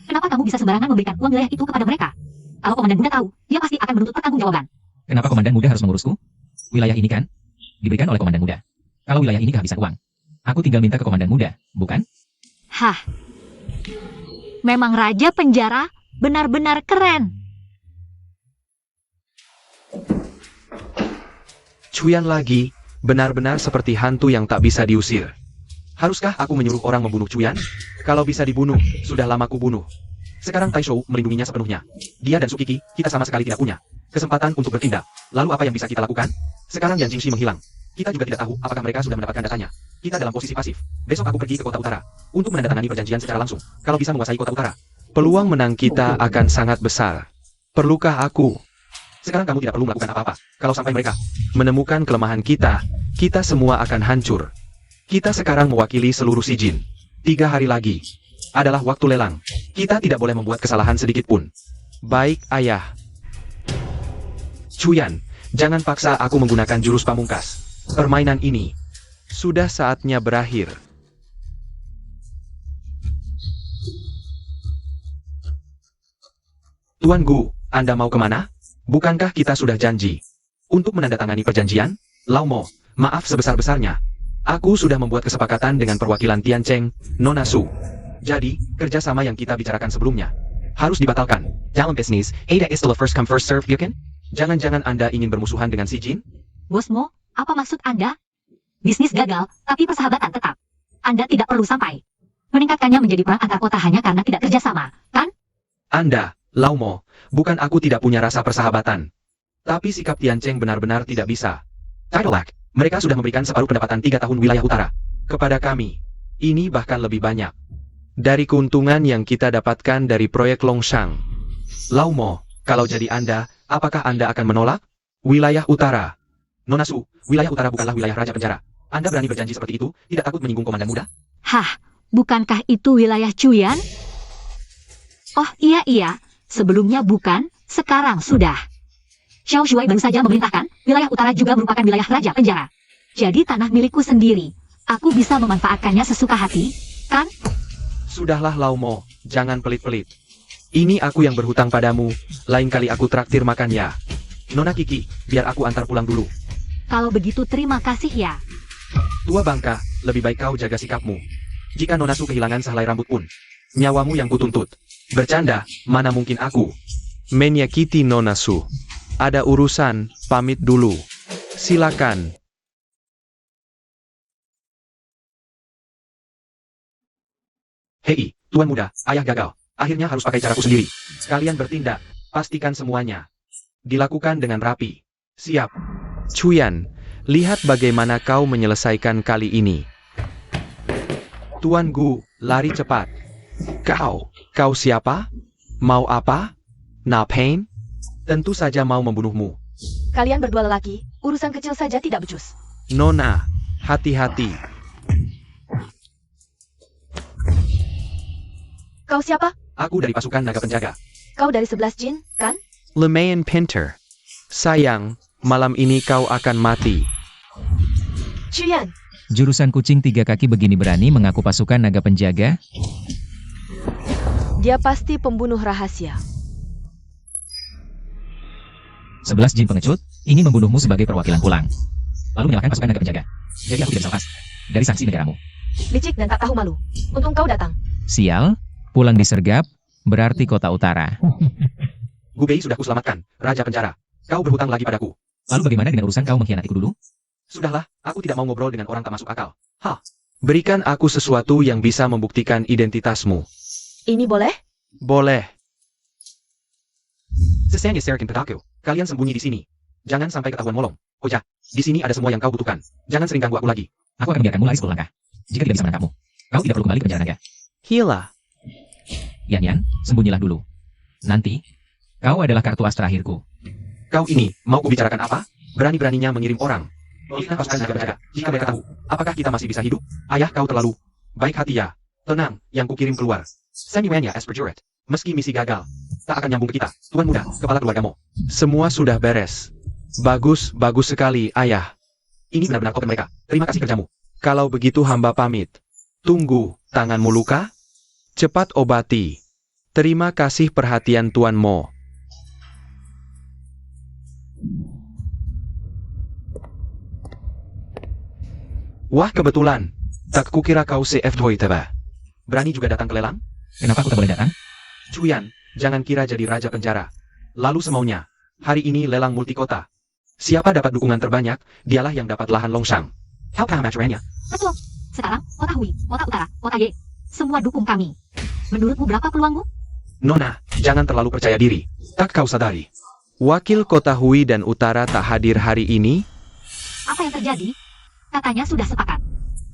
Kenapa kamu bisa sembarangan memberikan uang wilayah itu kepada mereka? Kalau Komandan Muda tahu, dia pasti akan menuntut pertanggungjawaban. Kenapa Komandan Muda harus mengurusku? Wilayah ini kan diberikan oleh Komandan Muda. Kalau wilayah ini kehabisan uang, aku tinggal minta ke Komandan Muda, bukan? Hah. Memang Raja Penjara benar-benar keren. Chuyan lagi, benar-benar seperti hantu yang tak bisa diusir. Haruskah aku menyuruh orang membunuh Chuyan? Kalau bisa dibunuh, sudah lama ku bunuh. Sekarang Taishou melindunginya sepenuhnya. Dia dan Sukiki, kita sama sekali tidak punya kesempatan untuk bertindak. Lalu apa yang bisa kita lakukan? Sekarang Yan Jingxi menghilang. Kita juga tidak tahu apakah mereka sudah mendapatkan datanya. Kita dalam posisi pasif. Besok aku pergi ke kota utara untuk menandatangani perjanjian secara langsung. Kalau bisa menguasai kota utara, peluang menang kita akan sangat besar. Perlukah aku? Sekarang kamu tidak perlu melakukan apa-apa. Kalau sampai mereka menemukan kelemahan kita semua akan hancur. Kita sekarang mewakili seluruh si jin. 3 hari lagi adalah waktu lelang. Kita tidak boleh membuat kesalahan sedikit pun. Baik, ayah. Chuyan, jangan paksa aku menggunakan jurus pamungkas. Permainan ini sudah saatnya berakhir. Tuan Gu, Anda mau kemana? Bukankah kita sudah janji untuk menandatangani perjanjian? Lao Mo, maaf sebesar-besarnya. Aku sudah membuat kesepakatan dengan perwakilan Tiancheng, Nona Su. Jadi, kerjasama yang kita bicarakan sebelumnya harus dibatalkan. Dalam bisnis, Ada is still a first come first serve, bukan? Jangan-jangan Anda ingin bermusuhan dengan si Jin? Bos Mo, apa maksud Anda? Bisnis gagal, tapi persahabatan tetap. Anda tidak perlu sampai meningkatkannya menjadi perang antar kota hanya karena tidak kerjasama, kan? Anda, Lao Mo, bukan aku tidak punya rasa persahabatan. Tapi sikap Tiancheng benar-benar tidak bisa. Tidalak, mereka sudah memberikan separuh pendapatan 3 tahun wilayah utara kepada kami. Ini bahkan lebih banyak dari keuntungan yang kita dapatkan dari proyek Longshan. Lao Mo, kalau jadi Anda, apakah Anda akan menolak? Wilayah utara. Nona Su, wilayah utara bukanlah wilayah Raja Penjara. Anda berani berjanji seperti itu, tidak takut menyinggung Komandan Muda? Hah, bukankah itu wilayah Chuyan? Oh iya, sebelumnya bukan, sekarang sudah. Xiao Shuai baru saja memerintahkan, wilayah utara juga merupakan wilayah Raja Penjara. Jadi tanah milikku sendiri. Aku bisa memanfaatkannya sesuka hati, kan? Sudahlah Lao Mo, jangan pelit-pelit. Ini aku yang berhutang padamu, lain kali aku traktir makan ya. Nona Kiki, biar aku antar pulang dulu. Kalau begitu terima kasih ya. Tua bangka, lebih baik kau jaga sikapmu. Jika Nona Su kehilangan sehelai rambut pun, nyawamu yang kutuntut. Bercanda, mana mungkin aku menyakiti Nona Su. Ada urusan, pamit dulu. Silakan. Hei, Tuan Muda, ayah gagal. Akhirnya harus pakai caraku sendiri. Kalian bertindak, pastikan semuanya dilakukan dengan rapi. Siap. Chuyan, lihat bagaimana kau menyelesaikan kali ini. Tuan Gu, lari cepat. Kau siapa? Mau apa? Napain? Tentu saja mau membunuhmu. Kalian berdua lelaki, urusan kecil saja tidak becus. Nona, hati-hati. Kau siapa? Aku dari pasukan naga penjaga. Kau dari 11 jin, kan? Lemayan Pinter. Sayang, malam ini kau akan mati. Chuyan, Jurusan kucing 3 kaki begini berani mengaku pasukan naga penjaga? dia pasti pembunuh rahasia. 11 jin pengecut, ingin membunuhmu sebagai perwakilan pulang. Lalu menyalahkan pasukan naga penjaga. Jadi aku tidak bisa lepas dari sanksi negaramu. Licik dan tak tahu malu. Untung kau datang. Sial, pulang disergap, berarti kota utara. Gubei sudah kuselamatkan, Raja Penjara. Kau berhutang lagi padaku. Lalu bagaimana dengan urusan kau mengkhianatiku dulu? Sudahlah, aku tidak mau ngobrol dengan orang tak masuk akal. Berikan aku sesuatu yang bisa membuktikan identitasmu. Ini boleh? Boleh. Sesanya Serikin Pedaku. Kalian sembunyi di sini. Jangan sampai ketahuan molong. Oh ya, di sini ada semua yang kau butuhkan. Jangan sering ganggu aku lagi. Aku akan membiarkanmu lari 10 langkah. Jika tidak bisa menangkapmu, kau tidak perlu kembali ke penjara naga. Hilah. Yan, sembunyilah dulu. Nanti, kau adalah kartu as terakhirku. Kau ini, mau kubicarakan apa? Berani-beraninya mengirim orang. Kita pasukan jaga berjaga. Jika mereka tahu, apakah kita masih bisa hidup? Ayah, kau terlalu baik hati ya. Tenang, yang kukirim keluar. Seniwanya as prajurit. Meski misi gagal, tak akan nyambung ke kita. Tuan muda, kepala keluargamu. Semua sudah beres. Bagus, bagus sekali, ayah. Ini benar-benar kopen mereka. Terima kasih kerjamu. Kalau begitu hamba pamit. Tunggu, tanganmu luka? Cepat obati. Terima kasih perhatian Tuan Mo. Wah, kebetulan. Tak kukira kau CF Doi Teba. Berani juga datang ke lelang? Kenapa aku tak boleh datang? Cuyan, jangan kira jadi raja penjara. Lalu semaunya. Hari ini lelang multikota. Siapa dapat dukungan terbanyak, dialah yang dapat lahan Longshan. How come aturannya? Betul. Sekarang, kota Hui, kota utara, kota Ye. Semua dukung kami. Menurutmu berapa peluangmu? Nona, jangan terlalu percaya diri. Tak kau sadari. Wakil kota Hui dan utara tak hadir hari ini? Apa yang terjadi? Katanya sudah sepakat.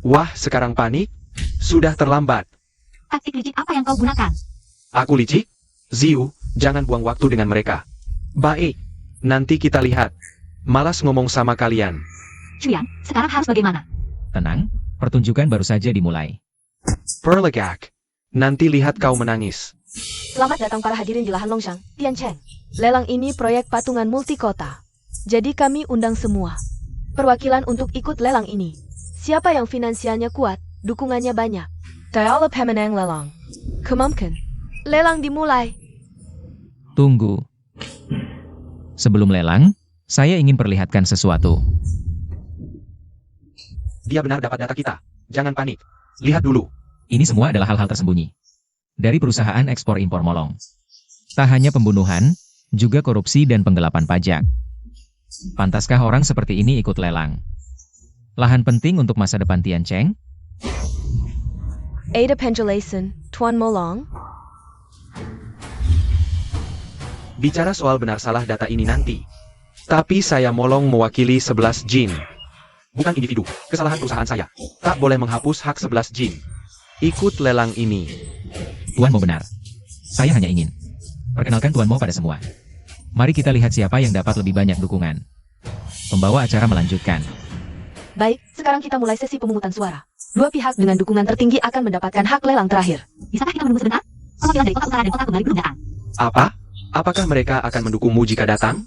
Wah, sekarang panik? Sudah terlambat. Taktik licik apa yang kau gunakan? Aku licik? Ziu, jangan buang waktu dengan mereka. Baik, nanti kita lihat. Malas ngomong sama kalian. Cuyan, sekarang harus bagaimana? Tenang, pertunjukan baru saja dimulai. Perlegak. Nanti lihat kau menangis. Selamat datang para hadirin di lahan Longshan, Tian Cheng. Lelang ini proyek patungan multikota. Jadi kami undang semua perwakilan untuk ikut lelang ini. Siapa yang finansialnya kuat, dukungannya banyak. Dialog pemenang lelang. Kemamkan. Lelang dimulai. Tunggu. Sebelum lelang, saya ingin perlihatkan sesuatu. Dia benar dapat data kita. Jangan panik. Lihat dulu. Ini semua adalah hal-hal tersembunyi. Dari perusahaan ekspor-impor molong. Tak hanya pembunuhan, juga korupsi dan penggelapan pajak. Pantaskah orang seperti ini ikut lelang? Lahan penting untuk masa depan Tian Cheng? Ada penjelasan, Tuan Molong. Bicara soal benar salah data ini nanti. Tapi saya Molong mewakili 11 jin. Bukan individu, kesalahan perusahaan saya. Tak boleh menghapus hak 11 jin. Ikut lelang ini. Tuan Mo benar. Saya hanya ingin perkenalkan Tuan Mo pada semua. Mari kita lihat siapa yang dapat lebih banyak dukungan. Pembawa acara melanjutkan. Baik, sekarang kita mulai sesi pemungutan suara. Dua pihak dengan dukungan tertinggi akan mendapatkan hak lelang terakhir. Bisakah kita menunggu sebentar? Perwakilan dari kota utara dan kota kembali belum datang. Apa? Apakah mereka akan mendukungmu jika datang?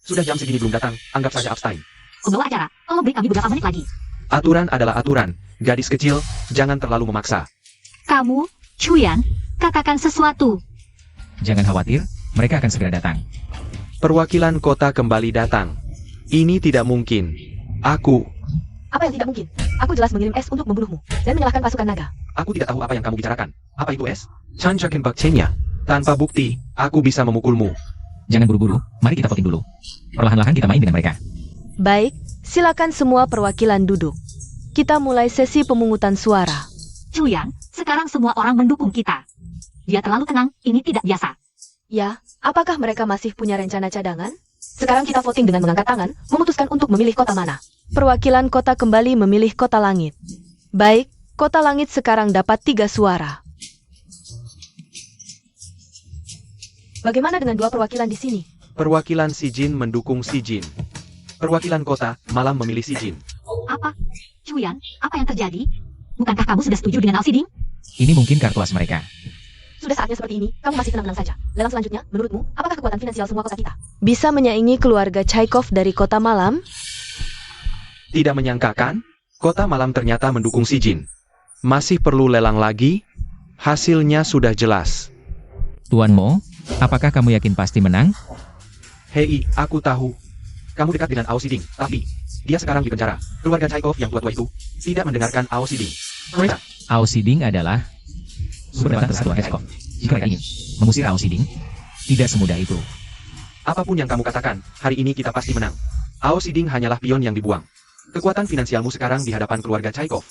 Sudah jam segini belum datang, anggap saja abstain. Pembawa acara, tolong beri kami beberapa menit lagi. Aturan adalah aturan. Gadis kecil, jangan terlalu memaksa. Kamu, Cuyan, katakan sesuatu. Jangan khawatir, mereka akan segera datang. Perwakilan kota kembali datang. Ini tidak mungkin. Aku Apa yang tidak mungkin? Aku jelas mengirim es untuk membunuhmu dan menyalahkan pasukan naga. tidak tahu apa yang kamu bicarakan. Apa itu es? Chanjakin bakcenya. Tanpa bukti, aku bisa memukulmu. Jangan buru-buru, mari kita voting dulu. Perlahan-lahan kita main dengan mereka. Baik, silakan semua perwakilan duduk. Kita mulai sesi pemungutan suara. Cuyan, sekarang semua orang mendukung kita. Dia terlalu tenang, ini tidak biasa. Ya, apakah mereka masih punya rencana cadangan? Sekarang kita voting dengan mengangkat tangan, memutuskan untuk memilih kota mana. Perwakilan kota kembali memilih kota langit. Baik, kota langit sekarang dapat 3 suara. Bagaimana dengan 2 perwakilan di sini? Perwakilan si Jin mendukung si Jin. Perwakilan kota malah memilih si Jin. Apa? Cuyan, apa yang terjadi? Bukankah kamu sudah setuju dengan Alsiding? Ini mungkin kartu as mereka. Sudah saatnya seperti ini, kamu masih tenang-tenang saja. Lelang selanjutnya, menurutmu, apakah kekuatan finansial semua kota kita bisa menyaingi keluarga Chaikov dari kota malam? Tidak menyangkakan, kota malam ternyata mendukung si Jin. Masih perlu lelang lagi? Hasilnya sudah jelas. Tuan Mo, apakah kamu yakin pasti menang? Hei, aku tahu. Kamu dekat dengan Ao Siding, tapi dia sekarang di penjara. Keluarga Chaikov yang tua-tua itu tidak mendengarkan Ao Siding. Mereka Ao Siding adalah sumber daya terbesar keluarga Chekhov. Jika mereka ingin mengusir Ao Siding, tidak semudah itu. apapun yang kamu katakan, hari ini kita pasti menang. Ao Siding hanyalah pion yang dibuang. Kekuatan finansialmu sekarang di hadapan keluarga Chaikov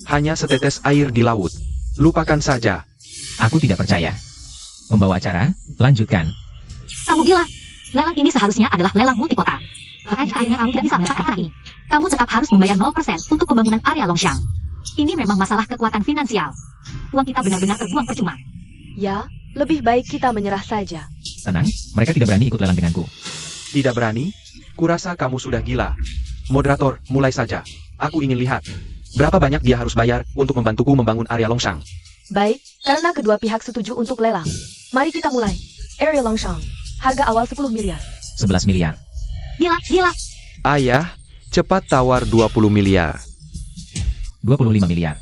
hanya setetes air di laut. Lupakan saja. Aku tidak percaya. Pembawa acara, lanjutkan. Kamu gila. Lelang ini seharusnya adalah lelang multikota. Bahkan jika akhirnya kamu tidak bisa mendapatkan hal ini, kamu tetap harus membayar 0% untuk pembangunan area Longshan. Ini memang masalah kekuatan finansial. Uang kita benar-benar terbuang percuma. Ya, Lebih baik kita menyerah saja. Tenang, mereka tidak berani ikut lelang denganku. Tidak berani? Kurasa kamu sudah gila. Moderator, mulai saja. Aku ingin lihat. Berapa banyak dia harus bayar untuk membantuku membangun area Longshan? Baik, karena kedua pihak setuju untuk lelang. Mari kita mulai. Area Longshan. Harga awal 10 miliar. 11 miliar. Gila. Ayah, cepat tawar 20 miliar. 25 miliar.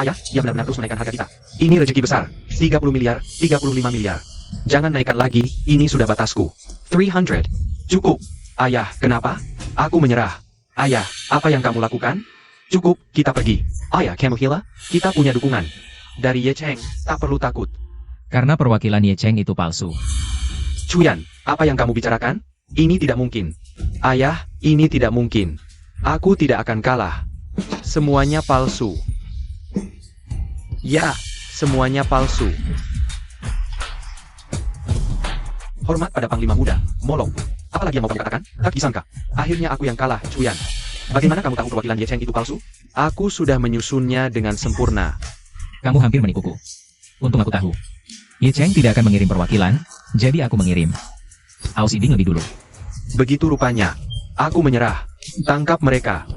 Ayah, dia benar-benar terus menaikkan harga kita. Ini rezeki besar. 30 miliar, 35 miliar. Jangan naikkan lagi, ini sudah batasku. 300. Cukup. Ayah, kenapa? Aku menyerah. Ayah, apa yang kamu lakukan? Cukup, kita pergi. Ayah, Kamuhila, kita punya dukungan. Dari Ye Cheng, tak perlu takut. Karena perwakilan Ye Cheng itu palsu. Chuyan, apa yang kamu bicarakan? Ini tidak mungkin. Ayah, ini tidak mungkin. Aku tidak akan kalah. Semuanya palsu. Ya, semuanya palsu. Hormat pada Panglima Muda, Molong. Apalagi yang mau kamu katakan? Tak disangka. Akhirnya aku yang kalah, Chuyan. Bagaimana kamu tahu perwakilan Ye Cheng itu palsu? Aku sudah menyusunnya dengan sempurna. Kamu hampir menipuku. Untung aku tahu. Ye Cheng tidak akan mengirim perwakilan, jadi aku mengirim. Ao Siding lebih dulu. Begitu rupanya. Aku menyerah. Tangkap mereka.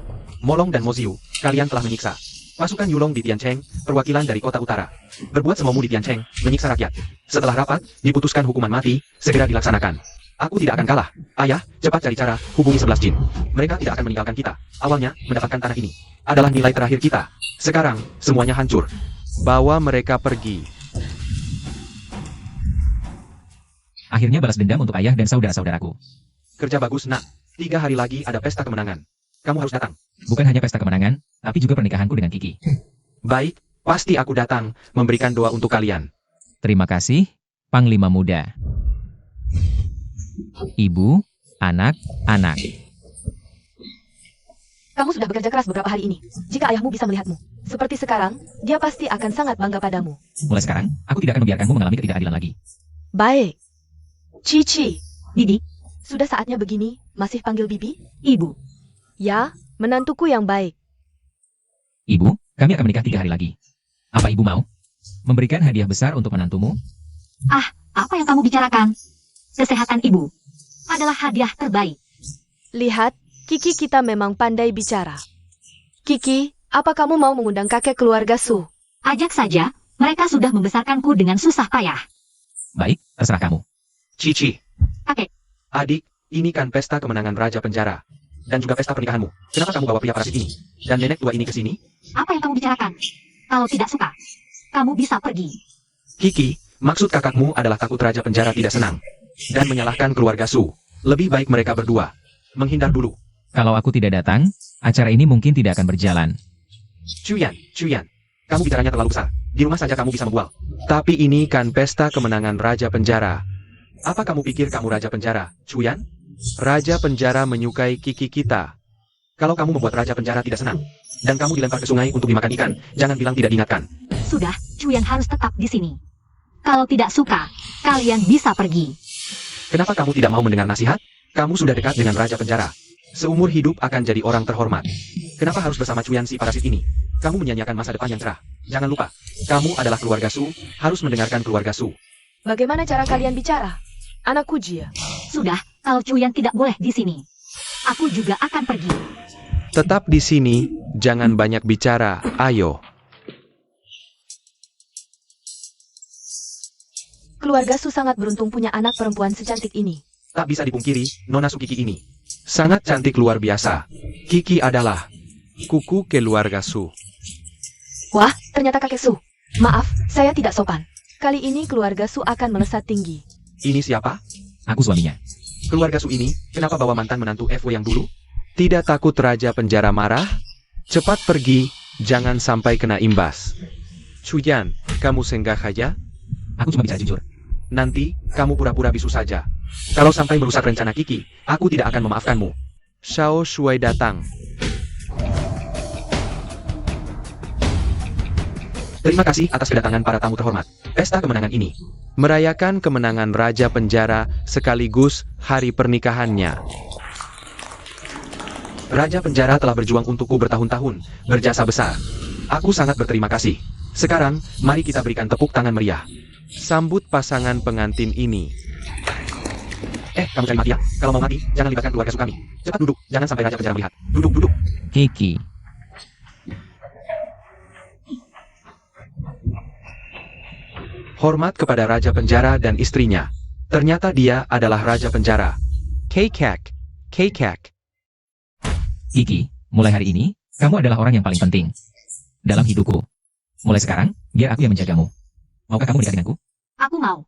Molong dan Moziu, kalian telah menyiksa. Pasukan Yulong di Tiancheng, perwakilan dari kota utara. Berbuat semaumu di Tiancheng, menyiksa rakyat. Setelah rapat, diputuskan hukuman mati, segera dilaksanakan. Aku tidak akan kalah. Ayah, cepat cari cara, hubungi 11 jin. Mereka tidak akan meninggalkan kita. Awalnya, mendapatkan tanah ini adalah nilai terakhir kita. Sekarang, semuanya hancur. Bawa mereka pergi. Akhirnya balas dendam untuk ayah dan saudara-saudaraku. Kerja bagus, nak. 3 hari lagi ada pesta kemenangan. Kamu harus datang. Bukan hanya pesta kemenangan, tapi juga pernikahanku dengan Kiki. Baik, pasti aku datang, memberikan doa untuk kalian. Terima kasih, Panglima Muda. Ibu, anak-anak. Kamu sudah bekerja keras beberapa hari ini. Jika ayahmu bisa melihatmu seperti sekarang, dia pasti akan sangat bangga padamu. Mulai sekarang, aku tidak akan membiarkanmu mengalami ketidakadilan lagi. Baik. Cici, Bibi, sudah saatnya begini, masih panggil Bibi? Ibu. Ya, menantuku yang baik. Ibu, kami akan menikah 3 hari lagi. Apa ibu mau? Memberikan hadiah besar untuk menantumu? Apa yang kamu bicarakan? Kesehatan ibu adalah hadiah terbaik. Lihat, Kiki kita memang pandai bicara. Kiki, apa kamu mau mengundang kakek keluarga Su? Ajak saja, mereka sudah membesarkanku dengan susah payah. Baik, terserah kamu. Cici. Kakek. Adik, ini kan pesta kemenangan Raja Penjara. Dan juga pesta pernikahanmu. Kenapa kamu bawa pria parasit ini? Dan nenek tua ini ke sini? Apa yang kamu bicarakan? Kalau tidak suka, kamu bisa pergi. Kiki, maksud kakakmu adalah takut Raja Penjara tidak senang. Dan menyalahkan keluarga Su. Lebih baik mereka berdua menghindar dulu. Kalau aku tidak datang, acara ini mungkin tidak akan berjalan. Chuyan, kamu bicaranya terlalu besar. Di rumah saja kamu bisa membual. Tapi ini kan pesta kemenangan Raja Penjara. Apa kamu pikir kamu Raja Penjara, Chuyan? Raja Penjara menyukai Kiki kita. Kalau kamu membuat Raja Penjara tidak senang, dan kamu dilempar ke sungai untuk dimakan ikan, jangan bilang tidak diingatkan. Sudah, Chuyan harus tetap di sini. Kalau tidak suka, kalian bisa pergi. Kenapa kamu tidak mau mendengar nasihat? Kamu sudah dekat dengan Raja Penjara. Seumur hidup akan jadi orang terhormat. Kenapa harus bersama Chuyan si parasit ini? Kamu menyanyiakan masa depan yang cerah. Jangan lupa, kamu adalah keluarga Su, harus mendengarkan keluarga Su. Bagaimana cara kalian bicara? Anakku Jia. Sudah, kalau Chuyan tidak boleh di sini, aku juga akan pergi. Tetap di sini, jangan banyak bicara, ayo. Keluarga Su sangat beruntung punya anak perempuan secantik ini. Tak bisa dipungkiri, Nona Su Kiki ini sangat cantik luar biasa. Kiki adalah kuku keluarga Su. Wah, ternyata kakek Su. Maaf, saya tidak sopan. Kali ini keluarga Su akan melesat tinggi. Ini siapa? Aku suaminya. Keluarga Su ini, kenapa bawa mantan menantu FW yang dulu? Tidak takut Raja Penjara marah? Cepat pergi, jangan sampai kena imbas. Chuyan, kamu senggah saja? Aku cuma bicara jujur. Nanti, kamu pura-pura bisu saja. Kalau sampai merusak rencana Kiki, aku tidak akan memaafkanmu. Xiao Shuai datang. Terima kasih atas kedatangan para tamu terhormat. Pesta kemenangan ini merayakan kemenangan Raja Penjara sekaligus hari pernikahannya. Raja Penjara telah berjuang untukku bertahun-tahun, berjasa besar. Aku sangat berterima kasih. Sekarang, mari kita berikan tepuk tangan meriah. Sambut pasangan pengantin ini. Kamu cari mati ya? Kalau mau mati, jangan libatkan keluarga Sukami. Cepat duduk, jangan sampai Raja Penjara melihat. Duduk, duduk. Kiki. Hormat kepada Raja Penjara dan istrinya. Ternyata dia adalah Raja Penjara. Kekek. Kekek. Kiki, mulai hari ini, kamu adalah orang yang paling penting dalam hidupku. Mulai sekarang, biar aku yang menjagamu. Maukah kamu menikah denganku? Aku mau.